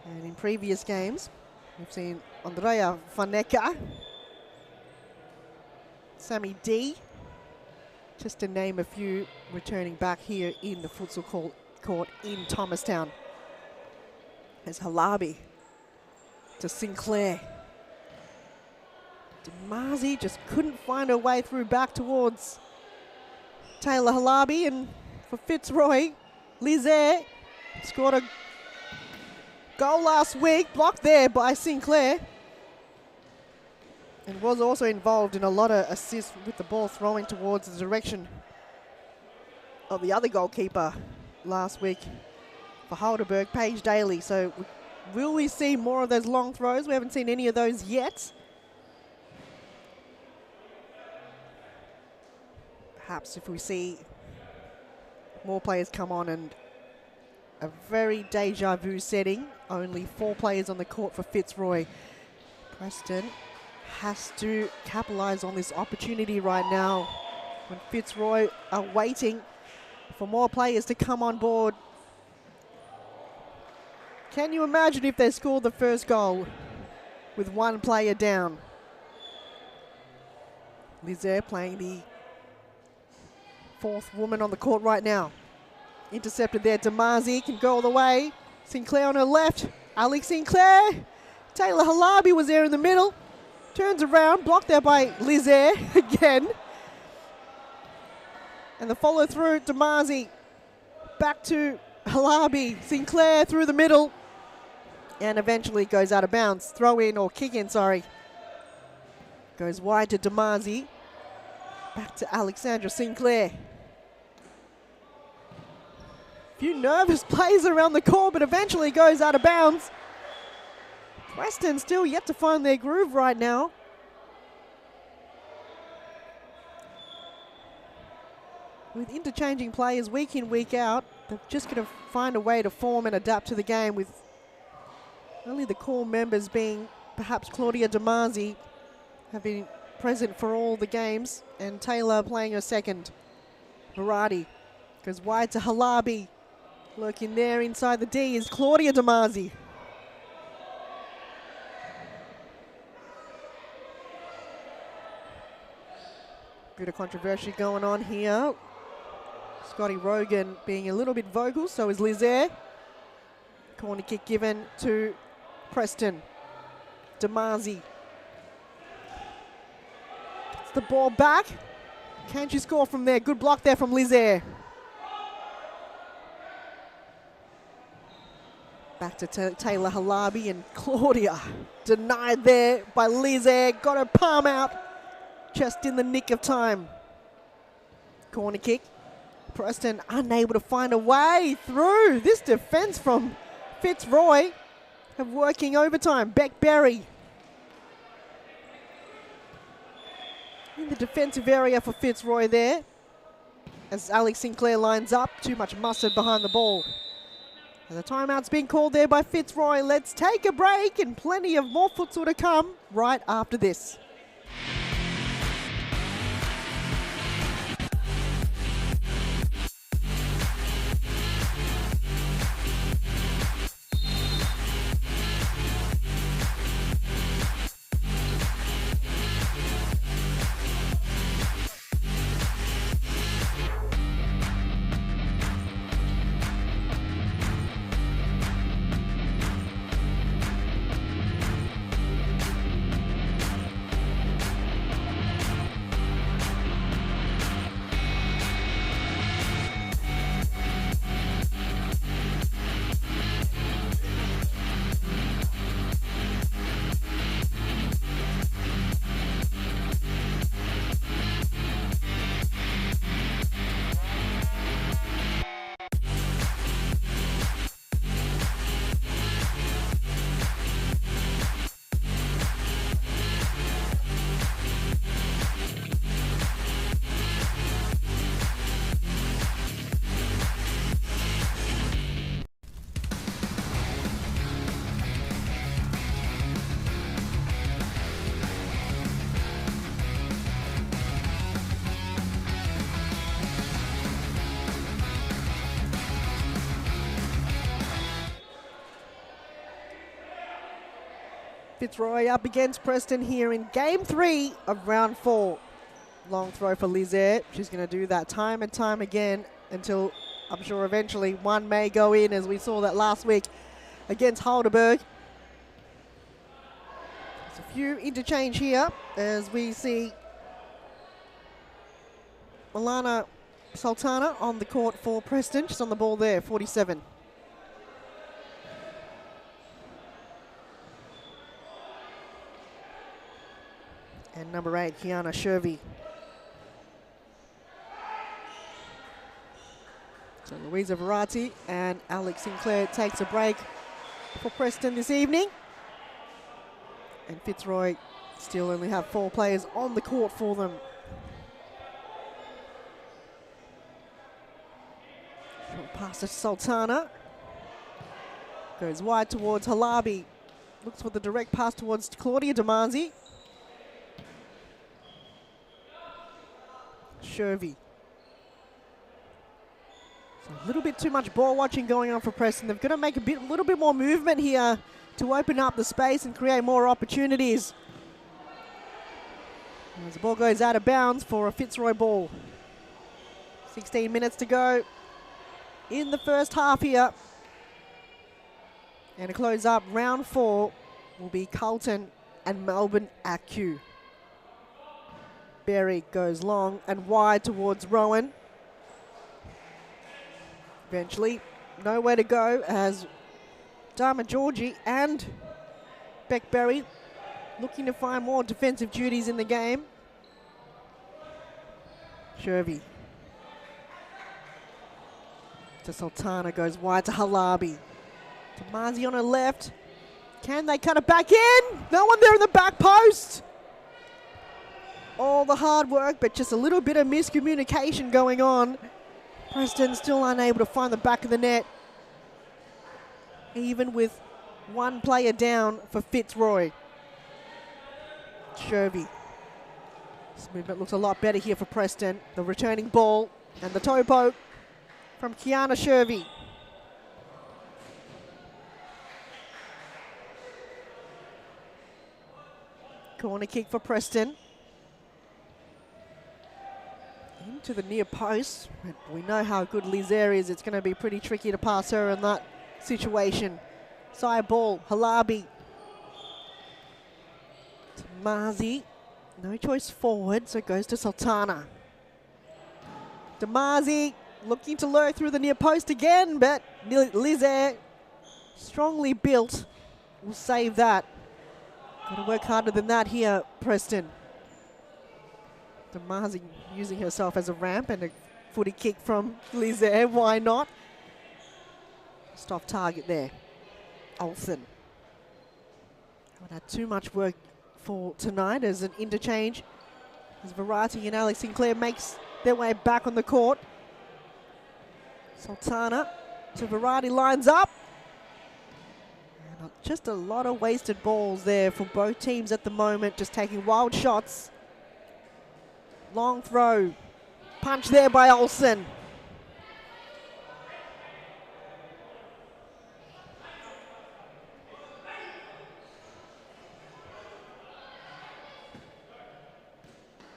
And in previous games, we've seen Andrea Faneka, Sammy D, just to name a few, returning back here in the futsal court in Thomastown. As Halabi to Sinclair. Damazi just couldn't find her way through back towards Taylor Halabi, and for Fitzroy, Lizaire scored a goal last week, blocked there by Sinclair, and was also involved in a lot of assists with the ball throwing towards the direction of the other goalkeeper last week for Heidelberg, Paige Daly. So will we see more of those long throws? We haven't seen any of those yet. Perhaps if we see more players come on, and a very deja vu setting, only 4 players on the court for Fitzroy. Preston has to capitalise on this opportunity right now when Fitzroy are waiting for more players to come on board. Can you imagine if they scored the first goal with 1 player down? Lizaire playing the 4th woman on the court right now. Intercepted there, Damazi can go all the way. Sinclair on her left, Alex Sinclair. Taylor Halabi was there in the middle. Turns around, blocked there by Lizaire again. And the follow through, Damazi back to Halabi. Sinclair through the middle. And eventually goes out of bounds. Throw in, or kick in, sorry. Goes wide to Damazi. Back to Alexandra Sinclair. Few nervous plays around the court, but eventually goes out of bounds. Preston still yet to find their groove right now. With interchanging players week in, week out, they're just going to find a way to form and adapt to the game, with only the core members being perhaps Claudia Damazi have been present for all the games, and Taylor playing her second. Verratti goes wide to Halabi. Lurking there inside the D is Claudia Damazi. Bit of controversy going on here. Scotty Rogan being a little bit vocal, so is Lizaire. Corner kick given to Preston. Damazi. Gets the ball back. Can she score from there? Good block there from Lizaire. Back to Taylor Halabi, and Claudia denied there by Lizaire. Got her palm out just in the nick of time. Corner kick. Preston unable to find a way through. This defense from Fitzroy have working overtime. Beck Berry in the defensive area for Fitzroy there, as Alex Sinclair lines up. Too much mustard behind the ball. And the timeout's been called there by Fitzroy. Let's take a break, and plenty of more futsal to come right after this. Fitzroy up against Preston here in game 3 of round 4. Long throw for Lizaire. She's going to do that time and time again until I'm sure eventually one may go in, as we saw that last week against Heidelberg. There's a few interchange here as we see Milana Sultana on the court for Preston. She's on the ball there, 47. And number 8, Kiana Shervy. So Louisa Verratti and Alex Sinclair takes a break for Preston this evening. And Fitzroy still only have 4 players on the court for them. Short pass to Sultana. Goes wide towards Halabi. Looks for the direct pass towards Claudia Damanzi. Shervy. So a little bit too much ball watching going on for Preston. They've got to make a little bit more movement here to open up the space and create more opportunities. As the ball goes out of bounds for a Fitzroy ball. 16 minutes to go in the first half here. And to close up round 4 will be Carlton and Melbourne AQ. Berry goes long and wide towards Rowan. Eventually, nowhere to go as Dharma Georgie and Beck Berry looking to find more defensive duties in the game. Shervy. To Sultana, goes wide to Halabi. To Marzi on her left. Can they cut it back in? No one there in the back post. All the hard work, but just a little bit of miscommunication going on. Preston still unable to find the back of the net, even with one player down for Fitzroy. Shervy. This movement looks a lot better here for Preston. The returning ball and the toe poke from Kiana Shervy. Corner kick for Preston. Into the near post. We know how good Lizaire is. It's going to be pretty tricky to pass her in that situation. Side ball, Halabi. To Marzi. No choice forward, so it goes to Sultana. Damazi looking to lure through the near post again, but Lizaire, strongly built, will save that. Got to work harder than that here, Preston. Damazi using herself as a ramp, and a footy kick from Lizaire, why not? Just off target there. Olsen. Haven't had too much work for tonight as an interchange. As Verratti and Alex Sinclair makes their way back on the court. Sultana to Verratti, lines up. And just a lot of wasted balls there for both teams at the moment, just taking wild shots. Long throw. Punch there by Olsen.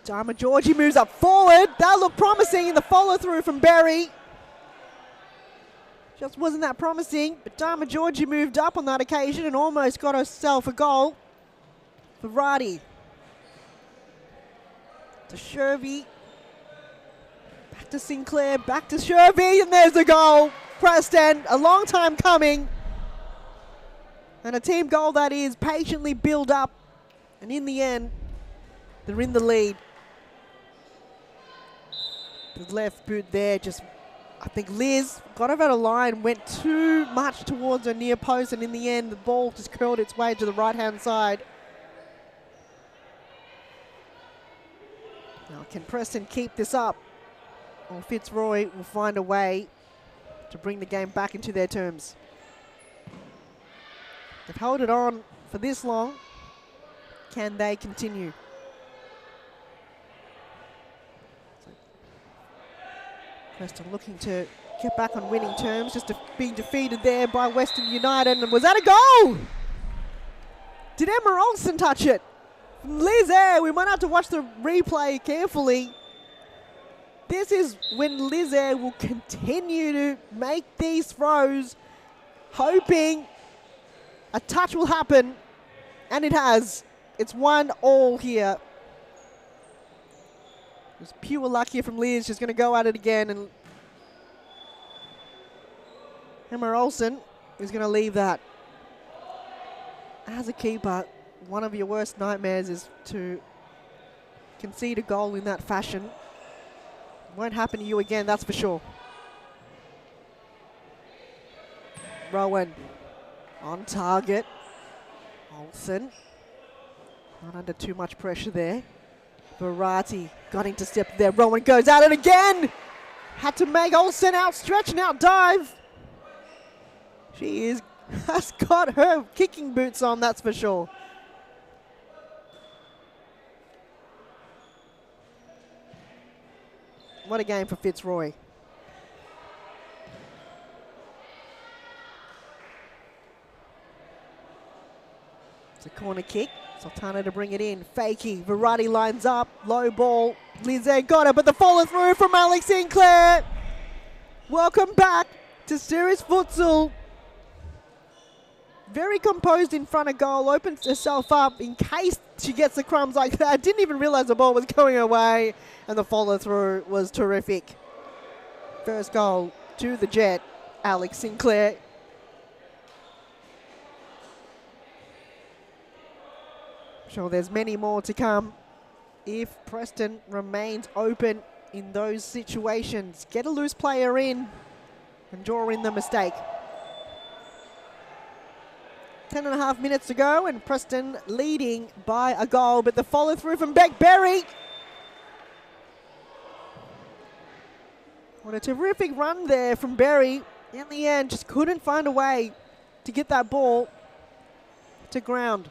Dharma Georgie moves up forward. That looked promising in the follow through from Berry. Just wasn't that promising, but Dharma Georgie moved up on that occasion and almost got herself a goal. Verratti. To Shervy. Back to Sinclair, back to Shervy, and there's a goal. Preston, a long time coming. And a team goal that is patiently built up. And in the end, they're in the lead. The left boot there, just, I think Liz got over the line, went too much towards her near post, and in the end, the ball just curled its way to the right-hand side. Now, can Preston keep this up? Or Fitzroy will find a way to bring the game back into their terms. They've held it on for this long. Can they continue? So Preston looking to get back on winning terms, just being defeated there by Western United. And was that a goal? Did Emma Olsen touch it? Liz Eyre, we might have to watch the replay carefully. This is when Liz Eyre will continue to make these throws, hoping a touch will happen, and it has. It's 1-1 here. It's pure luck here from Liz. She's going to go at it again, and Emma Olsen is going to leave that. As a keeper, one of your worst nightmares is to concede a goal in that fashion. Won't happen to you again, that's for sure. Rowan on target. Olsen not under too much pressure there. Verratti got intercepted there. Rowan goes at it again. Had to make Olsen outstretch and outdive. She has got her kicking boots on, that's for sure. What a game for Fitzroy. It's a corner kick. Sultana to bring it in. Fakey. Verratti lines up. Low ball. Lindsay got it, but the follow through from Alex Sinclair. Welcome back to Series Futsal. Very composed in front of goal. Opens herself up in case she gets the crumbs like that. Didn't even realize the ball was going away. And the follow through was terrific. First goal to the Jet. Alex Sinclair. Sure, there's many more to come if Preston remains open in those situations. Get a loose player in and draw in the mistake. 10.5 minutes to go and Preston leading by a goal, but the follow through from Beck Berry. What a terrific run there from Berry. In the end, just couldn't find a way to get that ball to ground.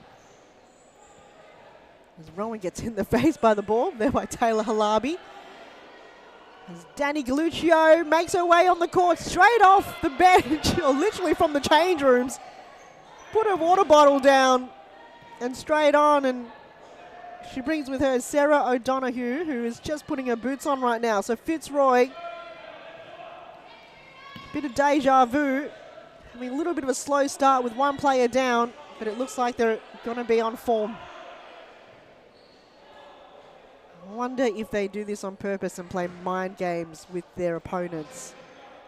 As Rowan gets in the face by the ball, there by Taylor Halabi. As Danny Galuccio makes her way on the court straight off the bench, or literally from the change rooms. Put her water bottle down and straight on, and she brings with her Sarah O'Donoghue, who is just putting her boots on right now. So Fitzroy, bit of deja vu. I mean, a little bit of a slow start with one player down, but it looks like they're going to be on form. I wonder if they do this on purpose and play mind games with their opponents.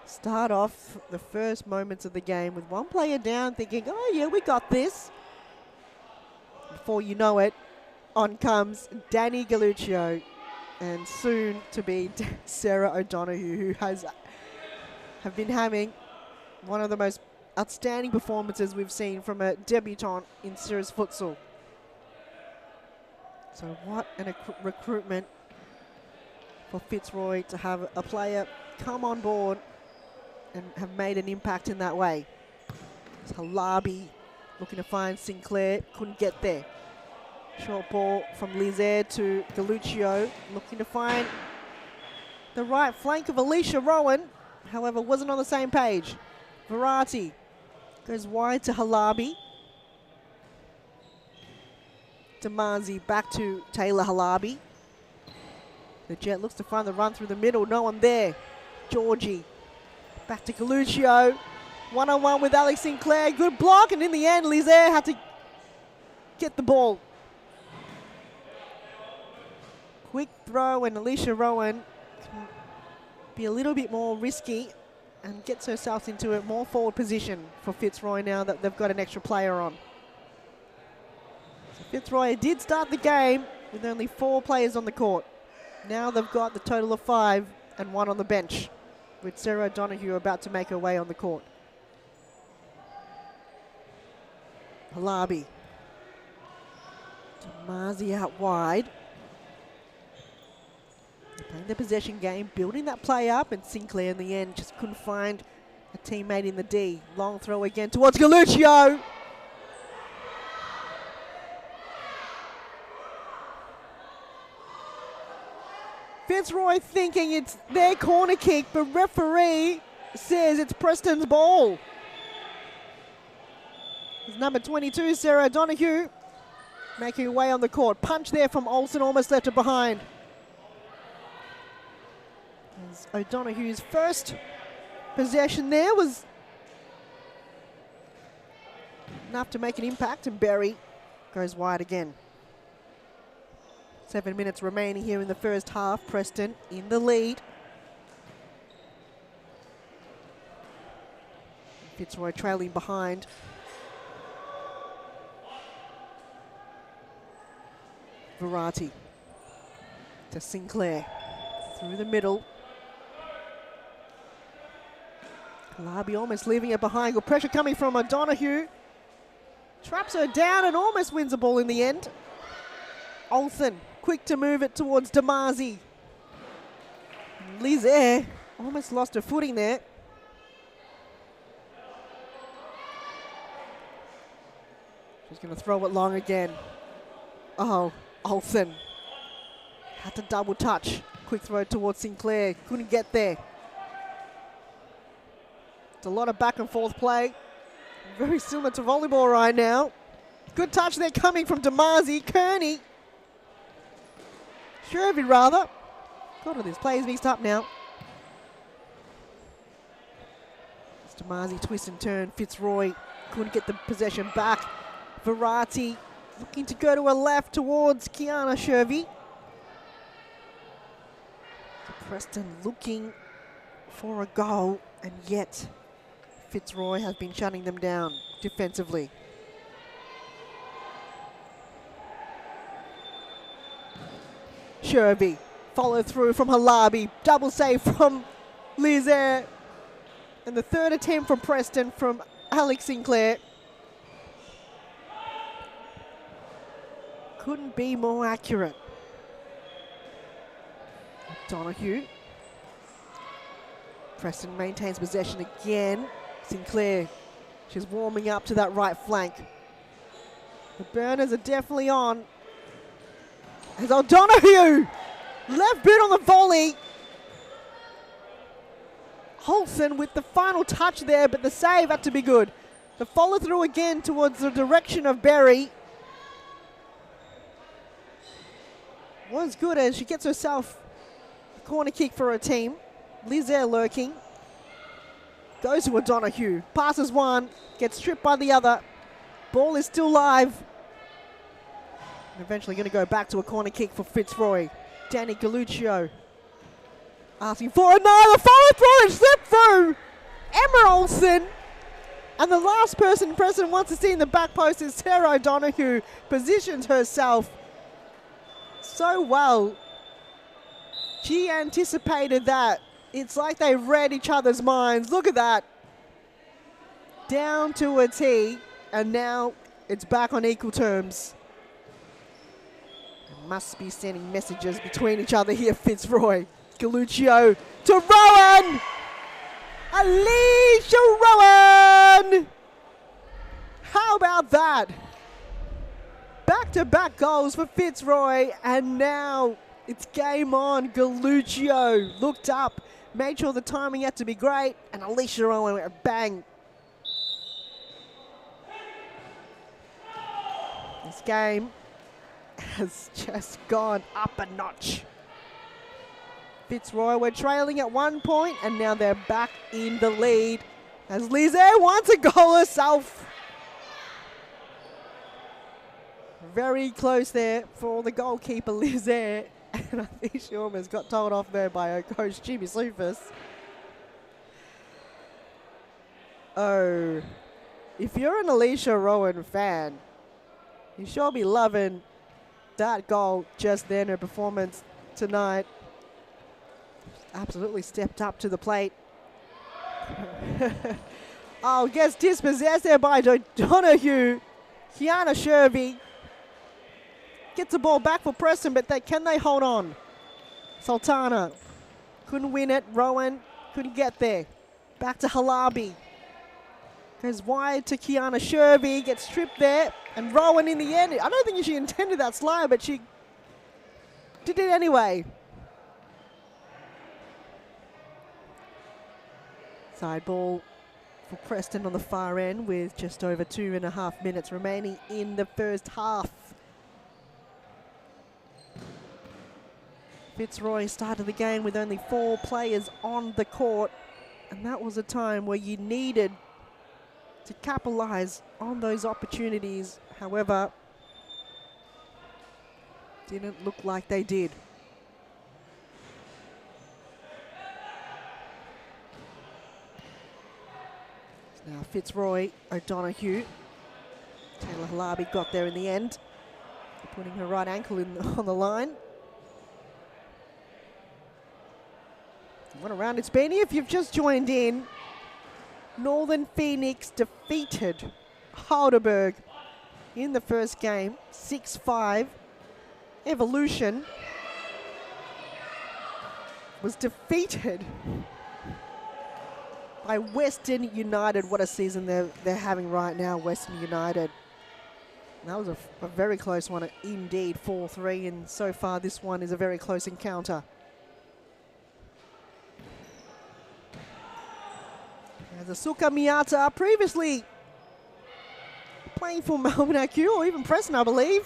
Start off the first moments of the game with one player down thinking, oh yeah, we got this. Before you know it, on comes Danny Galuccio and soon to be Sarah O'Donoghue, who have been having one of the most outstanding performances we've seen from a debutante in Series Futsal. So what an recruitment for Fitzroy to have a player come on board and have made an impact in that way. It's Halabi looking to find Sinclair, couldn't get there. Short ball from Lizaire to Galuccio, looking to find the right flank of Alicia Rowan, however wasn't on the same page. Verratti goes wide to Halabi. Demazi back to Taylor Halabi. The Jet looks to find the run through the middle, no one there. Georgie back to Galuccio. One-on-one with Alex Sinclair, good block, and in the end, Lizaire had to get the ball. Quick throw, and Alicia Rowan can be a little bit more risky and gets herself into a more forward position for Fitzroy now that they've got an extra player on. So Fitzroy did start the game with only 4 players on the court. Now they've got the total of 5 and 1 on the bench, with Sarah O'Donoghue about to make her way on the court. Halabi. Demazi out wide. They're playing the possession game, building that play up, and Sinclair in the end just couldn't find a teammate in the D. Long throw again towards Galuccio. Fitzroy thinking it's their corner kick, but referee says it's Preston's ball. It's number 22, Sarah O'Donoghue, making her way on the court. Punch there from Olsen, almost left it behind. As O'Donoghue's first possession there was enough to make an impact, and Berry goes wide again. 7 minutes remaining here in the first half. Preston in the lead. Fitzroy trailing behind. Verratti to Sinclair through the middle. Kalabi almost leaving it behind. Good pressure coming from O'Donoghue. Traps her down and almost wins the ball in the end. Olsen quick to move it towards Damazi. Lizaire almost lost her footing there. She's going to throw it long again. Oh, Olsen had to double touch. Quick throw towards Sinclair. Couldn't get there. It's a lot of back and forth play. Very similar to volleyball right now. Good touch there coming from Damazi. Kearney. Shervy rather. Got all these players mixed up now. It's Damazi twist and turn. Fitzroy couldn't get the possession back. Verratti looking to go to her left towards Kiana Shervy. Preston looking for a goal, and yet Fitzroy has been shutting them down defensively. Shervy, follow through from Halabi, double save from Lizaire, and the third attempt from Preston from Alex Sinclair. Couldn't be more accurate. Donoghue. Preston maintains possession again. Sinclair, she's warming up to that right flank. The burners are definitely on. As O'Donoghue, left boot on the volley. Olsen with the final touch there, but the save had to be good. The follow through again towards the direction of Berry was good as she gets herself a corner kick for her team. Lizaire lurking. Goes to O'Donoghue. Passes one. Gets tripped by the other. Ball is still live. And eventually going to go back to a corner kick for Fitzroy. Danny Galluccio asking for another follow through and slip through. Emma Olsen. And the last person Preston wants to see in the back post is Sarah O'Donoghue. Positions herself so well. She anticipated that. It's like they read each other's minds. Look at that. Down to a T, and now it's back on equal terms. They must be sending messages between each other here, Fitzroy. Galluccio to Rowan! Alicia Rowan! How about that? Back-to-back goals for Fitzroy, and now it's game on. Galluccio looked up, made sure the timing had to be great, and Alicia Rowan went a bang. This game has just gone up a notch. Fitzroy were trailing at 1 point, and now they're back in the lead as Lizaire wants a goal herself. Very close there for the goalkeeper, Lizaire. And I think she almost got told off there by her coach, Jimmy Sufis. Oh, if you're an Alicia Rowan fan, you sure be loving that goal just then, her performance tonight. Absolutely stepped up to the plate. Oh, gets dispossessed there by Donoghue. Kiana Shervy gets the ball back for Preston, but can they hold on? Sultana couldn't win it. Rowan couldn't get there. Back to Halabi. Goes wide to Kiana Shervy. Gets tripped there. And Rowan in the end, I don't think she intended that slide, but she did it anyway. Side ball for Preston on the far end with just over 2.5 minutes remaining in the first half. Fitzroy started the game with only 4 players on the court, and that was a time where you needed to capitalise on those opportunities. However, didn't look like they did. Now Fitzroy, O'Donoghue. Taylor Halabi got there in the end, putting her right ankle on the line. What a round it's been. If you've just joined in, Northern Phoenix defeated Heidelberg in the first game, 6-5. Evolution was defeated by Western United. What a season they're having right now, Western United. And that was a very close one indeed, 4-3, and so far this one is a very close encounter. As Asuka Miyata, previously playing for Melbourne AQ, or even Preston, I believe.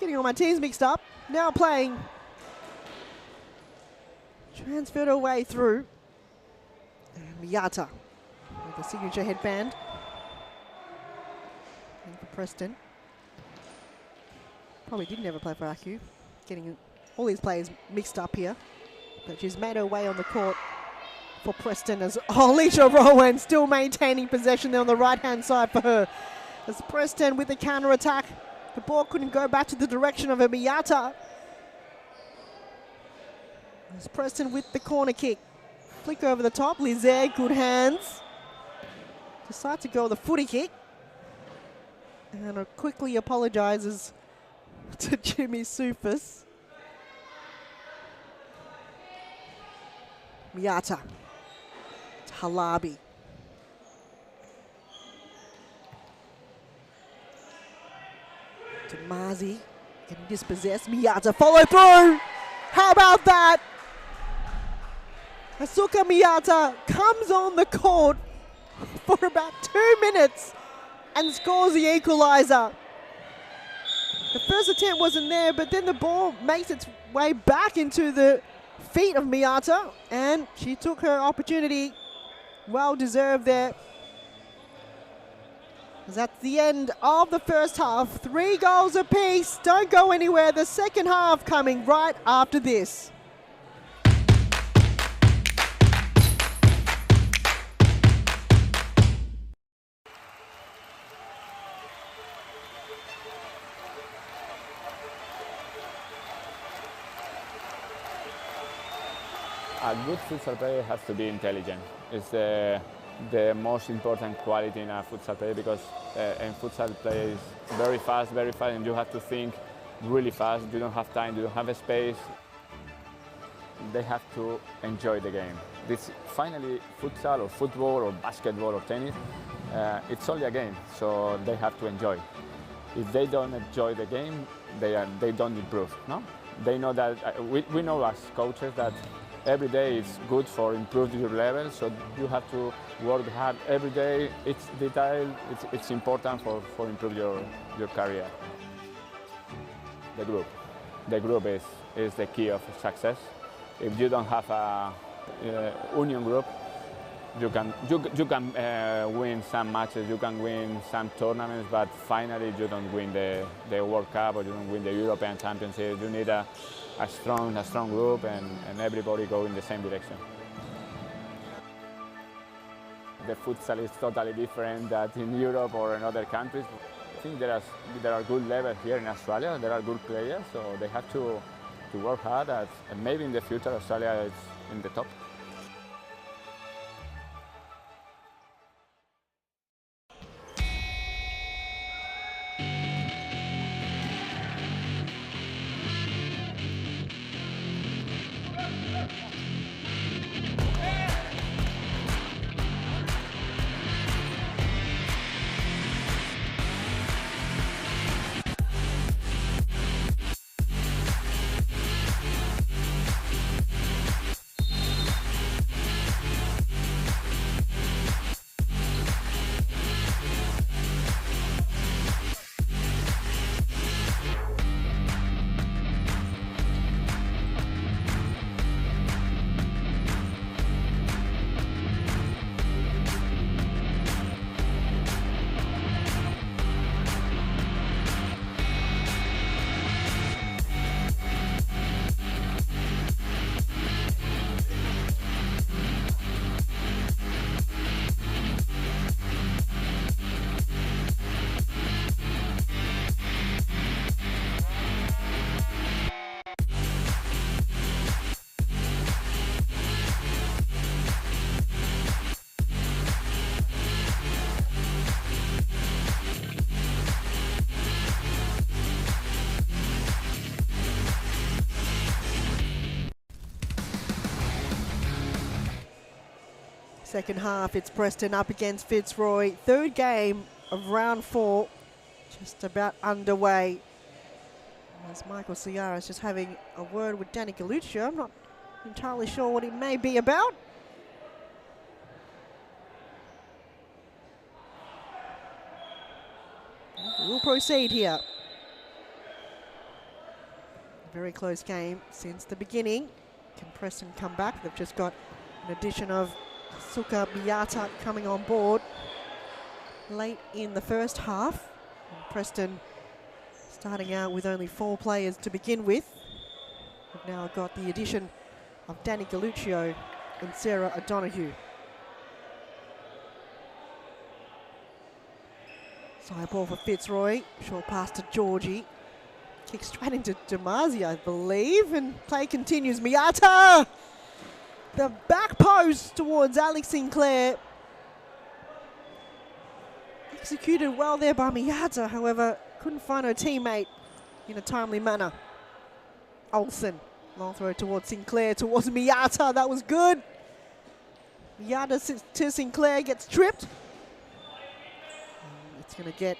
Getting all my teams mixed up. Now playing. Transferred her way through. And Miyata with the signature headband. Playing for Preston. Probably didn't ever play for AQ. Getting all these players mixed up here. But she's made her way on the court for Preston as Alicia Rowan still maintaining possession there on the right-hand side for her. As Preston with the counter-attack. The ball couldn't go back to the direction of a Miyata. As Preston with the corner kick. Flick over the top. Lizette, good hands. Decide to go with a footy kick. And quickly apologises to Jimmy Sufis. Miyata. Halabi. Tomazi getting dispossessed. Miyata follow through. How about that? Asuka Miyata comes on the court for about 2 minutes and scores the equaliser. The first attempt wasn't there, but then the ball makes its way back into the feet of Miyata, and she took her opportunity. Well deserved there. That's the end of the first half. 3 goals apiece. Don't go anywhere. The second half coming right after this. A good futsal player has to be intelligent. It's the most important quality in a futsal player, because in futsal play is very fast, and you have to think really fast. You don't have time, you don't have space. They have to enjoy the game. This finally, futsal or football or basketball or tennis, it's only a game, so they have to enjoy. If they don't enjoy the game, they don't improve. No, they know that. We know as coaches that every day is good for improving your level, so you have to work hard every day. It's detail, it's important for improve your career. The group is the key of success. If you don't have a union group, you can win some matches, you can win some tournaments, but finally you don't win the World Cup or you don't win the European Championship. You need a strong group and everybody go in the same direction. The futsal is totally different than in Europe or in other countries. I think there are good levels here in Australia. There are good players, so they have to work hard. And maybe in the future Australia is in the top. Second half, it's Preston up against Fitzroy. Third game of round 4, just about underway. As Michael Ciara is just having a word with Danny Galuccio. I'm not entirely sure what it may be about. We'll proceed here. Very close game since the beginning. Can Preston come back? They've just got an addition of Suka Miyata coming on board late in the first half. And Preston starting out with only 4 players to begin with. We've now got the addition of Danny Galuccio and Sarah O'Donoghue. Side ball for Fitzroy. Short pass to Georgie. Kick straight into Demazi, I believe. And play continues. Miyata! The back post towards Alex Sinclair. Executed well there by Miyata, however, couldn't find her teammate in a timely manner. Olsen, long throw towards Sinclair, towards Miyata. That was good. Miyata to Sinclair, gets tripped. It's going to get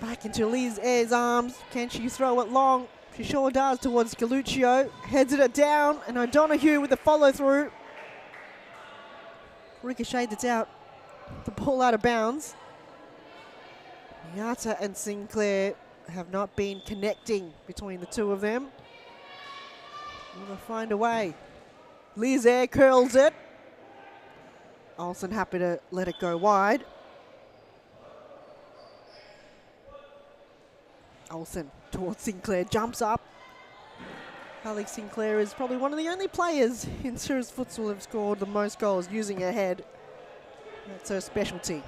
back into Liz Ayres' arms. Can she throw it long? She sure does towards Galuccio. Heads it down, and O'Donoghue with the follow through. Ricocheted it out. The ball out of bounds. Miyata and Sinclair have not been connecting between the two of them. Will find a way. Liz Ayres curls it. Olsen happy to let it go wide. Olsen towards Sinclair, jumps up. Alex Sinclair is probably one of the only players in Series Futsal who have scored the most goals using her head. That's her specialty.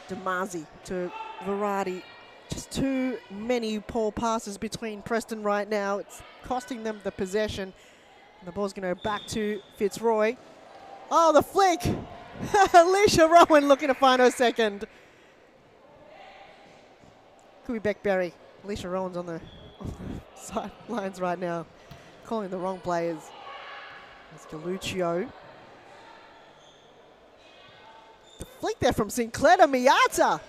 Demazi to Verratti. Just too many poor passes between Preston right now. It's costing them the possession. And the ball's going to go back to Fitzroy. Oh, the flick! Alicia Rowan looking to find her second. Could be Beckberry. Alicia Rowan's on the sidelines right now, calling the wrong players. It's Galuccio. The flick there from Sinclair to Miyata.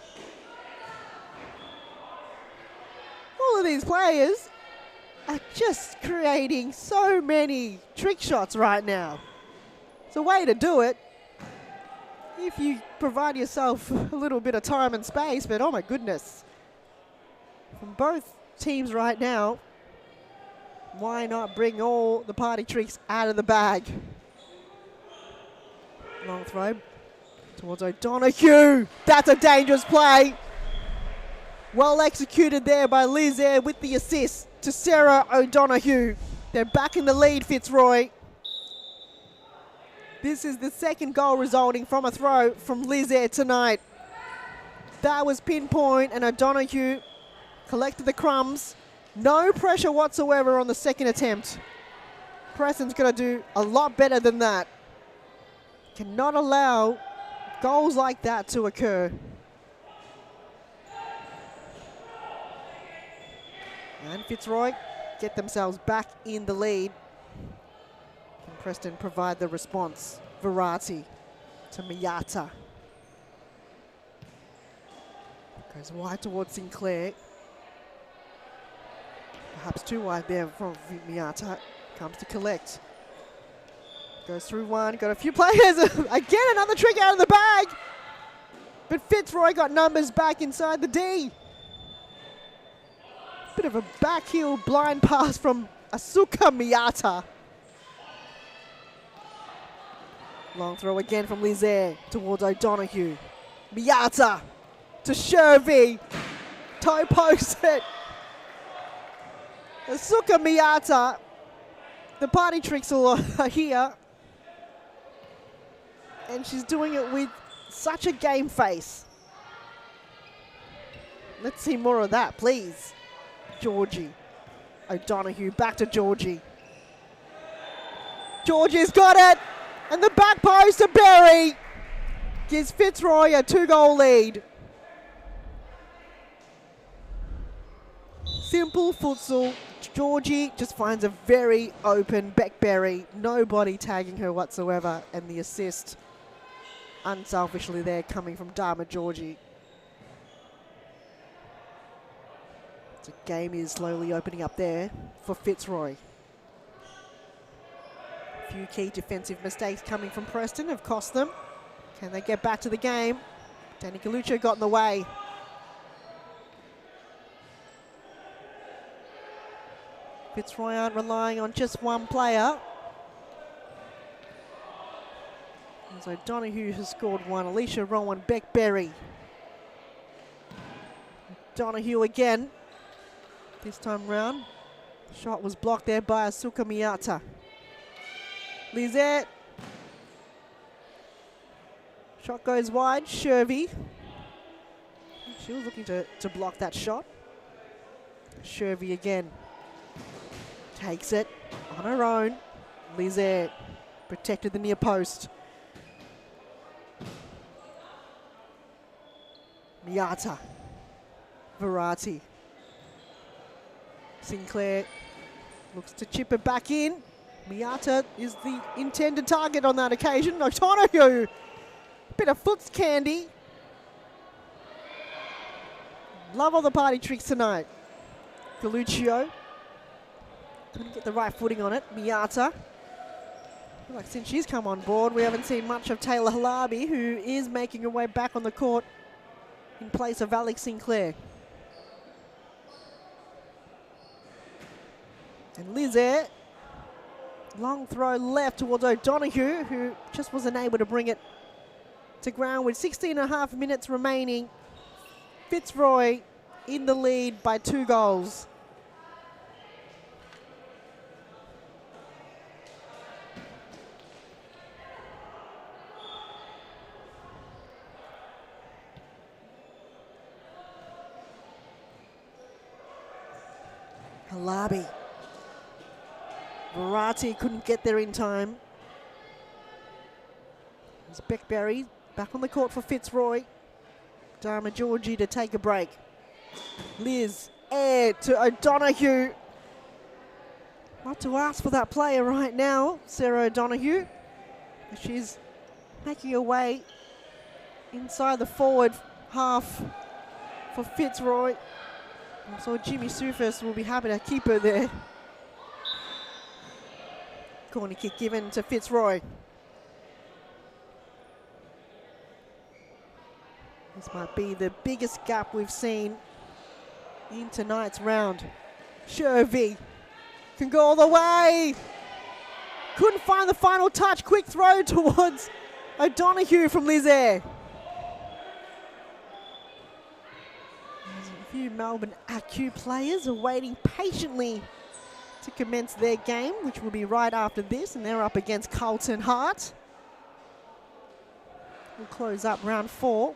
All of these players are just creating so many trick shots right now. It's a way to do it if you provide yourself a little bit of time and space, but oh my goodness. From both teams right now, why not bring all the party tricks out of the bag? Long throw towards O'Donoghue. That's a dangerous play. Well executed there by Liz Ayres with the assist to Sarah O'Donoghue. They're back in the lead, Fitzroy. This is the second goal resulting from a throw from Liz Ayres tonight. That was pinpoint, and O'Donoghue collected the crumbs. No pressure whatsoever on the second attempt. Preston's going to do a lot better than that. Cannot allow goals like that to occur. And Fitzroy get themselves back in the lead. Can Preston provide the response? Verratti to Miyata. Goes wide towards Sinclair. Perhaps too wide there from Miyata. Comes to collect. Goes through one. Got a few players. Again, another trick out of the bag. But Fitzroy got numbers back inside the D. Bit of a back heel blind pass from Asuka Miyata. Long throw again from Liz Ayres towards O'Donoghue. Miyata to Shervy. Toe post it. Asuka Miyata. The party tricks are here. And she's doing it with such a game face. Let's see more of that, please. Georgie. O'Donoghue back to Georgie. Georgie's got it. And the back post to Berry gives Fitzroy a 2-goal lead. Simple futsal Georgie just finds a very open Beckberry, nobody tagging her whatsoever, and the assist unselfishly there coming from Dharma Georgie. The game is slowly opening up there for Fitzroy. A few key defensive mistakes coming from Preston have cost them. Can they get back to the game? Danny Galuccio got in the way. Fitzroy aren't relying on just one player. As O'Donoghue has scored one. Alicia Rowan, Beckberry. O'Donoghue again. This time round, shot was blocked there by Asuka Miyata. Lizette. Shot goes wide. Shervy. She was looking to block that shot. Shervy again. Takes it on her own. Lizette protected the near post. Miyata. Verratti. Sinclair looks to chip it back in. Miyata is the intended target on that occasion. O'Donoghue. Bit of foot's candy. Love all the party tricks tonight. Galuccio. Couldn't get the right footing on it. Miyata. I feel like since she's come on board, we haven't seen much of Taylor Halabi, who is making her way back on the court in place of Alex Sinclair. And Lizette. Long throw left towards O'Donoghue, who just wasn't able to bring it to ground with 16.5 minutes remaining. Fitzroy in the lead by 2 goals. Halabi. Verratti couldn't get there in time. There's Beckberry back on the court for Fitzroy. Dharma Georgie to take a break. Liz, air to O'Donoghue. Not to ask for that player right now, Sarah O'Donoghue. She's making her way inside the forward half for Fitzroy. So Jimmy Sufis will be happy to keep her there. Corner kick given to Fitzroy. This might be the biggest gap we've seen in tonight's round. Shervy can go all the way. Couldn't find the final touch. Quick throw towards O'Donoghue from Lizaire. A few Melbourne AQ players are waiting patiently to commence their game, which will be right after this, and they're up against Carlton Hart. We'll close up round 4.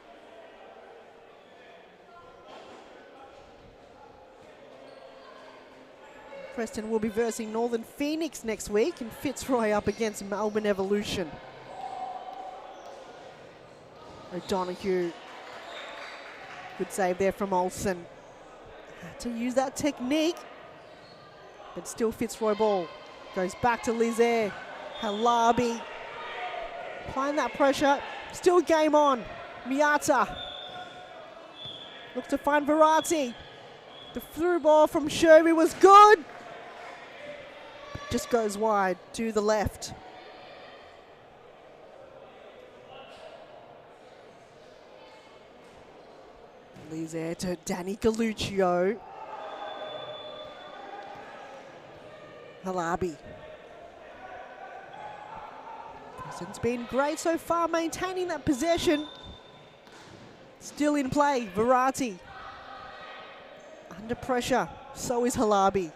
Preston will be versing Northern Phoenix next week, and Fitzroy up against Melbourne Evolution. O'Donoghue. Good save there from Olsen. Had to use that technique, but still Fitzroy ball. Goes back to Lizaire. Halabi. Applying that pressure. Still game on. Miyata. Looks to find Verratti. The through ball from Shervy was good. Just goes wide to the left. Lizaire to Danny Galuccio. Halabi. Preston's been great so far, maintaining that possession. Still in play, Verratti. Under pressure, so is Halabi.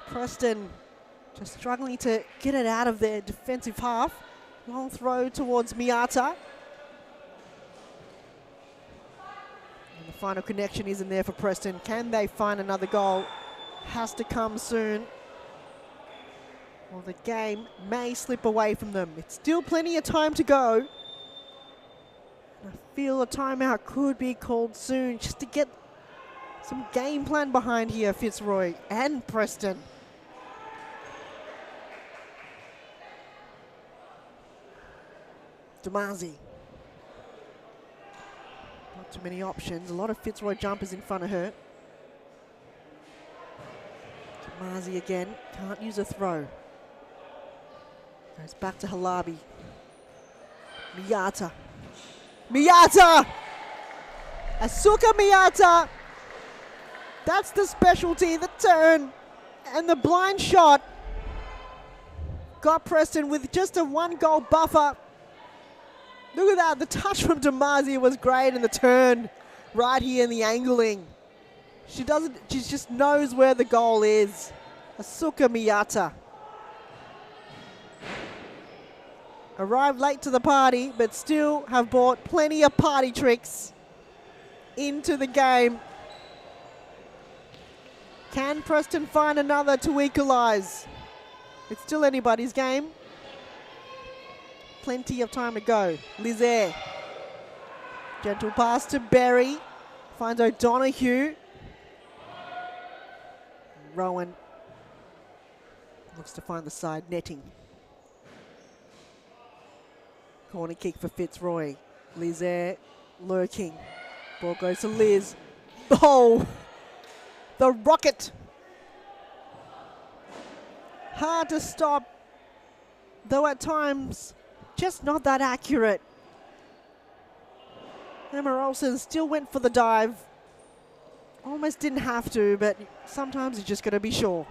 Preston just struggling to get it out of their defensive half. Long throw towards Miyata. And the final connection isn't there for Preston. Can they find another goal? Has to come soon. Well, the game may slip away from them. It's still plenty of time to go. I feel a timeout could be called soon just to get Some game plan behind here, Fitzroy and Preston. Demazi. Not too many options. A lot of Fitzroy jumpers in front of her. Demazi again. Can't use a throw. Goes back to Halabi. Miyata. Miyata! Asuka Miyata! That's the specialty, the turn, and the blind shot. Got Preston with just a 1-goal buffer. Look at that, the touch from Demazi was great, and the turn right here in the angling. She just knows where the goal is. Asuka Miyata. Arrived late to the party, but still have brought plenty of party tricks into the game. Can Preston find another to equalise? It's still anybody's game. Plenty of time to go. Lizaire. Gentle pass to Berry. Finds O'Donoghue. Rowan looks to find the side netting. Corner kick for Fitzroy. Lizaire lurking. Ball goes to Liz. Oh! The rocket. Hard to stop, though at times just not that accurate. Emma Olsen still went for the dive. Almost didn't have to, but sometimes you just got to be sure.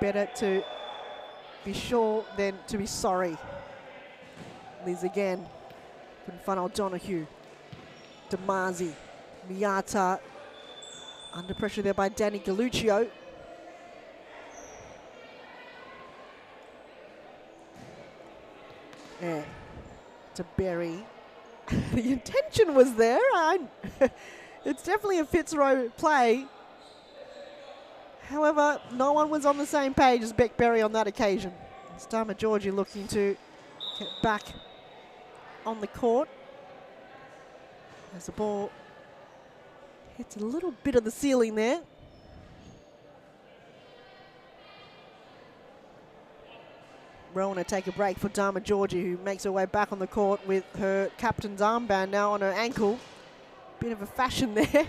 Better to be sure than to be sorry. Liz again. Couldn't find O'Donoghue. Demazi. Miyata. Under pressure there by Danny Galluccio. Yeah. To Berry. The intention was there. It's definitely a Fitzroy play. However, no one was on the same page as Beck Berry on that occasion. Starmer Georgie looking to get back on the court. As the ball hits a little bit of the ceiling there. Rowan to take a break for Dharma Georgie, who makes her way back on the court with her captain's armband now on her ankle. Bit of a fashion there.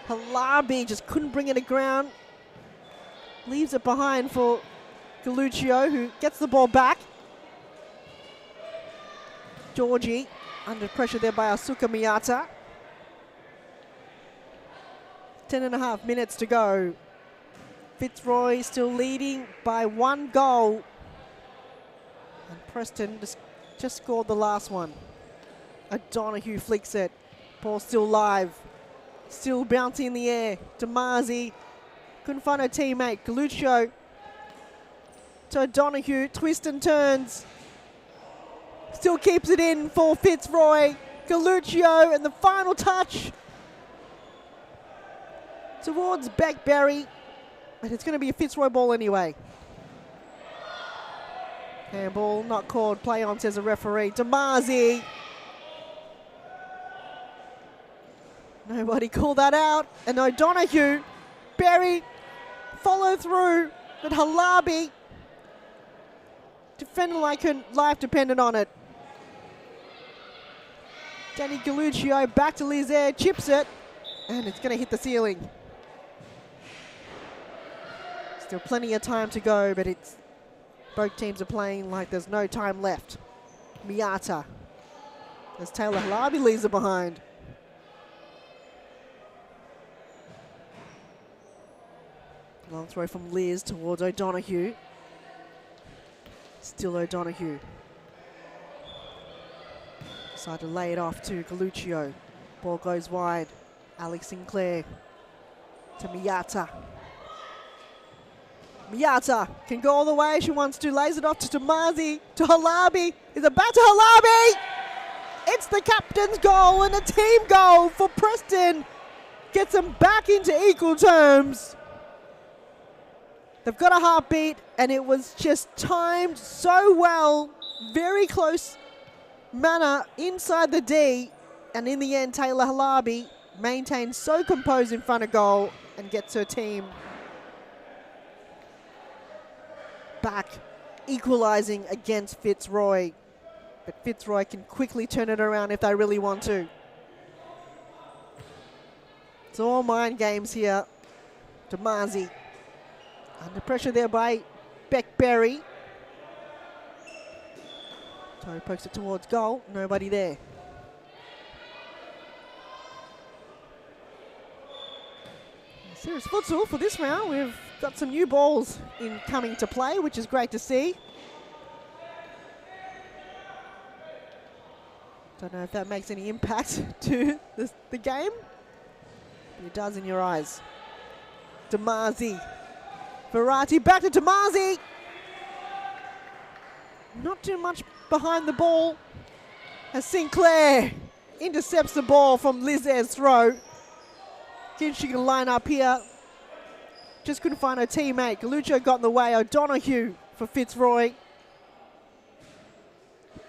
Halabi just couldn't bring it to ground. Leaves it behind for Galluccio, who gets the ball back. Georgie under pressure there by Asuka Miyata. 10.5 minutes to go. Fitzroy still leading by 1 goal. And Preston just scored the last one. O'Donoghue flicks it. Ball still live. Still bouncing in the air. Demazi couldn't find her teammate. Galluccio to O'Donoghue. Twist and turns. Still keeps it in for Fitzroy. Galluccio and the final touch towards Beck Berry. But it's going to be a Fitzroy ball anyway. Handball not called. Play on, says a referee. Demazi. Nobody called that out. And O'Donoghue. Berry. Follow through. But Halabi. Defending like her life depended on it. Danny Galluccio back to Lizaire. Chips it. And it's going to hit the ceiling. Still plenty of time to go, but it's both teams are playing like there's no time left. Miyata. As Taylor Halabi leaves it behind. Long throw from Liz towards O'Donoghue. Still O'Donoghue. Decide to lay it off to Galluccio. Ball goes wide. Alex Sinclair to Miyata. Miyata can go all the way she wants to. Lays it off to Demazi, to Halabi. Is it back to Halabi? It's the captain's goal and a team goal for Preston. Gets them back into equal terms. They've got a heartbeat and it was just timed so well. Very close manner inside the D. And in the end, Taylor Halabi maintains so composed in front of goal and gets her team back, equalising against Fitzroy. But Fitzroy can quickly turn it around if they really want to. It's all mind games here. Demazi under pressure there by Beckberry. Toe pokes it towards goal. Nobody there. Serious futsal for this round. We've got some new balls in coming to play, which is great to see. Don't know if that makes any impact to the game. But it does in your eyes. Demazi. Verratti back to Demazi. Not too much behind the ball as Sinclair intercepts the ball from Liz's throw. She can line up here. Just couldn't find her teammate. Galuccio got in the way. O'Donoghue for Fitzroy.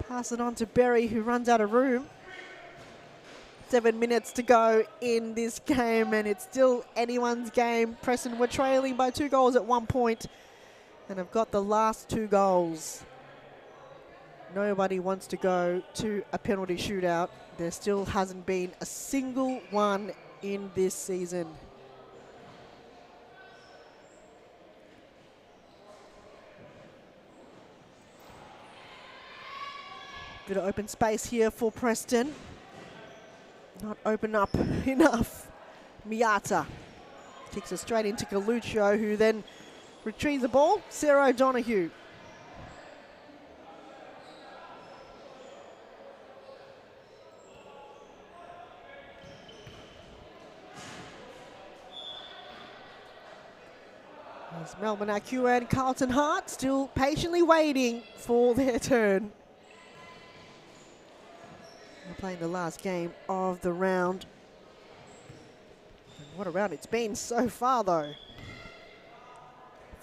Pass it on to Berry, who runs out of room. 7 minutes to go in this game, and it's still anyone's game. Preston were trailing by 2 goals at one point, and have got the last 2 goals. Nobody wants to go to a penalty shootout. There still hasn't been a single one in this season. Bit of open space here for Preston. Not open up enough. Miata kicks it straight into Galuccio, who then retrieves the ball. Sarah O'Donoghue. As Melbourne AQ and Carlton Hart still patiently waiting for their turn. We're playing the last game of the round. And what a round it's been so far, though.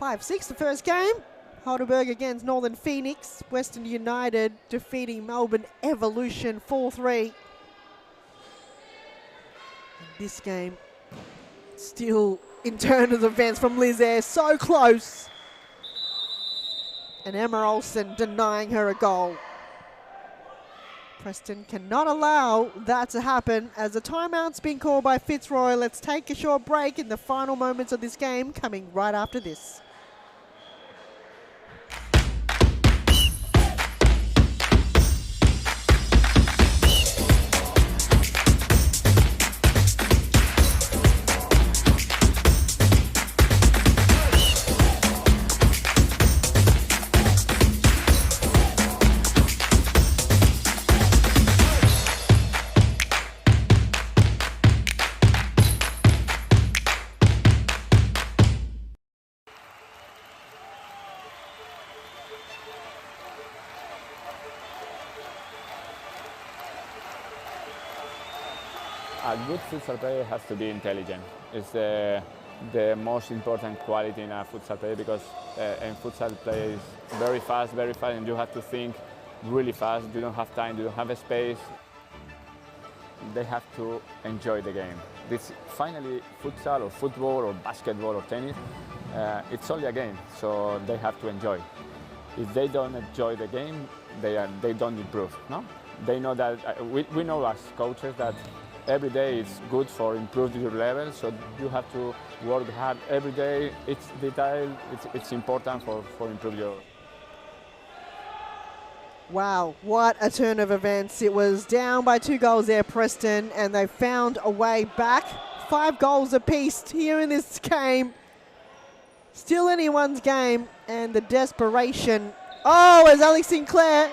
5-6 the first game. Heidelberg against Northern Phoenix. Western United defeating Melbourne Evolution 4-3. And this game still in turn of events from Liz Ayre, so close. And Emma Olsen denying her a goal. Preston cannot allow that to happen as a timeout's been called by Fitzroy. Let's take a short break in the final moments of this game, coming right after this. A good futsal player has to be intelligent. It's the most important quality in a futsal player because in futsal play is very fast, and you have to think really fast. You don't have time, you don't have space. They have to enjoy the game. This finally futsal or football or basketball or tennis, it's only a game, so they have to enjoy. If they don't enjoy the game, they don't improve. No, they know that we know as coaches that every day is good for improving your level, so you have to work hard every day. It's detail, it's important for improve your. Wow, what a turn of events. It was down by 2 goals there, Preston, and they found a way back. 5 goals apiece here in this game. Still anyone's game, and the desperation. Oh, as Alex Sinclair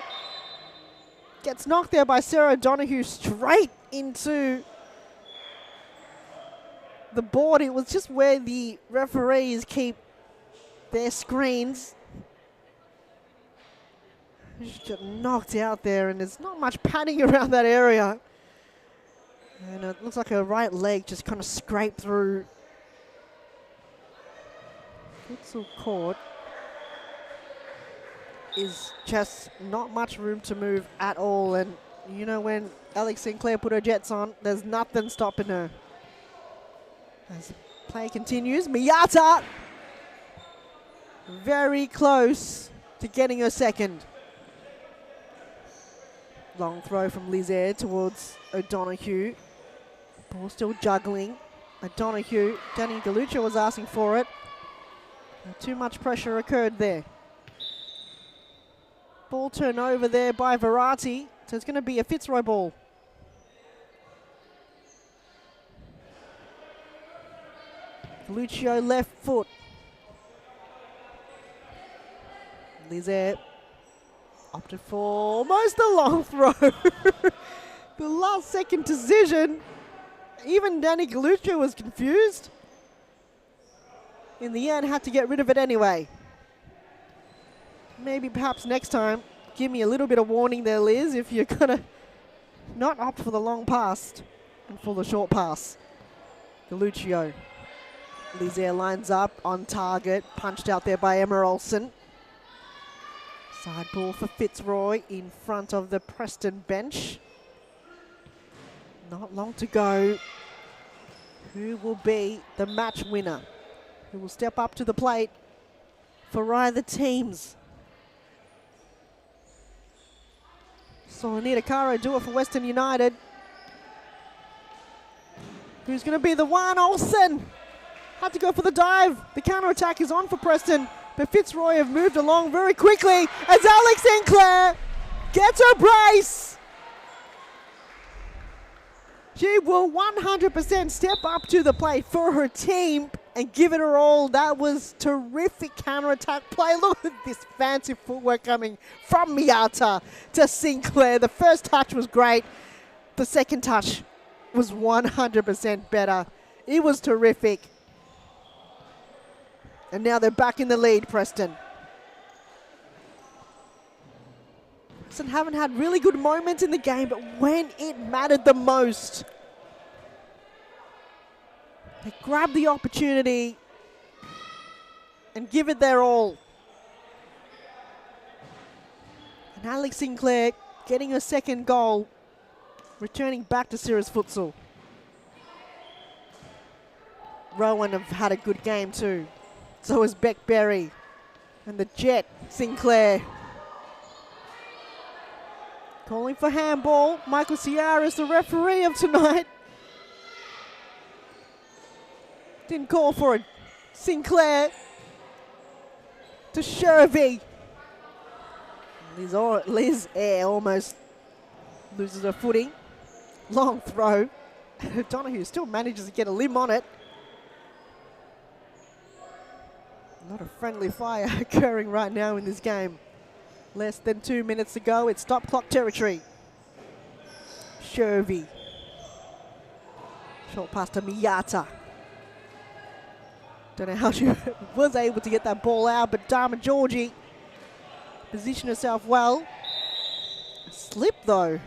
gets knocked there by Sarah O'Donoghue straight into the board. It was just where the referees keep their screens. She got knocked out there, and there's not much padding around that area. And it looks like her right leg just kind of scraped through. Futsal court is just not much room to move at all, and You know, when Alex Sinclair put her jets on, there's nothing stopping her. As the play continues, Miyata very close to getting her second. Long throw from Lizaire towards O'Donoghue. Ball still juggling. O'Donoghue, Danny Galuccio was asking for it. Too much pressure occurred there. Ball turnover there by Verratti. So it's going to be a Fitzroy ball. Galuccio left foot. Lizaire opted for almost a long throw. The last second decision. Even Danny Galuccio was confused. In the end, had to get rid of it anyway. Maybe perhaps next time, give me a little bit of warning there, Liz, if you're going to not opt for the long pass and for the short pass. Galuccio. Lizaire lines up on target, punched out there by Emma Olsen. Side ball for Fitzroy in front of the Preston bench. Not long to go. Who will be the match winner? Who will step up to the plate for either teams? Saw Anita Caro do it for Western United. Who's going to be the one? Olsen had to go for the dive. The counter-attack is on for Preston, but Fitzroy have moved along very quickly as Alex Sinclair gets her brace. She will 100% step up to the plate for her team and give it her all. That was terrific counter-attack play. Look at this fancy footwork coming from Miyata to Sinclair. The first touch was great. The second touch was 100% better. It was terrific. And now they're back in the lead, Preston. Preston haven't had really good moments in the game, but when it mattered the most, they grab the opportunity and give it their all. And Alex Sinclair getting her second goal, returning back to Sirius Futsal. Rowan have had a good game too. So has Beck Berry. And the Jet, Sinclair. Calling for handball. Michael Ciara is the referee of tonight. Didn't call for it. Sinclair to Shervy. Liz Air almost loses her footing. Long throw. Donahue still manages to get a limb on it. Not a friendly fire occurring right now in this game. Less than 2 minutes to go. It's stop clock territory. Shervy. Short pass to Miyata. Don't know how she was able to get that ball out, but Dharma Georgie positioned herself well. A slip though.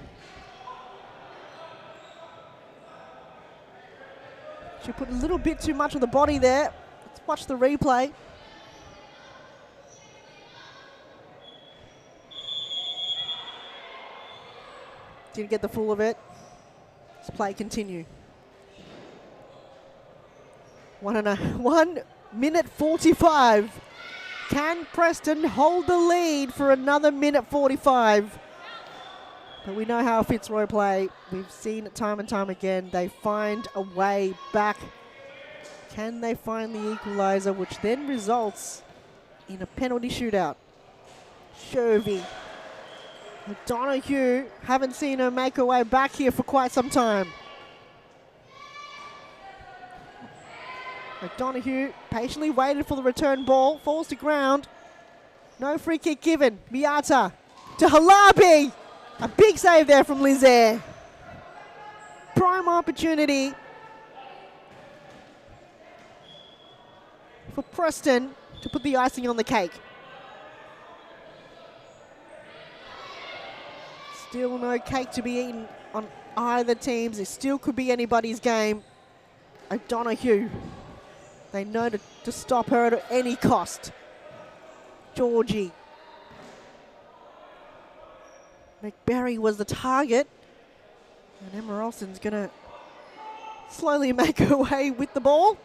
She put a little bit too much on the body there. Let's watch the replay. Didn't get the full of it. Let's play continue. 1 minute 45. Can Preston hold the lead for another minute 45? But we know how Fitzroy play. We've seen it time and time again. They find a way back. Can they find the equaliser, which then results in a penalty shootout? Shervy. Donahue, haven't seen her make her way back here for quite some time. Donahue patiently waited for the return ball, falls to ground. No free kick given. Miyata to Halabi. A big save there from Lizaire. Prime opportunity for Preston to put the icing on the cake. Still no cake to be eaten on either teams. It still could be anybody's game. O'Donoghue. They know to stop her at any cost. Georgie. McBerry was the target. And Emma Olsen's going to slowly make her way with the ball.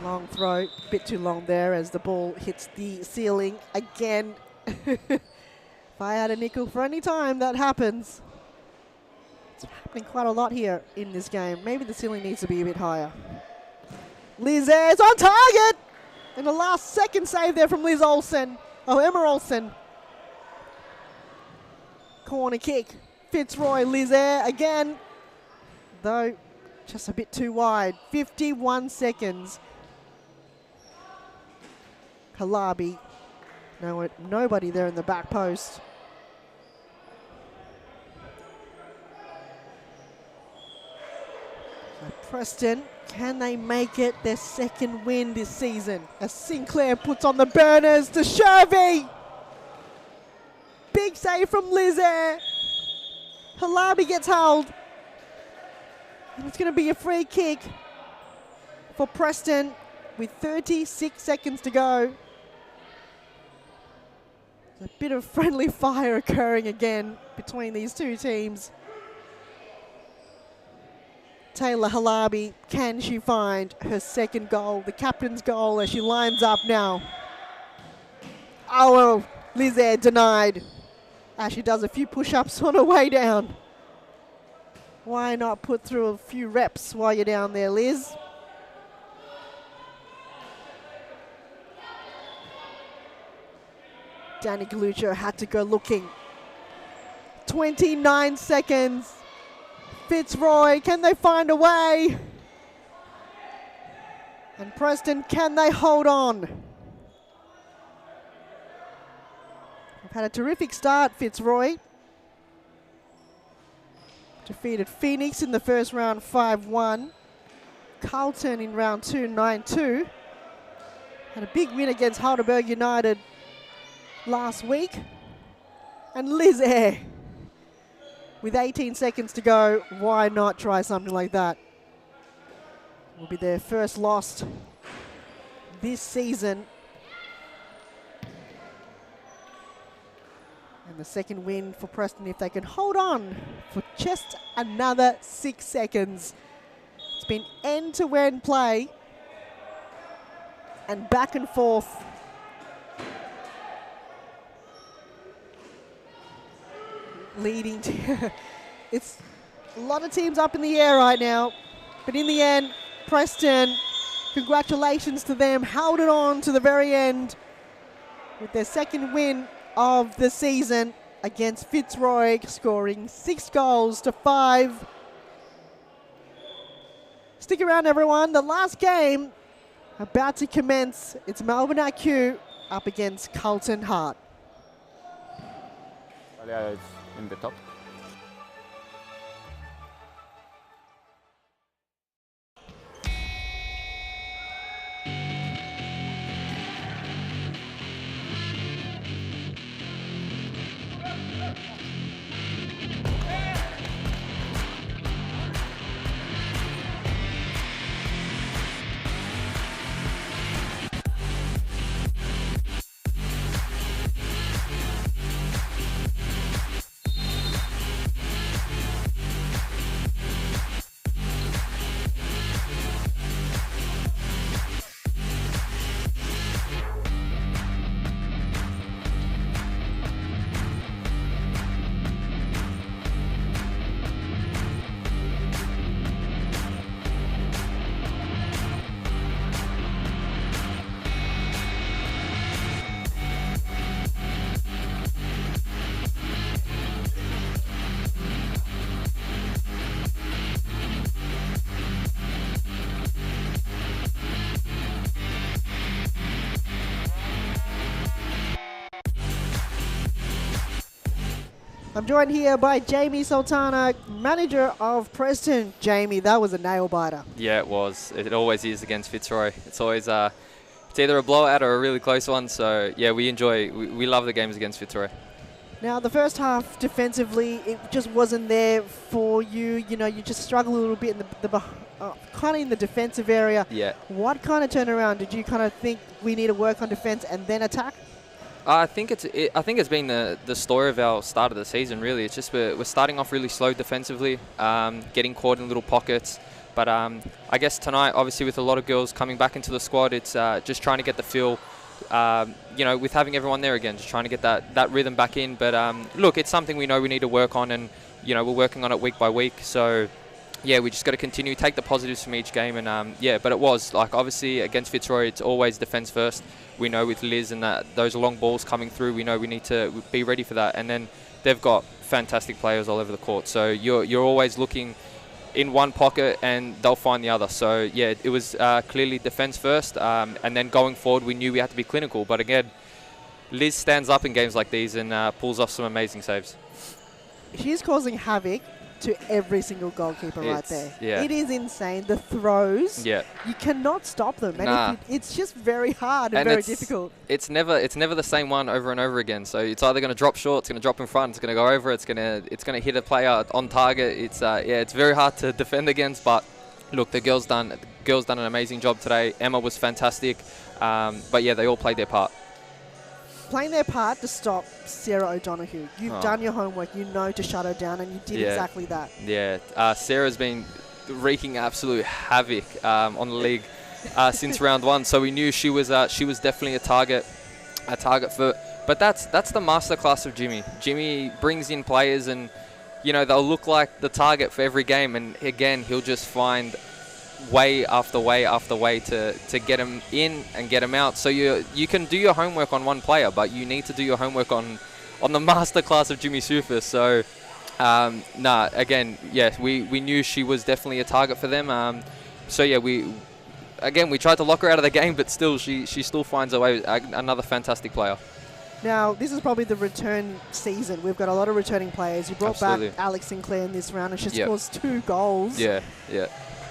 Long throw, bit too long there as the ball hits the ceiling again. If I had a nickel for any time that happens. It's happening quite a lot here in this game. Maybe the ceiling needs to be a bit higher. Liz Ayres on target! And the last second save there from Liz Olsen. Oh, Emma Olsen. Corner kick. Fitzroy, Liz Ayres again. Though, just a bit too wide. 51 seconds. Halabi. No, nobody there in the back post. So Preston, can they make it their second win this season? As Sinclair puts on the burners to Shervy. Big save from Liz Ayres. Halabi gets held. And it's going to be a free kick for Preston with 36 seconds to go. A bit of friendly fire occurring again between these two teams. Taylor Halabi, can she find her second goal, the captain's goal, as she lines up now? Oh, well, Liz Ayres denied as she does a few push-ups on her way down. Why not put through a few reps while you're down there, Liz? Danny Galuccio had to go looking. 29 seconds. Fitzroy, can they find a way? And Preston, can they hold on? They've had a terrific start, Fitzroy. Defeated Phoenix in the first round 5-1. Carlton in round 2, 9-2. Had a big win against Heidelberg United last week. And Liz Ayres, with 18 seconds to go, why not try something like that? Will be their first loss this season. And the second win for Preston if they can hold on for just another 6 seconds. It's been end-to-end play and back and forth. Leading to it's a lot of teams up in the air right now, but in the end, Preston, congratulations to them, held it on to the very end with their second win of the season against Fitzroy, scoring 6 goals to 5. Stick around, everyone. The last game about to commence. It's Melbourne AQ up against Carlton Hart. Yeah, it's in the top. I'm joined here by Jamie Sultana, manager of Preston. Jamie, that was a nail-biter. Yeah, it was. It always is against Fitzroy. It's always it's either a blowout or a really close one. So, yeah, we love the games against Fitzroy. Now, the first half defensively, it just wasn't there for you. You know, you just struggled a little bit in the kind of in the defensive area. Yeah. What kind of turnaround did you kind of think we need to work on defense and then attack? I think it's been the story of our start of the season. Really, it's just we're starting off really slow defensively, getting caught in little pockets. But I guess tonight, obviously, with a lot of girls coming back into the squad, it's just trying to get the feel. With having everyone there again, just trying to get that rhythm back in. But look, it's something we know we need to work on, and we're working on it week by week. So yeah, we just got to continue, take the positives from each game, and but it was like obviously against Fitzroy, it's always defence first. We know with Liz and those long balls coming through, we know we need to be ready for that. And then they've got fantastic players all over the court, so you're always looking in one pocket and they'll find the other. So yeah, it was clearly defence first, and then going forward we knew we had to be clinical. But again, Liz stands up in games like these and pulls off some amazing saves. She's causing havoc to every single goalkeeper right there. Yeah. It is insane. The throws, Yeah. you cannot stop them. And Nah. it's just very hard and very difficult. It's never the same one over and over again. So it's either going to drop short, it's going to drop in front, it's going to go over, it's going to hit a player on target. It's very hard to defend against. But look, the girls done an amazing job today. Emma was fantastic. But yeah, they all played their part. Playing their part to stop Sarah O'Donoghue. You've done your homework. You know to shut her down, and you did exactly that. Yeah, Sarah's been wreaking absolute havoc on the league since round one. So we knew she was definitely a target for. But that's the masterclass of Jimmy. Jimmy brings in players, and they'll look like the target for every game. And again, he'll just find way after way after way to get him in and get him out. So you can do your homework on one player, but you need to do your homework on the masterclass of Jimmy Sufis. So again, yes, we knew she was definitely a target for them. So yeah, we tried to lock her out of the game, but still she still finds a way. Another fantastic player. Now, this is probably the return season. We've got a lot of returning players. You brought back Alex Sinclair in this round, and she scores 2 goals. Yeah.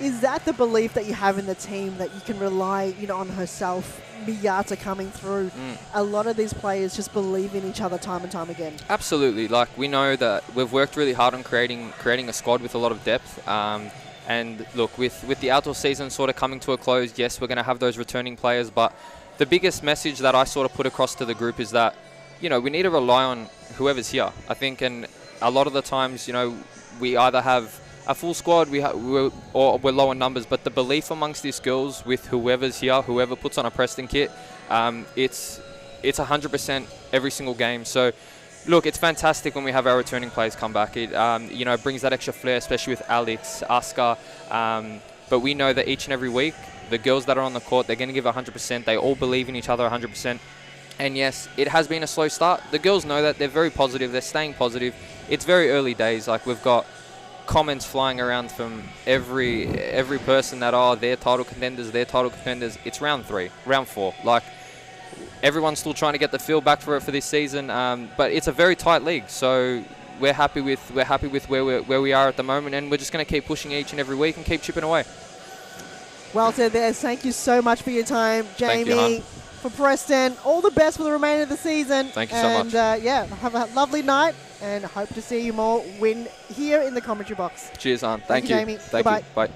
Is that the belief that you have in the team, that you can rely, on herself, Miyata coming through? A lot of these players just believe in each other time and time again. Absolutely. Like, we know that we've worked really hard on creating a squad with a lot of depth. And look, with the outdoor season sort of coming to a close, yes, we're going to have those returning players. But the biggest message that I sort of put across to the group is that, we need to rely on whoever's here. I think, and a lot of the times, we either have a full squad, or we're low on numbers, but the belief amongst these girls with whoever's here, whoever puts on a Preston kit, it's 100% every single game. So look, it's fantastic when we have our returning players come back. It brings that extra flair, especially with Alex, Aska. But we know that each and every week, the girls that are on the court, they're going to give 100%. They all believe in each other 100%. And yes, it has been a slow start. The girls know that. They're very positive. They're staying positive. It's very early days. Like, we've got comments flying around from every person that they're title contenders. It's round 3, round 4. Like, everyone's still trying to get the feel back for this season. But it's a very tight league, so we're happy with where we are at the moment, and we're just going to keep pushing each and every week and keep chipping away. Well said there. Thank you so much for your time, Jamie. Thank you, hon. For Preston, all the best for the remainder of the season. Thank you so much. And have a lovely night, and hope to see you more win here in the commentary box. Cheers, hon. Thank you, Jamie. Thank Goodbye. you. Bye.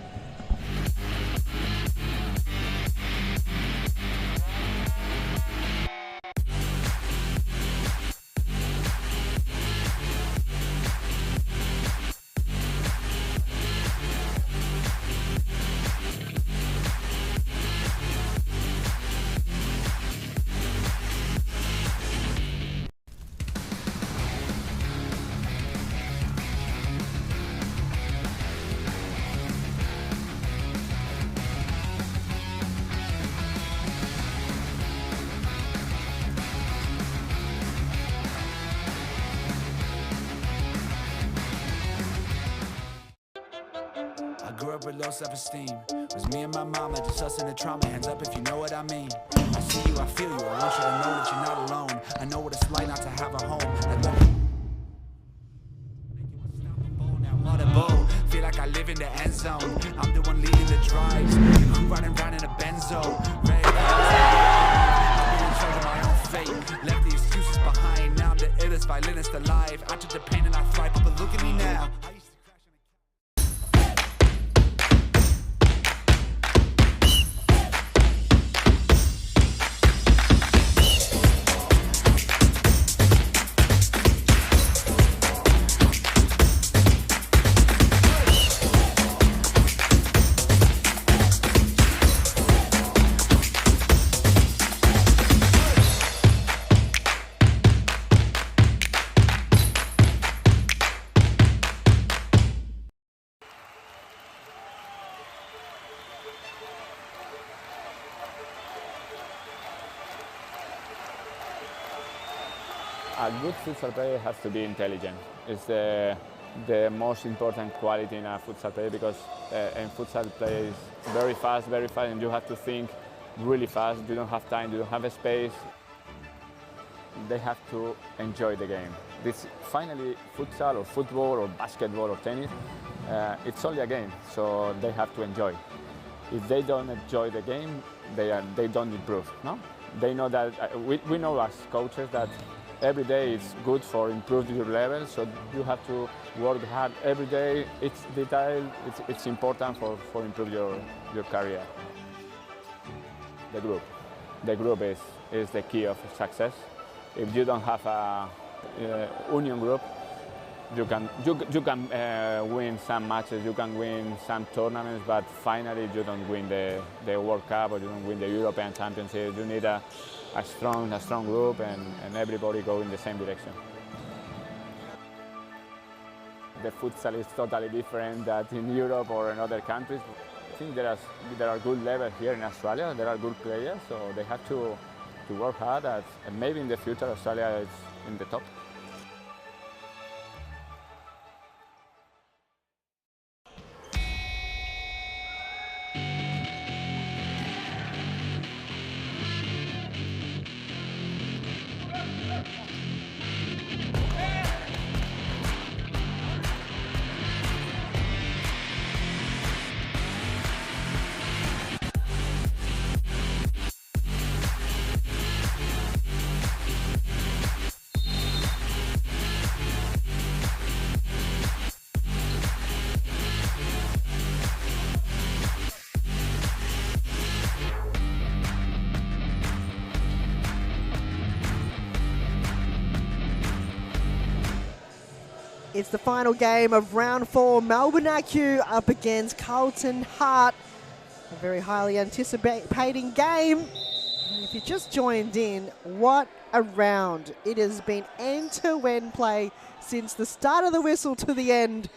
Grew up with low self-esteem. Was me and my mama, just us in the trauma. Hands up if you know what I mean. I see you, I feel you. I want you to know that you're not alone. I know what it's like not to have a home. Feel like I live in the end zone. I'm the one leading the drives. I'm riding around in a benzo. Red I've been in charge of my own fate. Left the excuses behind. Now I'm the illest violinist alive. I took the pain and I thrive, but look at me now. A good futsal player has to be intelligent. It's the most important quality in a futsal player, because in futsal play is very fast, and you have to think really fast. You don't have time, you don't have a space. They have to enjoy the game. This finally, futsal or football or basketball or tennis, it's only a game, so they have to enjoy. If they don't enjoy the game, they don't improve. No, they know that we know as coaches that every day is good for improving your level. So you have to work hard every day. It's detail. It's important for improve your career. The group is the key of success. If you don't have a union group, you can win some matches, you can win some tournaments, but finally you don't win the World Cup or you don't win the European Championship. You need a strong group and everybody go in the same direction. The futsal is totally different than in Europe or in other countries. I think there are good levels here in Australia. There are good players, so they have to work hard. And maybe in the future Australia is in the top. It's the final game of round 4. Melbourne AQ up against Carlton Hart. A very highly anticipating game. And if you just joined in, what a round. It has been end-to-end play since the start of the whistle to the end.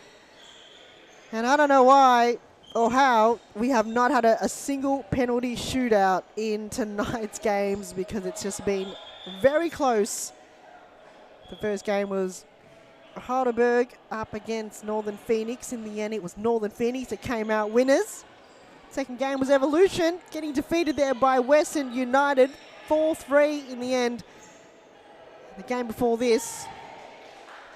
And I don't know why or how we have not had a single penalty shootout in tonight's games, because it's just been very close. The first game was Heidelberg up against Northern Phoenix. In the end, it was Northern Phoenix that came out winners. Second game was Evolution, getting defeated there by Western United, 4-3 in the end. The game before this,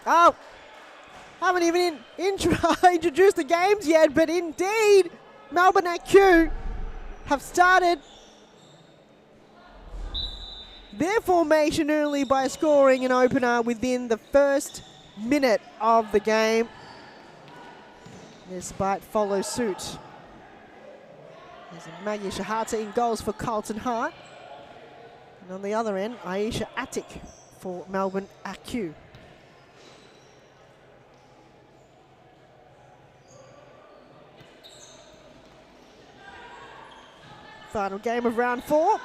haven't even introduced the games yet, but indeed, Melbourne AQ have started their formation early by scoring an opener within the first minute of the game. Despite follow suit. There's Maggie Shahata in goals for Carlton Hart. And on the other end, Aisha Attic for Melbourne AQ. Final game of round 4.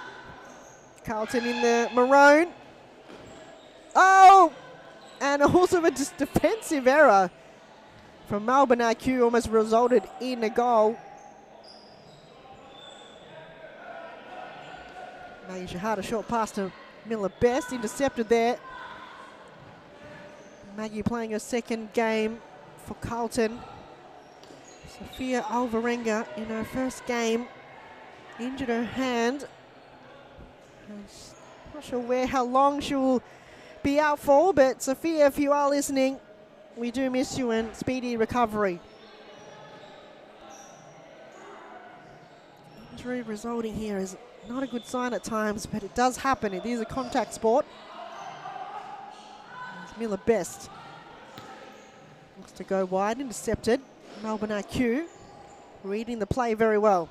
Carlton in the maroon. Oh! And also a defensive error from Melbourne AQ almost resulted in a goal. Maggie Shahada, short pass to Miller Best, intercepted there. Maggie playing her second game for Carlton. Sophia Alvarenga in her first game injured her hand. Not sure how long she will be out for, but Sophia, if you are listening, we do miss you and speedy recovery. Injury resulting here is not a good sign at times, but it does happen. It is a contact sport. It's Miller Best. Looks to go wide, intercepted. Melbourne AQ reading the play very well.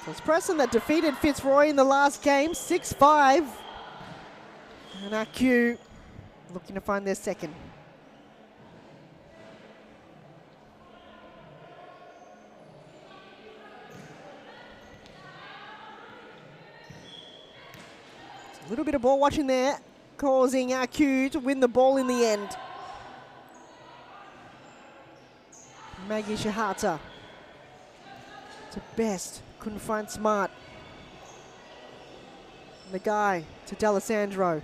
So it's Preston that defeated Fitzroy in the last game, 6-5. And AQ looking to find their second. A little bit of ball watching there, causing AQ to win the ball in the end. Maggie Shahata. to Best. Couldn't find Smart. The guy to D'Alessandro.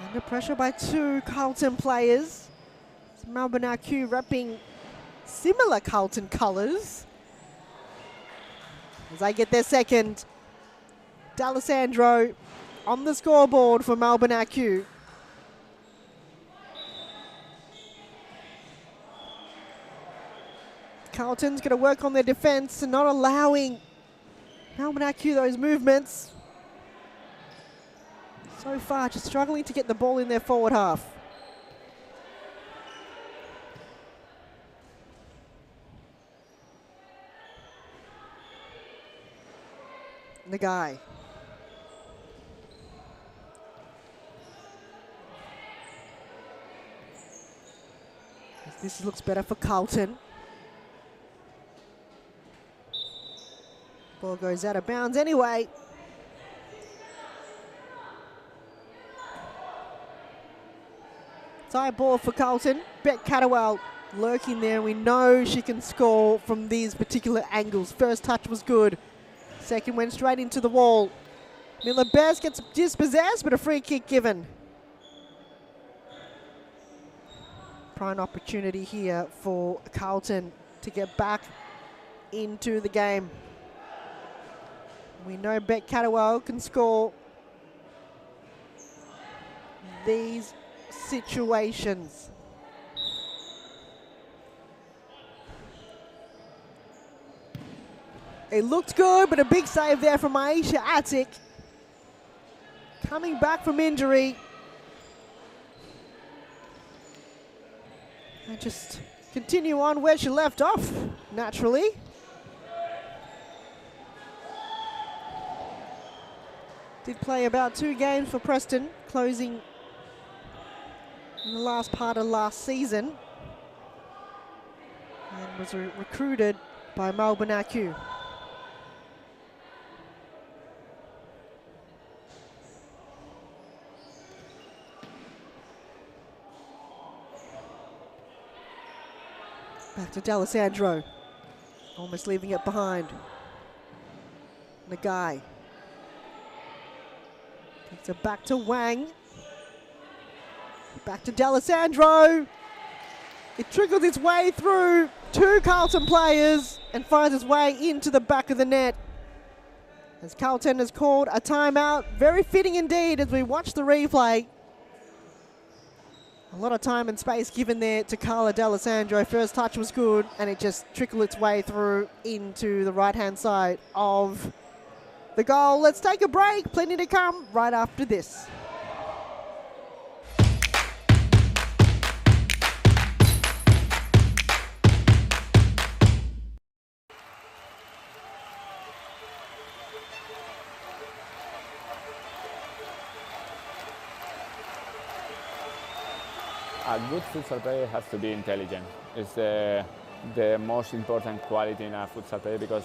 Under pressure by two Carlton players. It's Melbourne AQ repping similar Carlton colours. As they get their second. D'Alessandro on the scoreboard for Melbourne AQ. Carlton's going to work on their defence and not allowing Melbourne AQ those movements. So far, just struggling to get the ball in their forward half. The guy. This looks better for Carlton. Ball goes out of bounds anyway. Tie ball for Carlton. Beck Catterwell lurking there. We know she can score from these particular angles. First touch was good. Second went straight into the wall. Miller Best gets dispossessed, but a free kick given. Prime opportunity here for Carlton to get back into the game. We know Beck Catterwell can score these situations. It looked good, but a big save there from Aisha Attic. Coming back from injury. And just continue on where she left off, naturally. Did play about 2 games for Preston, closing in the last part of last season. And was recruited by Melbourne AQ. Back to D'Alessandro. Almost leaving it behind. The guy. Takes it back to Wang. Back to D'Alessandro. It trickled its way through 2 Carlton players and finds its way into the back of the net. As Carlton has called a timeout. Very fitting indeed as we watch the replay. A lot of time and space given there to Carla D'Alessandro. First touch was good, and it just trickled its way through into the right-hand side of the goal. Let's take a break. Plenty to come right after this. A good futsal player has to be intelligent. It's the most important quality in a futsal player because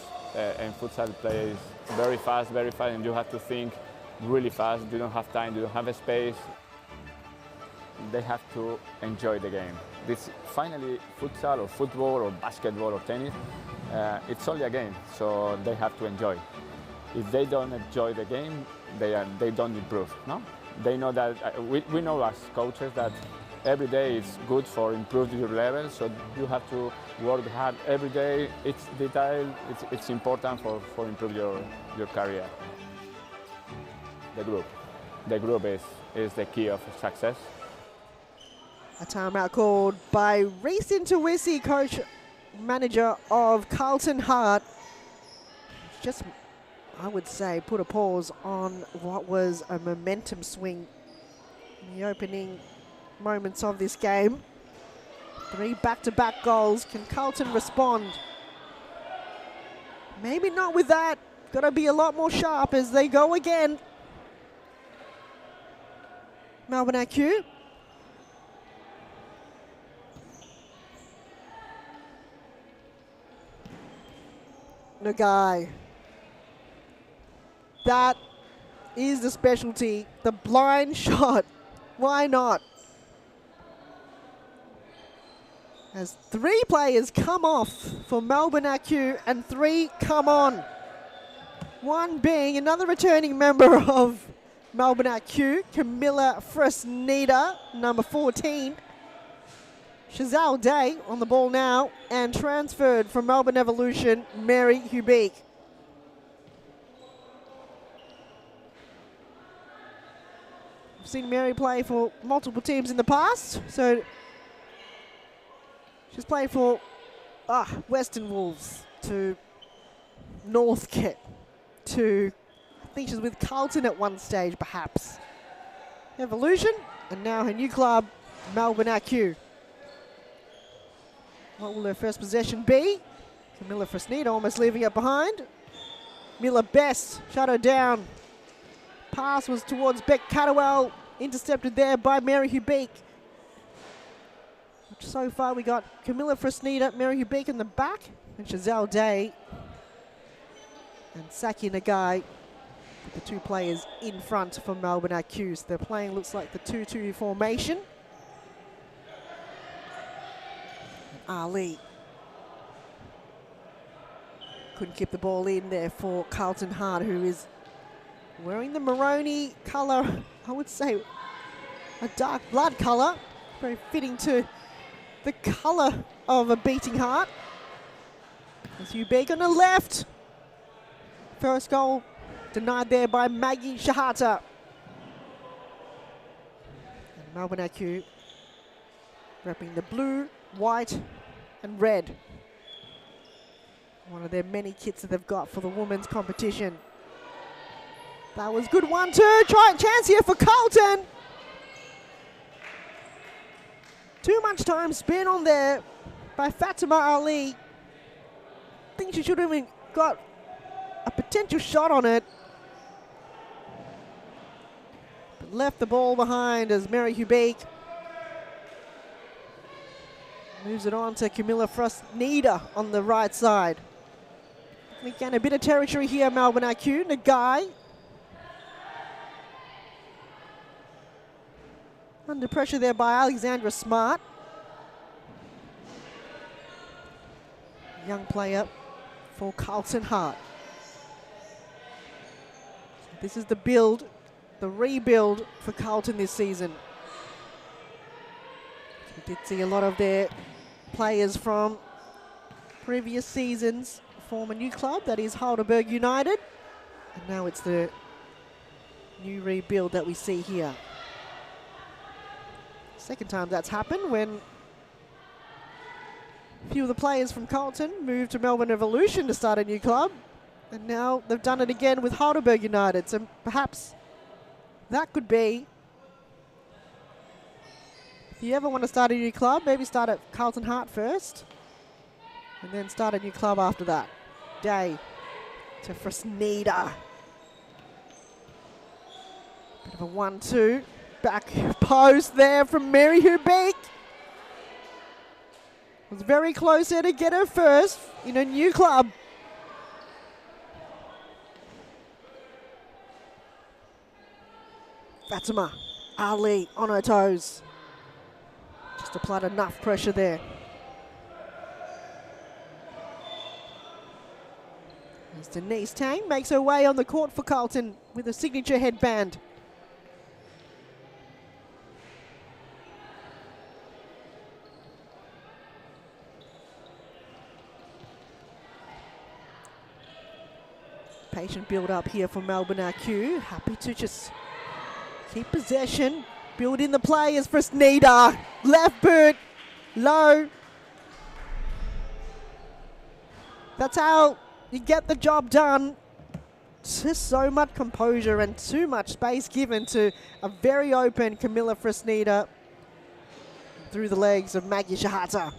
in futsal play is very fast, and you have to think really fast. You don't have time, you don't have a space. They have to enjoy the game. This finally futsal or football or basketball or tennis, it's only a game, so they have to enjoy. If they don't enjoy the game, they don't improve. No, they know that we know as coaches that every day is good for improving your level, so you have to work hard every day. It's detail, it's important for improve your career. The group is the key of success. A timeout called by Reese Intuisi, coach manager of Carlton Heart. Just, I would say, put a pause on what was a momentum swing in the opening moments of this game. 3 back-to-back goals. Can Carlton respond? Maybe not with that. Got to be a lot more sharp as they go again. Melbourne AQ. Nagai. That is the specialty. The blind shot. Why not? As 3 players come off for Melbourne AQ and 3 come on. One being another returning member of Melbourne AQ, Camilla Fresneda, number 14. Chazelle Day on the ball now, and transferred from Melbourne Evolution, Mary Hubeek. I've seen Mary play for multiple teams in the past, so she's played for Western Wolves, to Northcote, to I think she was with Carlton at one stage perhaps. Evolution, and now her new club, Melbourne AQ. What will her first possession be? Camilla Fresneda almost leaving it behind. Miller Best shut her down. Pass was towards Beck Catterwell, intercepted there by Mary Hubeek. So far we got Camilla Fresneda, Mary Hubeek in the back, and Chazelle Day and Saki Nagai, the 2 players in front for Melbourne AQ. So they're playing, looks like the 2-2 formation. Ali couldn't keep the ball in there for Carlton Hart, who is wearing the maroony colour, I would say a dark blood colour, very fitting to the colour of a beating heart. As Hubeek on the left. First goal denied there by Maggie Shahata. And Melbourne AQ repping the blue, white and red. One of their many kits that they've got for the women's competition. That was good 1-2. Try chance here for Carlton. Too much time spent on there by Fatima Ali. I think she should have even got a potential shot on it. But left the ball behind as Mary Hubeek moves it on to Camilla Fresneda on the right side. We gain a bit of territory here, Melbourne AQ. Nagai. Under pressure there by Alexandra Smart. Young player for Carlton Hart. This is the build, the rebuild for Carlton this season. We did see a lot of their players from previous seasons form a new club, that is Heidelberg United. And now it's the new rebuild that we see here. Second time that's happened, when a few of the players from Carlton moved to Melbourne Evolution to start a new club. And now they've done it again with Heidelberg United. So perhaps that could be, if you ever want to start a new club, maybe start at Carlton Hart first and then start a new club after that. Day to Fresneda. Bit of a 1-2. Back post there from Mary Hubeek. Was very close there to get her first in a new club. Fatima Ali on her toes. Just applied enough pressure there. As Denise Tang makes her way on the court for Carlton with a signature headband. Patient build up here for Melbourne AQ. Happy to just keep possession. Build in the players for Fresneda. Left boot. Low. That's how you get the job done. Just so much composure and too much space given to a very open Camilla Fresneda through the legs of Maggie Shahata.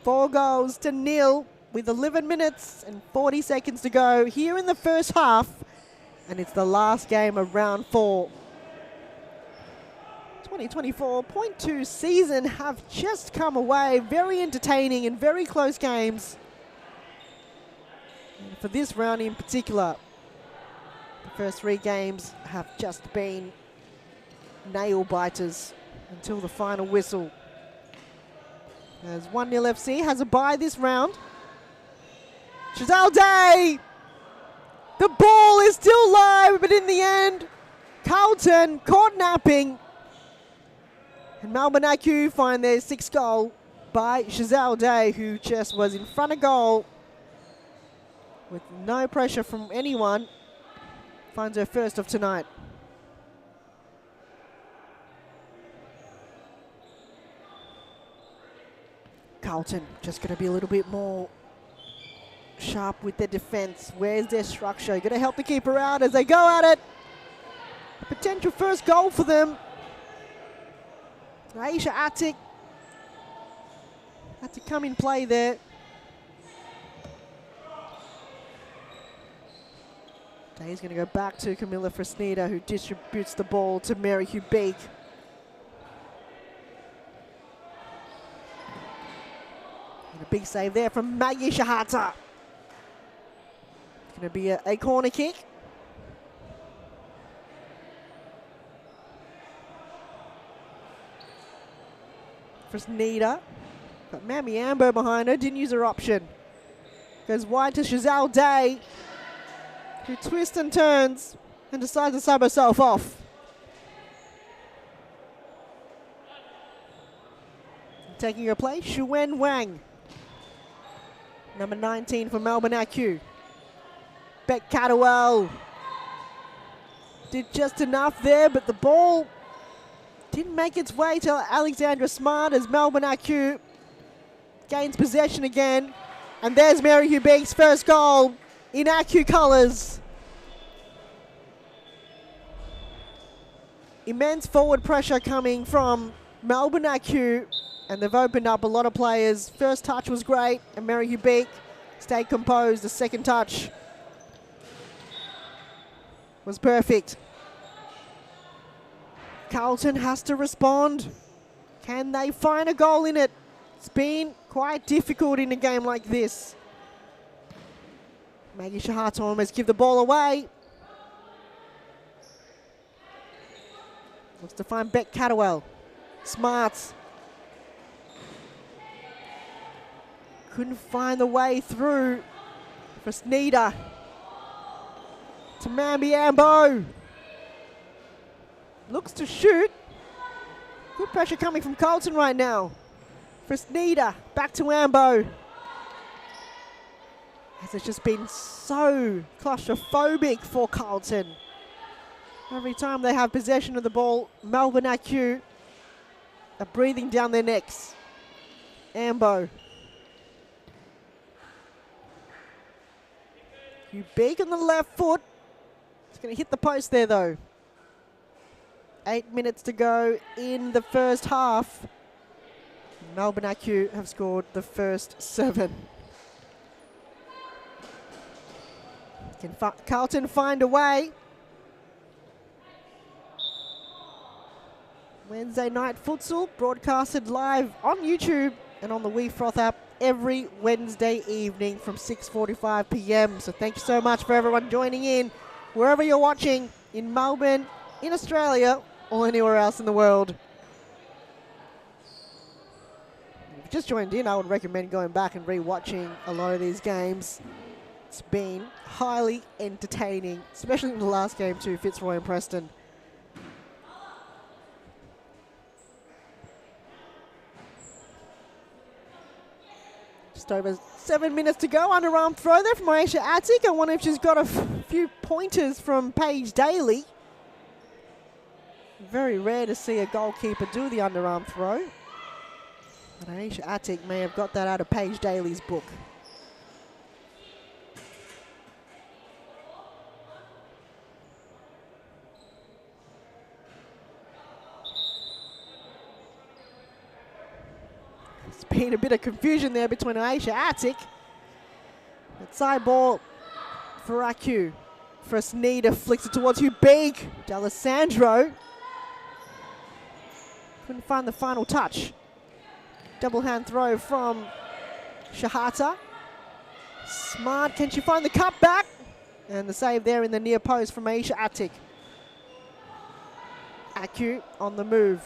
4-0 with 11 minutes and 40 seconds to go here in the first half. And it's the last game of round 4. 2024.2 season have just come away. Very entertaining and very close games. And for this round in particular, the first 3 games have just been nail biters until the final whistle. As 1-0 FC has a bye this round. Giselle Day! The ball is still live, but in the end, Carlton caught napping. And Melbourne AQ find their 6th goal by Giselle Day, who just was in front of goal with no pressure from anyone. Finds her first of tonight. Carlton just going to be a little bit more sharp with their defense. Where's their structure? Going to help the keeper out as they go at it. Potential first goal for them. Aisha Attic had to come in play there. Day's going to go back to Camilla Fresneda, who distributes the ball to Mary Hubeek. And a big save there from Maggie Shahata. It's going to be a corner kick. Fresneda. Got Mammy Amber behind her, didn't use her option. Goes wide to Giselle Day, who twists and turns and decides to sub herself off. Taking her place, Shuwen Wang. Number 19 for Melbourne AQ. Beck Catterwell did just enough there, but the ball didn't make its way to Alexandra Smart as Melbourne AQ gains possession again. And there's Mary Hubeek's first goal in AQ colours. Immense forward pressure coming from Melbourne AQ, and they've opened up a lot of players. First touch was great, and Mary Hubeek stayed composed. The second touch was perfect. Carlton has to respond. Can they find a goal in it? It's been quite difficult in a game like this. Maggie Shahata almost give the ball away. Looks to find Beck Catterwell. Smarts. Couldn't find the way through. Fresneda to Mambi Ambo. Looks to shoot. Good pressure coming from Carlton right now. Fresneda back to Ambo. As it's just been so claustrophobic for Carlton. Every time they have possession of the ball, Melbourne AQ are breathing down their necks. Ambo. Hubeek on the left foot. It's going to hit the post there though. 8 minutes to go in the first half. Melbourne AQ have scored the first 7. Can Carlton find a way? Wednesday night futsal broadcasted live on YouTube and on the WeFroth app every Wednesday evening from 6:45 p.m. So thank you so much for everyone joining in wherever you're watching in Melbourne, in Australia, or anywhere else in the world. If you've just joined in, I would recommend going back and re-watching a lot of these games. It's been highly entertaining, especially in the last game too, Fitzroy and Preston. Just over 7 minutes to go. Underarm throw there from Aisha Attic. I wonder if she's got a few pointers from Paige Daly. Very rare to see a goalkeeper do the underarm throw. But Aisha Attic may have got that out of Paige Daly's book. There's been a bit of confusion there between Aisha Attic. That side ball for AQ. Fresneda flicks it towards Hubeek. D'Alessandro couldn't find the final touch. Double hand throw from Shahata. Smart, can she find the cutback? And the save there in the near post from Aisha Attic. AQ on the move.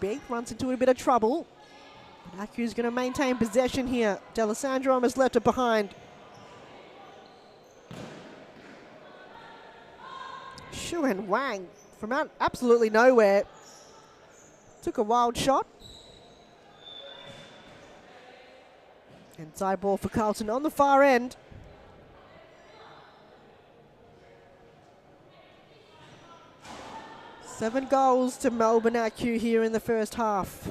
Big runs into a bit of trouble. AQ's going to maintain possession here. D'Alessandro almost left it behind. Shu and Wang from out absolutely nowhere. Took a wild shot. Inside ball for Carlton on the far end. Seven goals to Melbourne AQ here in the first half.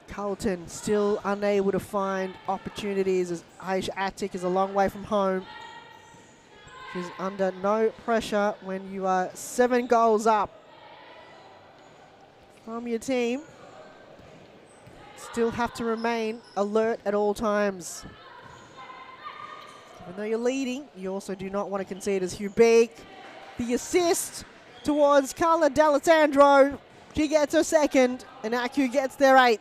Carlton still unable to find opportunities as Aisha Attic is a long way from home. She's under no pressure when you are 7 goals up from your team. Still have to remain alert at all times. Even though you're leading, you also do not want to concede as Hugh Beek. The assist towards Carla D'Alessandro. She gets her second, and AQ gets their 8th.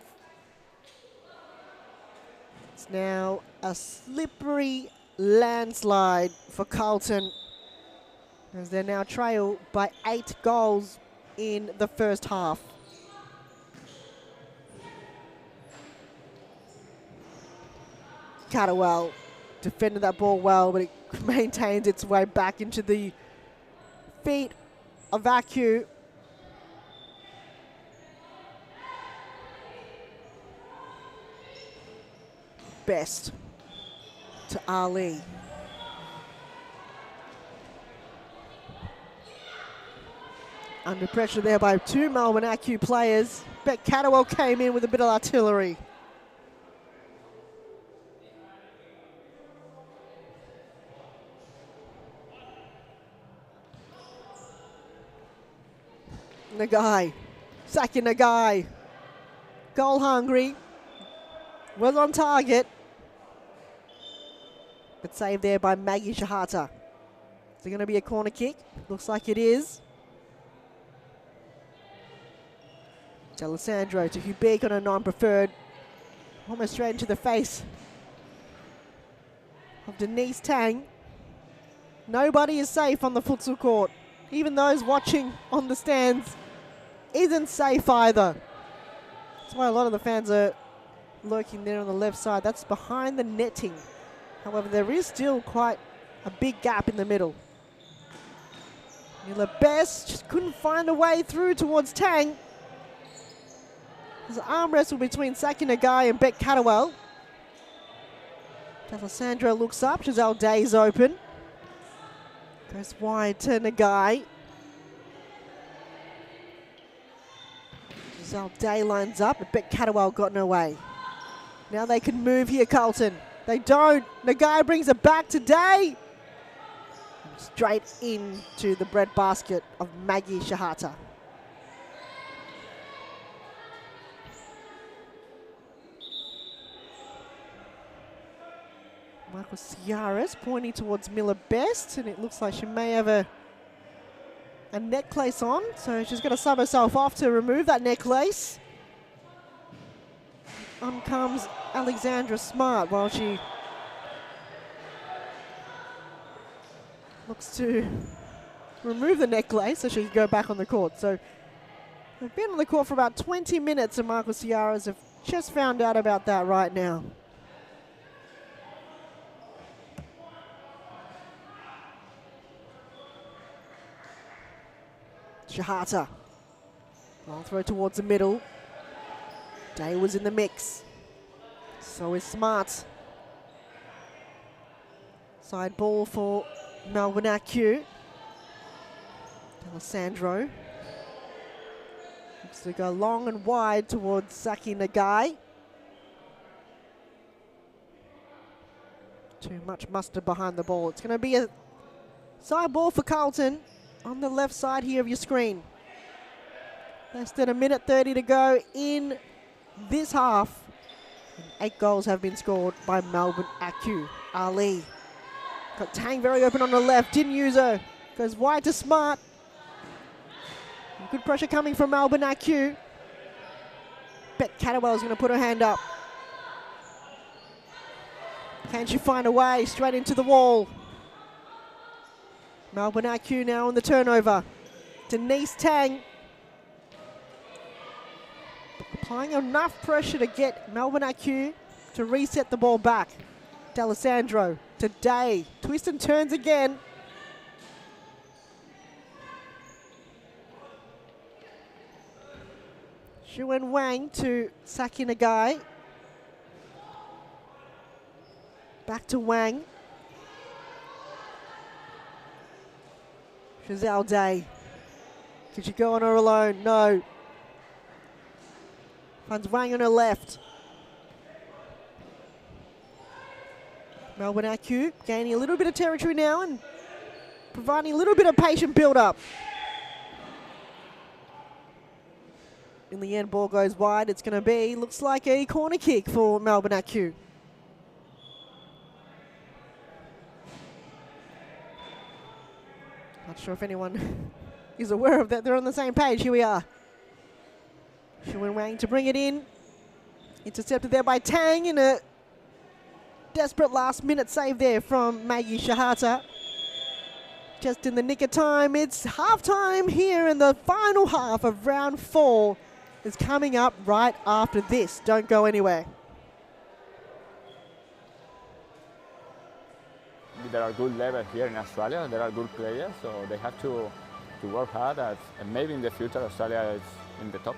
It's now a slippery landslide for Carlton, as they're now trailed by 8 goals in the first half. Catterwell defended that ball well, but it maintains its way back into the feet of AQ. Best to Ali. Under pressure there by 2 Melbourne AQ players. Beck Catterwell came in with a bit of artillery. Nagai, Saki Nagai, goal hungry, was on target, but saved there by Maggie Shahata. Is it going to be a corner kick? Looks like it is. D'Alessandro to Hubig on a non-preferred, almost straight into the face of Denise Tang. Nobody is safe on the futsal court. Even those watching on the stands isn't safe either. That's why a lot of the fans are lurking there on the left side. That's behind the netting. However, there is still quite a big gap in the middle. Miller Best just couldn't find a way through towards Tang. There's an arm wrestle between Saki Nagai and Beck Catterwell. D'Alessandro looks up. Giselle Day is open. Goes wide to Nagai. Giselle Day lines up, but Beck Catterwell got no way. Now they can move here, Carlton. They don't. Nagai brings it back to Day. Straight into the bread basket of Maggie Shahata. Michael Ciaras pointing towards Miller Best, and it looks like she may have a necklace on, so she's going to sub herself off to remove that necklace. On comes Alexandra Smart while she looks to remove the necklace so she can go back on the court. So they've been on the court for about 20 minutes, and Michael Ciaras have just found out about that right now. Shahata. Long throw towards the middle. Day was in the mix. So is Smart. Side ball for Melbourne AQ. D'Alessandro. Looks to go long and wide towards Saki Nagai. Too much mustard behind the ball. It's going to be a side ball for Carlton. On the left side here of your screen. Less than 1:30 to go in this half. And 8 goals have been scored by Melbourne AQ. Ali. Got Tang very open on the left. Didn't use her. Goes wide to Smart. Good pressure coming from Melbourne AQ. Bet Catterwell is going to put her hand up. Can she find a way straight into the wall? Melbourne AQ now on the turnover. Denise Tang applying enough pressure to get Melbourne AQ to reset the ball back. D'Alessandro to Day. Twist and turns again. Xuen Wang to Saki Nagai. Back to Wang. Giselle Day. Could she go on her alone? No. Finds Wang on her left. Melbourne AQ gaining a little bit of territory now and providing a little bit of patient build-up. In the end, ball goes wide. It's going to be, looks like a corner kick for Melbourne AQ. Not sure if anyone is aware of that. They're on the same page. Here we are. Xuen Wang to bring it in. Intercepted there by Tang in a desperate last-minute save there from Maggie Shahata. Just in the nick of time. It's half-time here, and the final half of round 4 is coming up right after this. Don't go anywhere. There are good levels here in Australia. There are good players, so they have to work hard. And maybe in the future, Australia is in the top.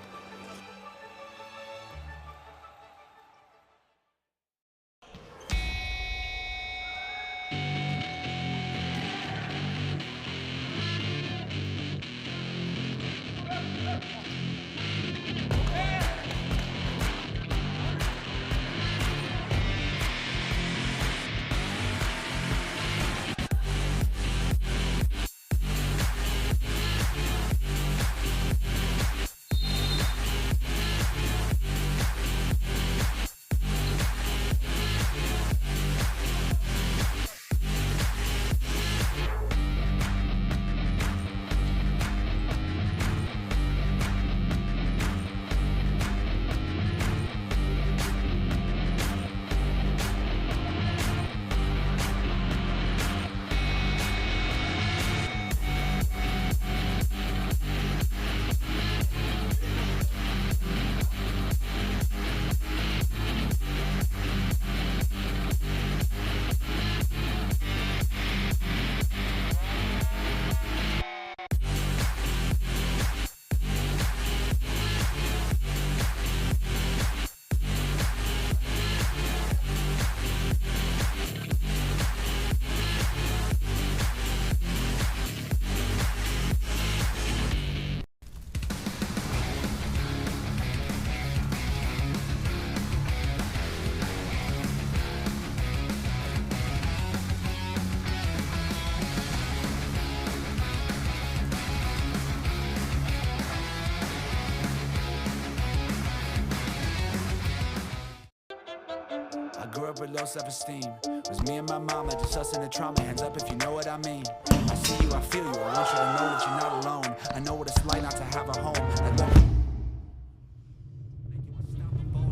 Grew up with low self-esteem. Was me and my mama, just us in the trauma. Hands up if you know what I mean. I see you, I feel you. I want you to know that you're not alone. I know what it's like not to have a home. Like what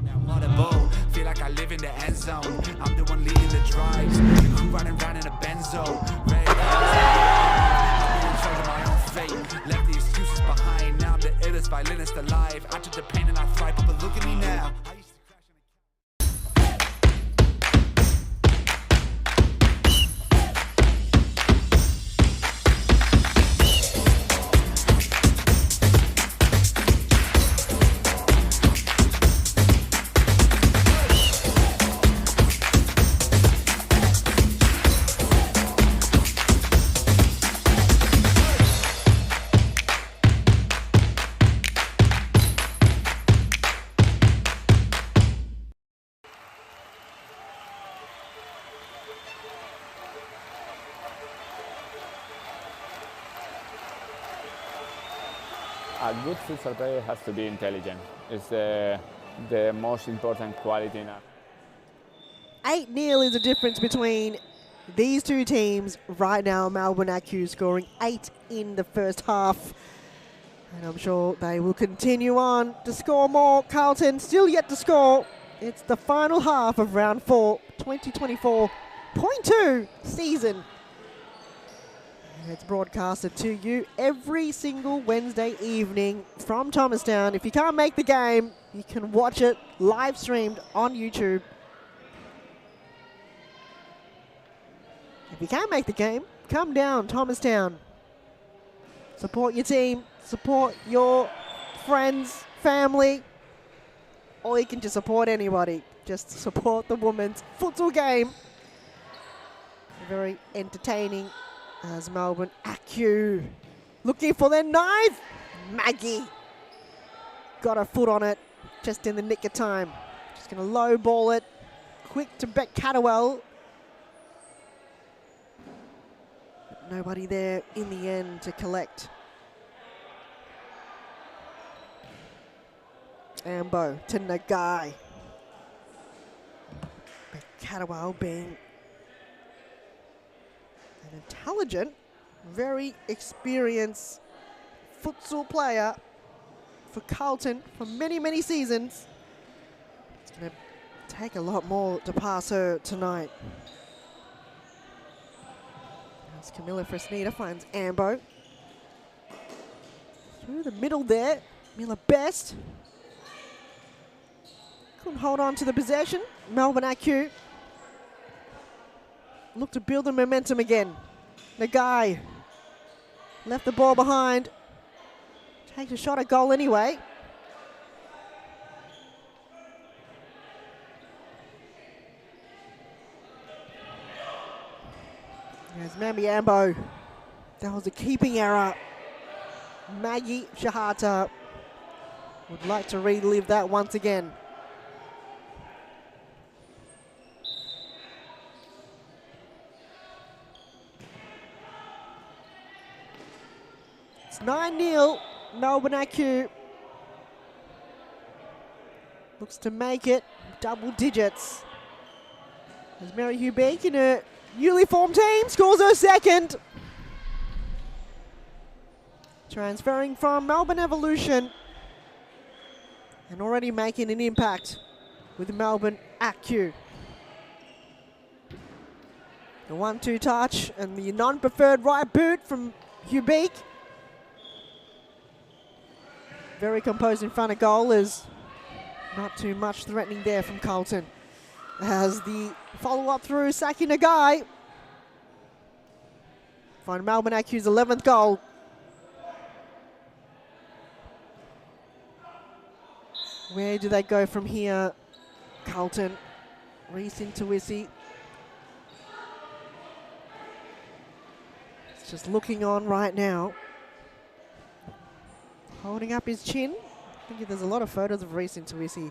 now what a bowl. Feel like I live in the end zone. I'm the one leading the drives. Crew riding around in a Benzo. Ready to I'm in charge of my own fate. Left the excuses behind. Now I'm the illest violinist alive. I took the pain and I thrive. But look at me now. A good futsal player has to be intelligent. It's the most important quality now. 8-0 is the difference between these two teams right now. Melbourne AQ scoring 8 in the first half. And I'm sure they will continue on to score more. Carlton still yet to score. It's the final half of round 4, 2024.2 season. And it's broadcasted to you every single Wednesday evening from Thomastown. If you can't make the game, you can watch it live streamed on YouTube. If you can't make the game, come down, Thomastown. Support your team, support your friends, family, or you can just support anybody. Just support the women's futsal game. Very entertaining as Melbourne AQ looking for their knife. Maggie got her foot on it just in the nick of time. Just going to low ball it. Quick to Beck Catterwell. But nobody there in the end to collect. Ambo to Nagai. Beck Catterwell being an intelligent, very experienced futsal player for Carlton for many, many seasons. It's going to take a lot more to pass her tonight. As Camilla Fresneda finds Ambo. Through the middle there, Miller Best. Couldn't hold on to the possession. Melbourne AQ look to build the momentum again. The guy left the ball behind. Takes a shot at goal anyway. There's Mambi Ambo. That was a keeping error. Maggie Shahata would like to relive that once again. It's 9-0, Melbourne AQ. Looks to make it double digits. As Mary Hugh Beak in her newly formed team scores her second. Transferring from Melbourne Evolution and already making an impact with Melbourne AQ. The 1-2 touch and the non-preferred right boot from Hugh Beak. Very composed in front of goal. Is not too much threatening there from Carlton. As the follow-up through Saki Nagai. Find Melbourne AQ's 11th goal. Where do they go from here? Carlton. Reese into Wissy. It's just looking on right now. Holding up his chin. I think there's a lot of photos of Reese Intuisi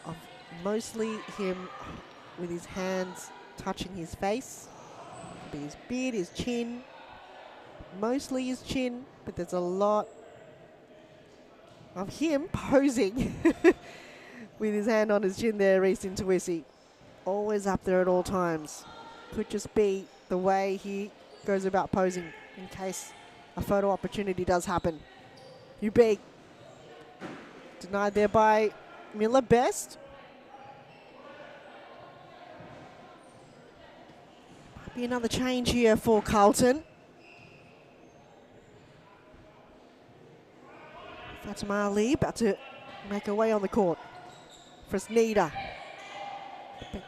of mostly him with his hands touching his face. Be his beard, his chin. Mostly his chin, but there's a lot of him posing with his hand on his chin there, Reese Intuisi. Always up there at all times. Could just be the way he goes about posing in case a photo opportunity does happen. You big. Denied there by Miller Best. Might be another change here for Carlton. Fatima Ali about to make her way on the court. Fresneda.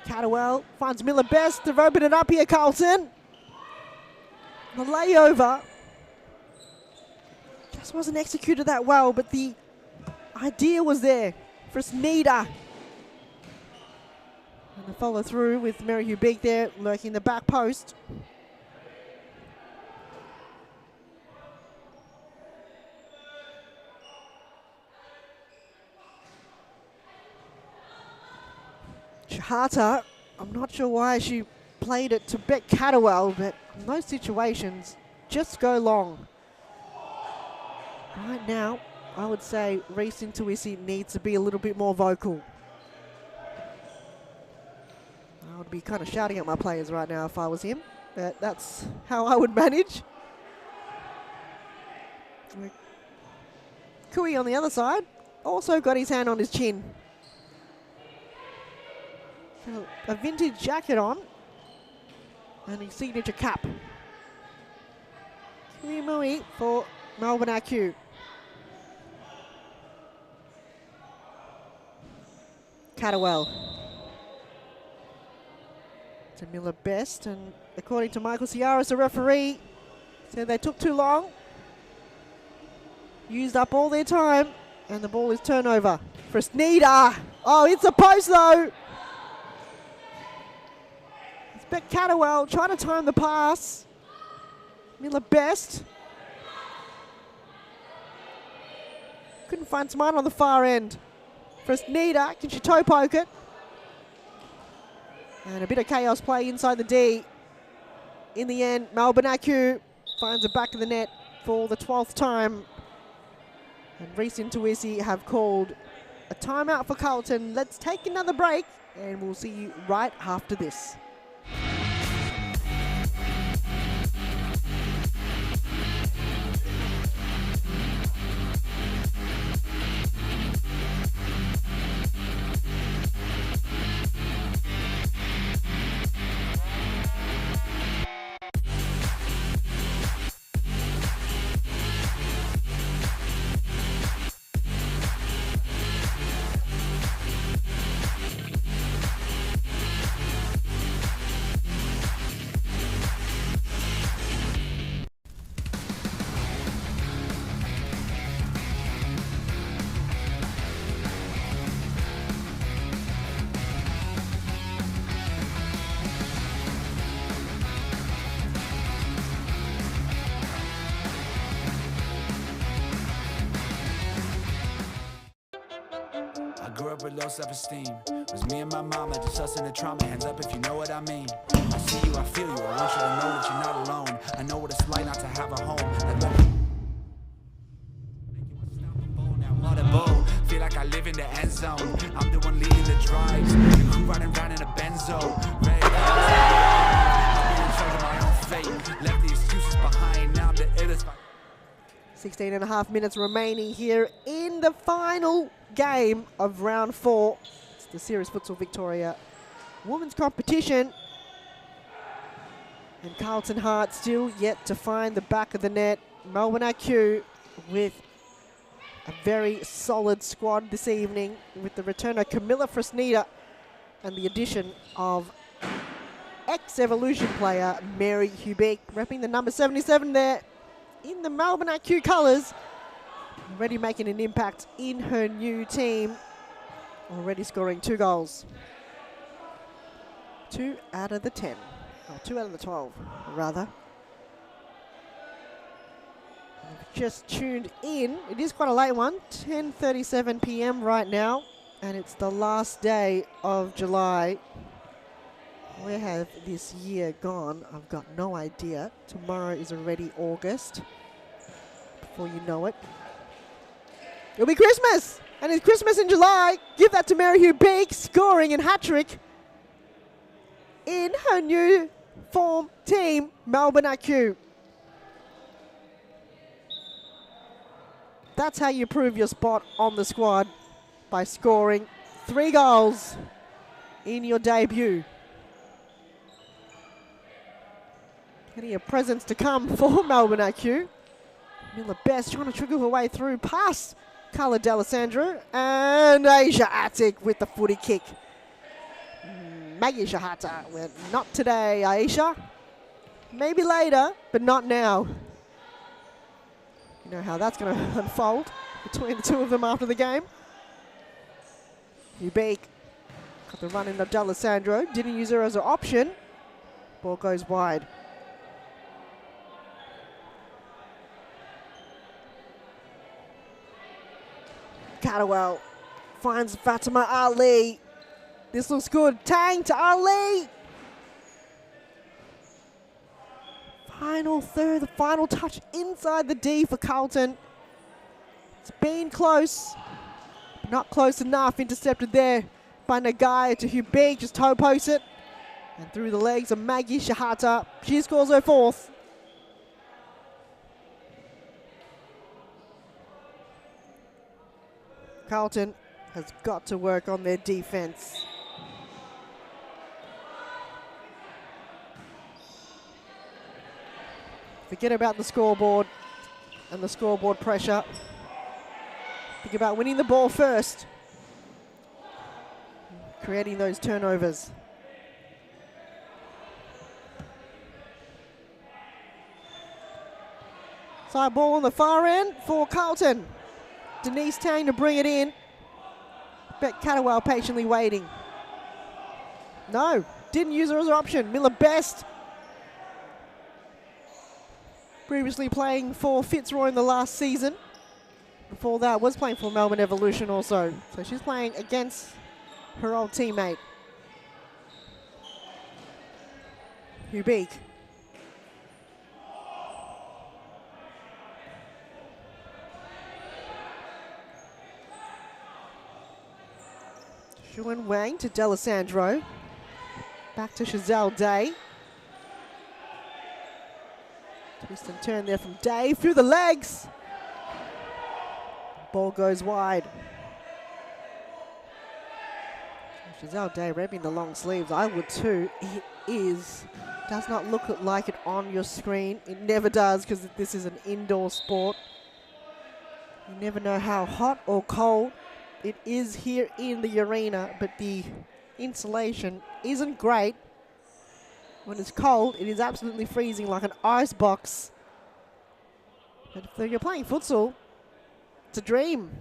Catterwell finds Miller Best. They've opened it up here, Carlton. The layover just wasn't executed that well, but the idea was there. Fresneda. And the follow through with Mary Hugh Beak there, lurking the back post. Shahata, I'm not sure why she played it to Beck Catterwell, but in those situations, just go long. Right now, I would say Reese Intuisi needs to be a little bit more vocal. I would be kind of shouting at my players right now if I was him, but that's how I would manage. Kui on the other side, also got his hand on his chin. A vintage jacket on and his signature cap. Mui for Melbourne AQ. Catterwell. To Miller Best, and according to Michael Ciaras, the referee, said they took too long, used up all their time, and the ball is turnover. For Sneeder. Oh, it's a post though. It's Beck Catterwell trying to time the pass. Miller Best. Couldn't find Smart on the far end. For Sneeder, can she toe poke it? And a bit of chaos play inside the D. In the end, Melbourne AQ finds the back of the net for the 12th time. And Reese and Tuisi have called a timeout for Carlton. Let's take another break, and we'll see you right after this. I grew up with low self-esteem. It was me and my mama, just us in the trauma. Hands up if you know what I mean. I see you, I feel you. I want you to know that you're not alone. I know what it's like not to have a home. Like make you unstoppable, now audible. Feel like I live in the end zone. I'm the one leading the drives. The crew riding round in a benzo. Ready to I'm in charge of my own fate. Left the excuses behind. Now I'm the illest. 16 and a half minutes remaining here in the final game of round 4. It's the Series Futsal Victoria women's competition. And Carlton Hart still yet to find the back of the net. Melbourne AQ with a very solid squad this evening, with the return of Camilla Fresneda and the addition of ex-Evolution player Mary Hubeek, repping the number 77 there in the Melbourne AQ colours, already making an impact in her new team, already scoring 2 goals. 2 out of the 10, or 2 out of the 12, rather. Just tuned in, it is quite a late one, 10:37 p.m. right now, and it's the last day of July. Where have this year gone? I've got no idea. Tomorrow is already August. Before you know it, it'll be Christmas! And it's Christmas in July. Give that to Mary Hubeek, scoring and hat-trick in her new form team, Melbourne AQ. That's how you prove your spot on the squad, by scoring 3 goals in your debut. Plenty of presents to come for Melbourne AQ. Miller Best trying to trigger her way through past Carla D'Alessandro, and Aisha Attic with the footy kick. Maggie Shahata went, not today, Aisha. Maybe later, but not now. You know how that's going to unfold between the two of them after the game. Hubeek got the run in of D'Alessandro, didn't use her as an option. Ball goes wide. Catterwell finds Fatima Ali. This looks good. Tang to Ali. Final third, the final touch inside the D for Carlton. It's been close, but not close enough. Intercepted there by Nagai to Hubeek. Just toe posts it. And through the legs of Maggie Shahata. She scores her 4th. Carlton has got to work on their defense. Forget about the scoreboard and the scoreboard pressure. Think about winning the ball first. Creating those turnovers. Side ball on the far end for Carlton. Denise Tang to bring it in. Bet Catterwell patiently waiting. No, didn't use her as an option. Miller Best. Previously playing for Fitzroy in the last season. Before that was playing for Melbourne Evolution also. So she's playing against her old teammate. Hubik. Shuan Wang to D'Alessandro. Back to Chazelle Day. Twist and turn there from Day through the legs. Ball goes wide. Chazelle Day repping the long sleeves. I would too. It does not look like it on your screen. It never does because this is an indoor sport. You never know how hot or cold it is here in the arena, but the insulation isn't great. When it's cold, it is absolutely freezing like an ice box. But if you're playing futsal, it's a dream.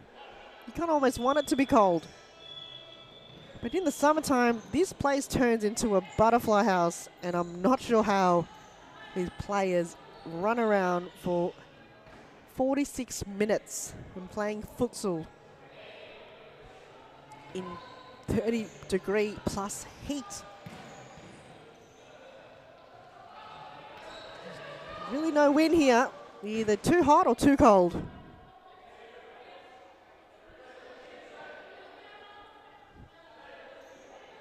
You kind of almost want it to be cold. But in the summertime, this place turns into a butterfly house, and I'm not sure how these players run around for 46 minutes when playing futsal in 30-degree plus heat. Really no win here. Either too hot or too cold.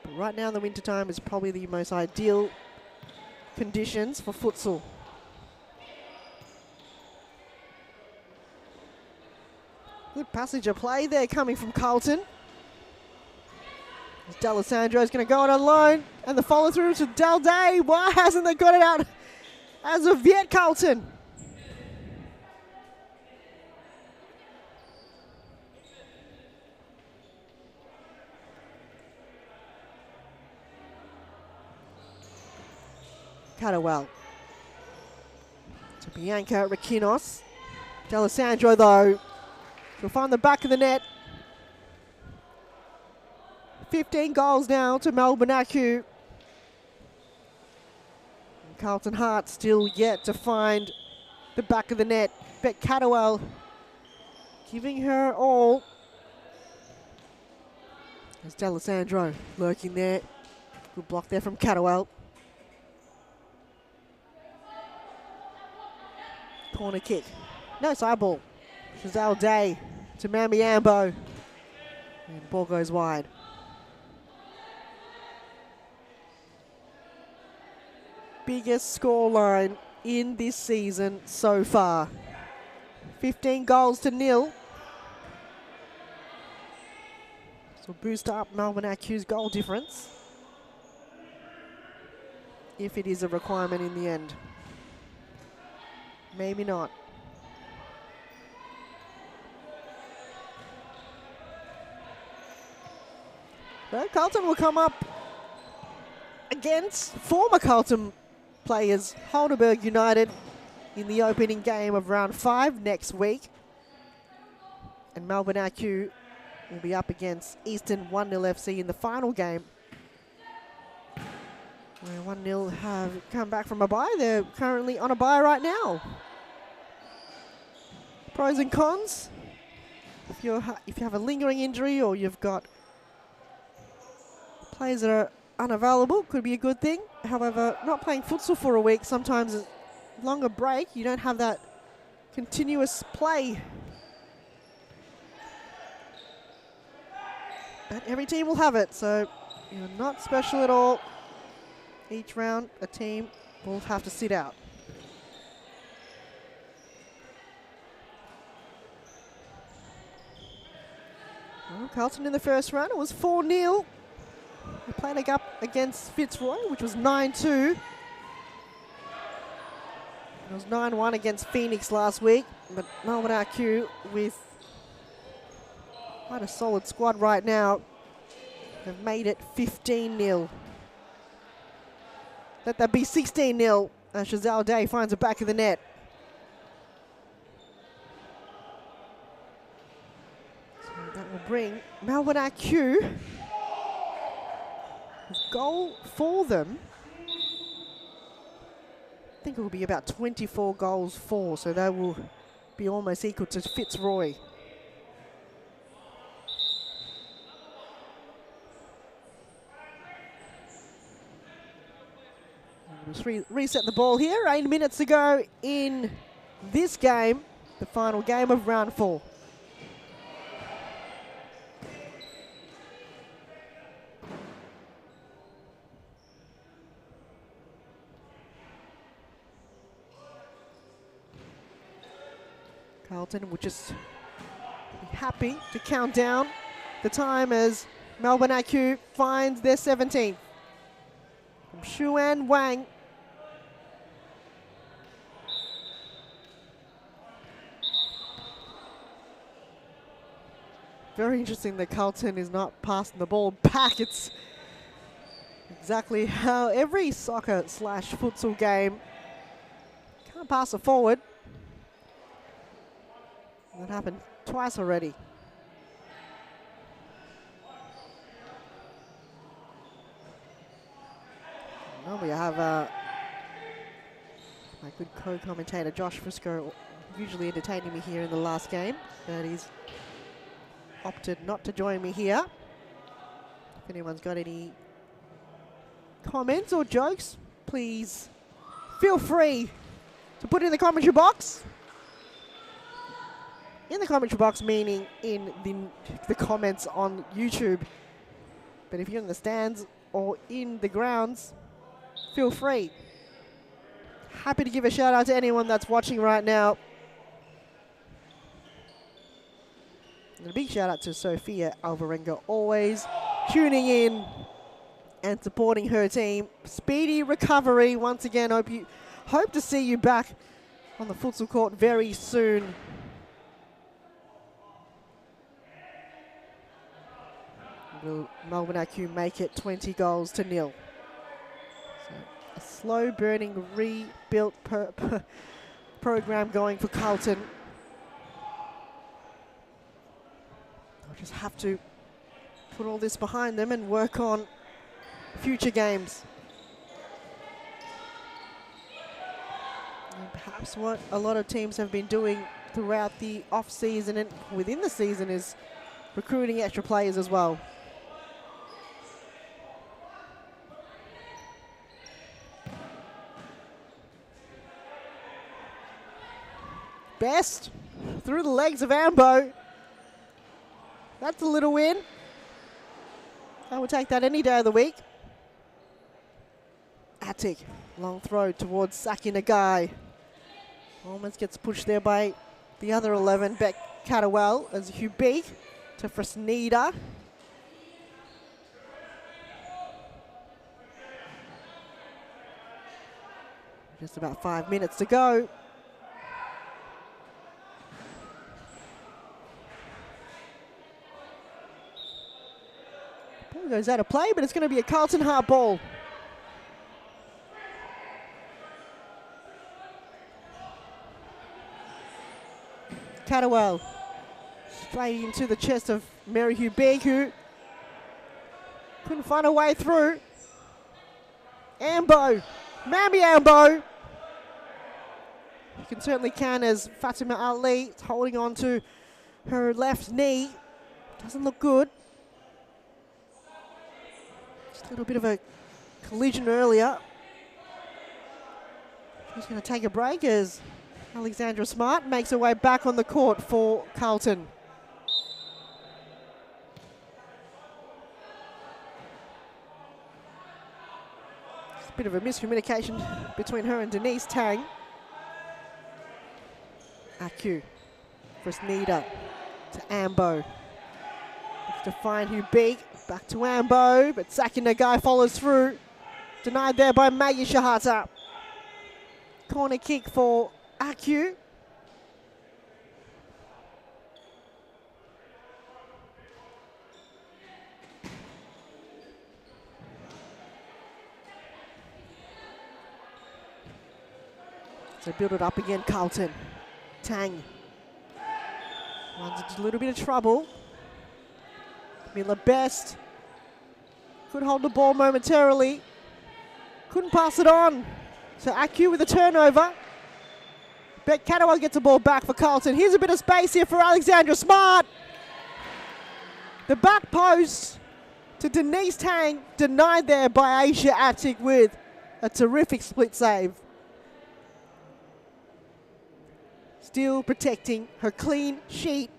But right now in the winter time is probably the most ideal conditions for futsal. Good passage of play there coming from Carlton. D'Alessandro is going to go it on loan, and the follow through to Del Day. Why hasn't they got it out as of yet, Carlton? Catterwell to Bianca Requinos. D'Alessandro though, she'll find the back of the net. 15 goals now to Melbourne AQ. Carlton Hart still yet to find the back of the net. Bet Catterwell giving her all. There's D'Alessandro lurking there. Good block there from Catterwell. Corner kick. No side ball. Chazelle Day to Mambiambo. And the ball goes wide. Biggest scoreline in this season so far. 15 goals to nil. So boost up Melbourne AQ's goal difference, if it is a requirement in the end. Maybe not. So Carlton will come up against former Carlton players Heidelberg United in the opening game of round 5 next week. And Melbourne AQ will be up against Eastern 1-0 FC in the final game. Where 1-0 have come back from a bye. They're currently on a bye right now. Pros and cons. If you have a lingering injury or you've got players that are unavailable, could be a good thing. However, not playing futsal for a week, sometimes a longer break, you don't have that continuous play. But every team will have it, so you're not special at all. Each round, a team will have to sit out. Well, Carlton in the first round, it was 4-0. We played up against Fitzroy, which was 9-2. was 9-1 against Phoenix last week, but Melbourne AQ with quite a solid squad right now have made it 15-0. Let that be 16-0 as Shazal Day finds the back of the net. So that will bring Melbourne AQ with goal for them. I think it will be about 24 goals for, so that will be almost equal to Fitzroy. Let's reset the ball here. 8 minutes to go in this game, the final game of round 4. Carlton will just be happy to count down the time as Melbourne AQ finds their 17th. From Xuan Wang. Very interesting that Carlton is not passing the ball back. It's exactly how every soccer / futsal game can't pass it forward. That happened twice already. Well, we have my good co-commentator Josh Frisco, usually entertaining me here in the last game, but he's opted not to join me here. If anyone's got any comments or jokes, please feel free to put it in the commentary box. In the commentary box, meaning in the comments on YouTube. But if you're in the stands or in the grounds, feel free. Happy to give a shout out to anyone that's watching right now. And a big shout out to Sophia Alvarenga, always tuning in and supporting her team. Speedy recovery once again. Hope to see you back on the futsal court very soon. Will Melbourne AQ make it 20 goals to 0? So a slow burning rebuilt program going for Carlton. They'll just have to put all this behind them and work on future games. And perhaps what a lot of teams have been doing throughout the off-season and within the season is recruiting extra players as well. Best through the legs of Ambo. That's a little win. I would take that any day of the week. Attic, long throw towards Saki Nagai. Almost gets pushed there by the other 11, Beck Catterwell, as Hubig to Fresneda. Just about 5 minutes to go. Ball goes out of play, but it's going to be a Carlton hard ball. Catterwell straight into the chest of Mary Hubig, who couldn't find a way through. Ambo, Mambi Ambo. She certainly can, as Fatima Ali is holding on to her left knee. Doesn't look good. Just a little bit of a collision earlier. She's going to take a break as Alexandra Smart makes her way back on the court for Carlton. Just a bit of a miscommunication between her and Denise Tang. AQ, Fresneda to Ambo. Looks to find Hubig, back to Ambo, but Saki Nagai follows through. Denied there by Maggie Shahata. corner kick for AQ. So build it up again, Carlton. Tang runs into a little bit of trouble. Miller Best could hold the ball momentarily. Couldn't pass it on. So AQ with a turnover. Bet Catawal gets the ball back for Carlton. Here's a bit of space here for Alexandra Smart. The back post to Denise Tang, denied there by Aisha Attic with a terrific split save. Still protecting her clean sheet,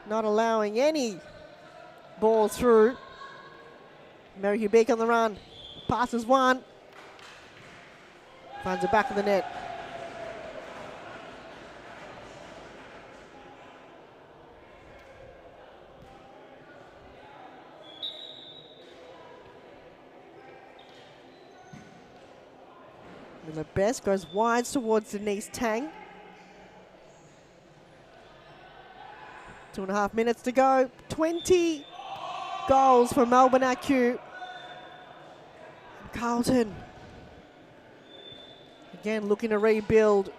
not allowing any ball through. Mary Hubeek on the run, passes one, finds the back of the net. Miller Best goes wide towards Denise Tang. 2.5 minutes to go. 20 goals for Melbourne AQ. Carlton again looking to rebuild.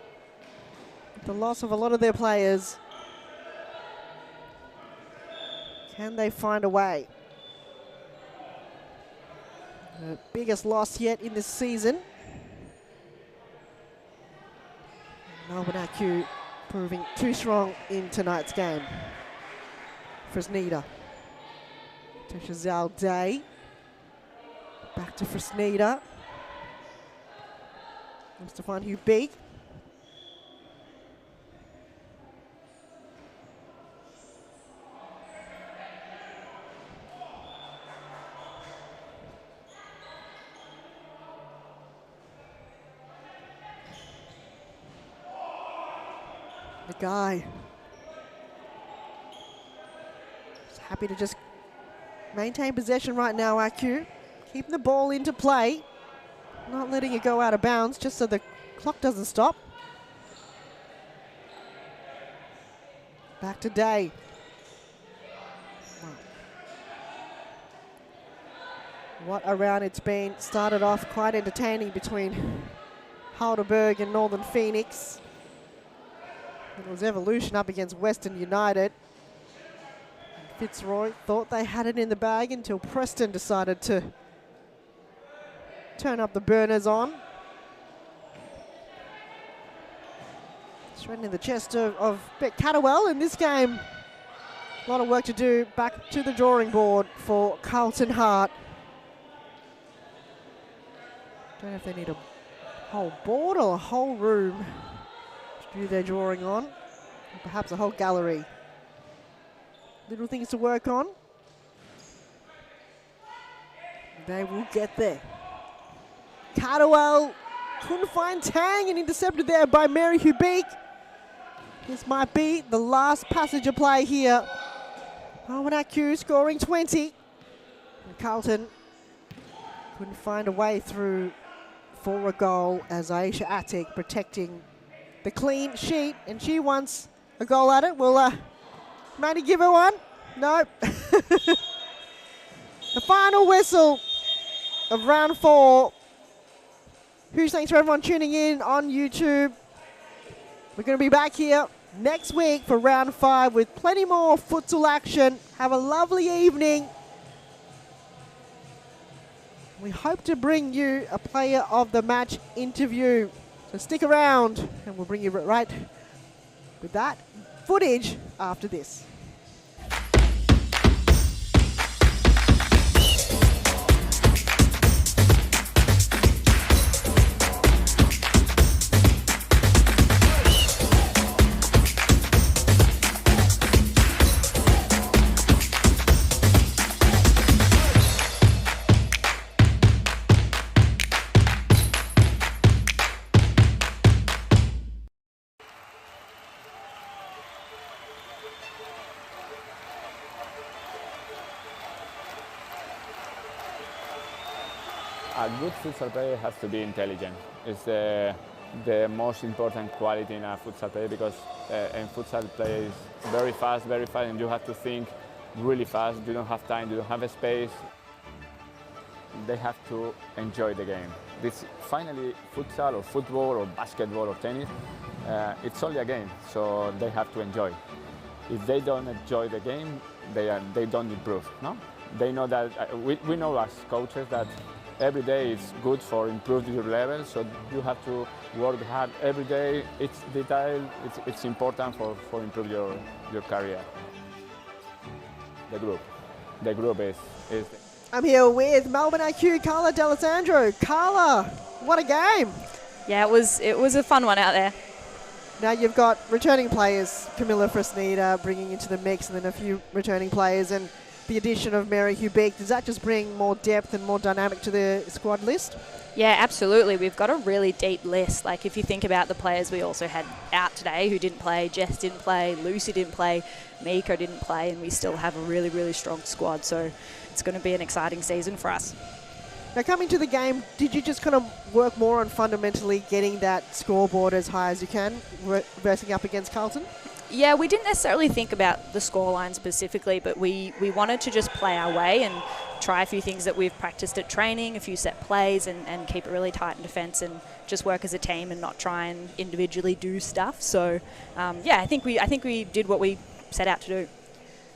The loss of a lot of their players. Can they find a way? The biggest loss yet in this season. Melbourne AQ proving too strong in tonight's game. Fresneda to Chazelle Day. Back to Fresneda. Wants to find Hubeek. The guy is happy to just maintain possession right now, AQ. Keeping the ball into play. Not letting it go out of bounds just so the clock doesn't stop. Back to Day. Wow. What a round it's been. Started off quite entertaining between Heidelberg and Northern Phoenix. It was Evolution up against Western United. And Fitzroy thought they had it in the bag until Preston decided to turn up the burners on. Straight in the chest of Beck Catawal in this game. A lot of work to do. Back to the drawing board for Carlton Hart. Don't know if they need a whole board or a whole room to do their drawing on. Or perhaps a whole gallery. Little things to work on. They will get there. Catawal couldn't find Tang and intercepted there by Mary Hubeek. This might be the last passage of play here. Melbourne AQ scoring 20. And Carlton couldn't find a way through for a goal as Aisha Attic protecting the clean sheet, and she wants a goal at it. Will Maddie give her one? No. The final whistle of round 4. Huge thanks for everyone tuning in on YouTube. We're going to be back here next week for round 5 with plenty more futsal action. Have a lovely evening. We hope to bring you a player of the match interview. So stick around and we'll bring you right with that footage after this. A good futsal player has to be intelligent. It's the the most important quality in a futsal player, because in futsal play is very fast, and you have to think really fast. You don't have time, you don't have a space. They have to enjoy the game. This finally, futsal or football or basketball or tennis, it's only a game, so they have to enjoy. If they don't enjoy the game, they don't improve. No, they know that. We know as coaches that every day is good for improving your level, so you have to work hard every day. It's detail. It's important for improve your career. The group is. I'm here with Melbourne AQ, Carla D'Alessandro. Carla, what a game! Yeah, it was a fun one out there. Now you've got returning players, Camilla Fresneda bringing into the mix, and then a few returning players, and the addition of Mary Hubeck. Does that just bring more depth and more dynamic to the squad list? Yeah, absolutely. We've got a really deep list. Like, if you think about the players we also had out today who didn't play, Jess didn't play, Lucy didn't play, Miko didn't play, and we still have a really, really strong squad. So it's going to be an exciting season for us. Now, coming to the game, did you just kind of work more on fundamentally getting that scoreboard as high as you can, versing up against Carlton? Yeah, we didn't necessarily think about the scoreline specifically, but we wanted to just play our way and try a few things that we've practiced at training, a few set plays, and keep it really tight in defence and just work as a team and not try and individually do stuff. So, yeah, I think we did what we set out to do.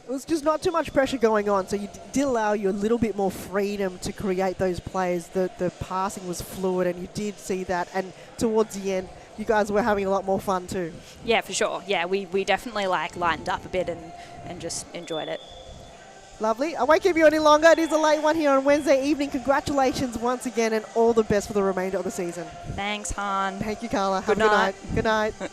It was just not too much pressure going on, so you did allow you a little bit more freedom to create those plays. The passing was fluid, and you did see that. And towards the end, you guys were having a lot more fun too. Yeah, for sure. Yeah, we definitely lightened up a bit and just enjoyed it. Lovely. I won't keep you any longer. It is a late one here on Wednesday evening. Congratulations once again, and all the best for the remainder of the season. Thanks, Han. Thank you, Carla. Good Have a good night. Good night.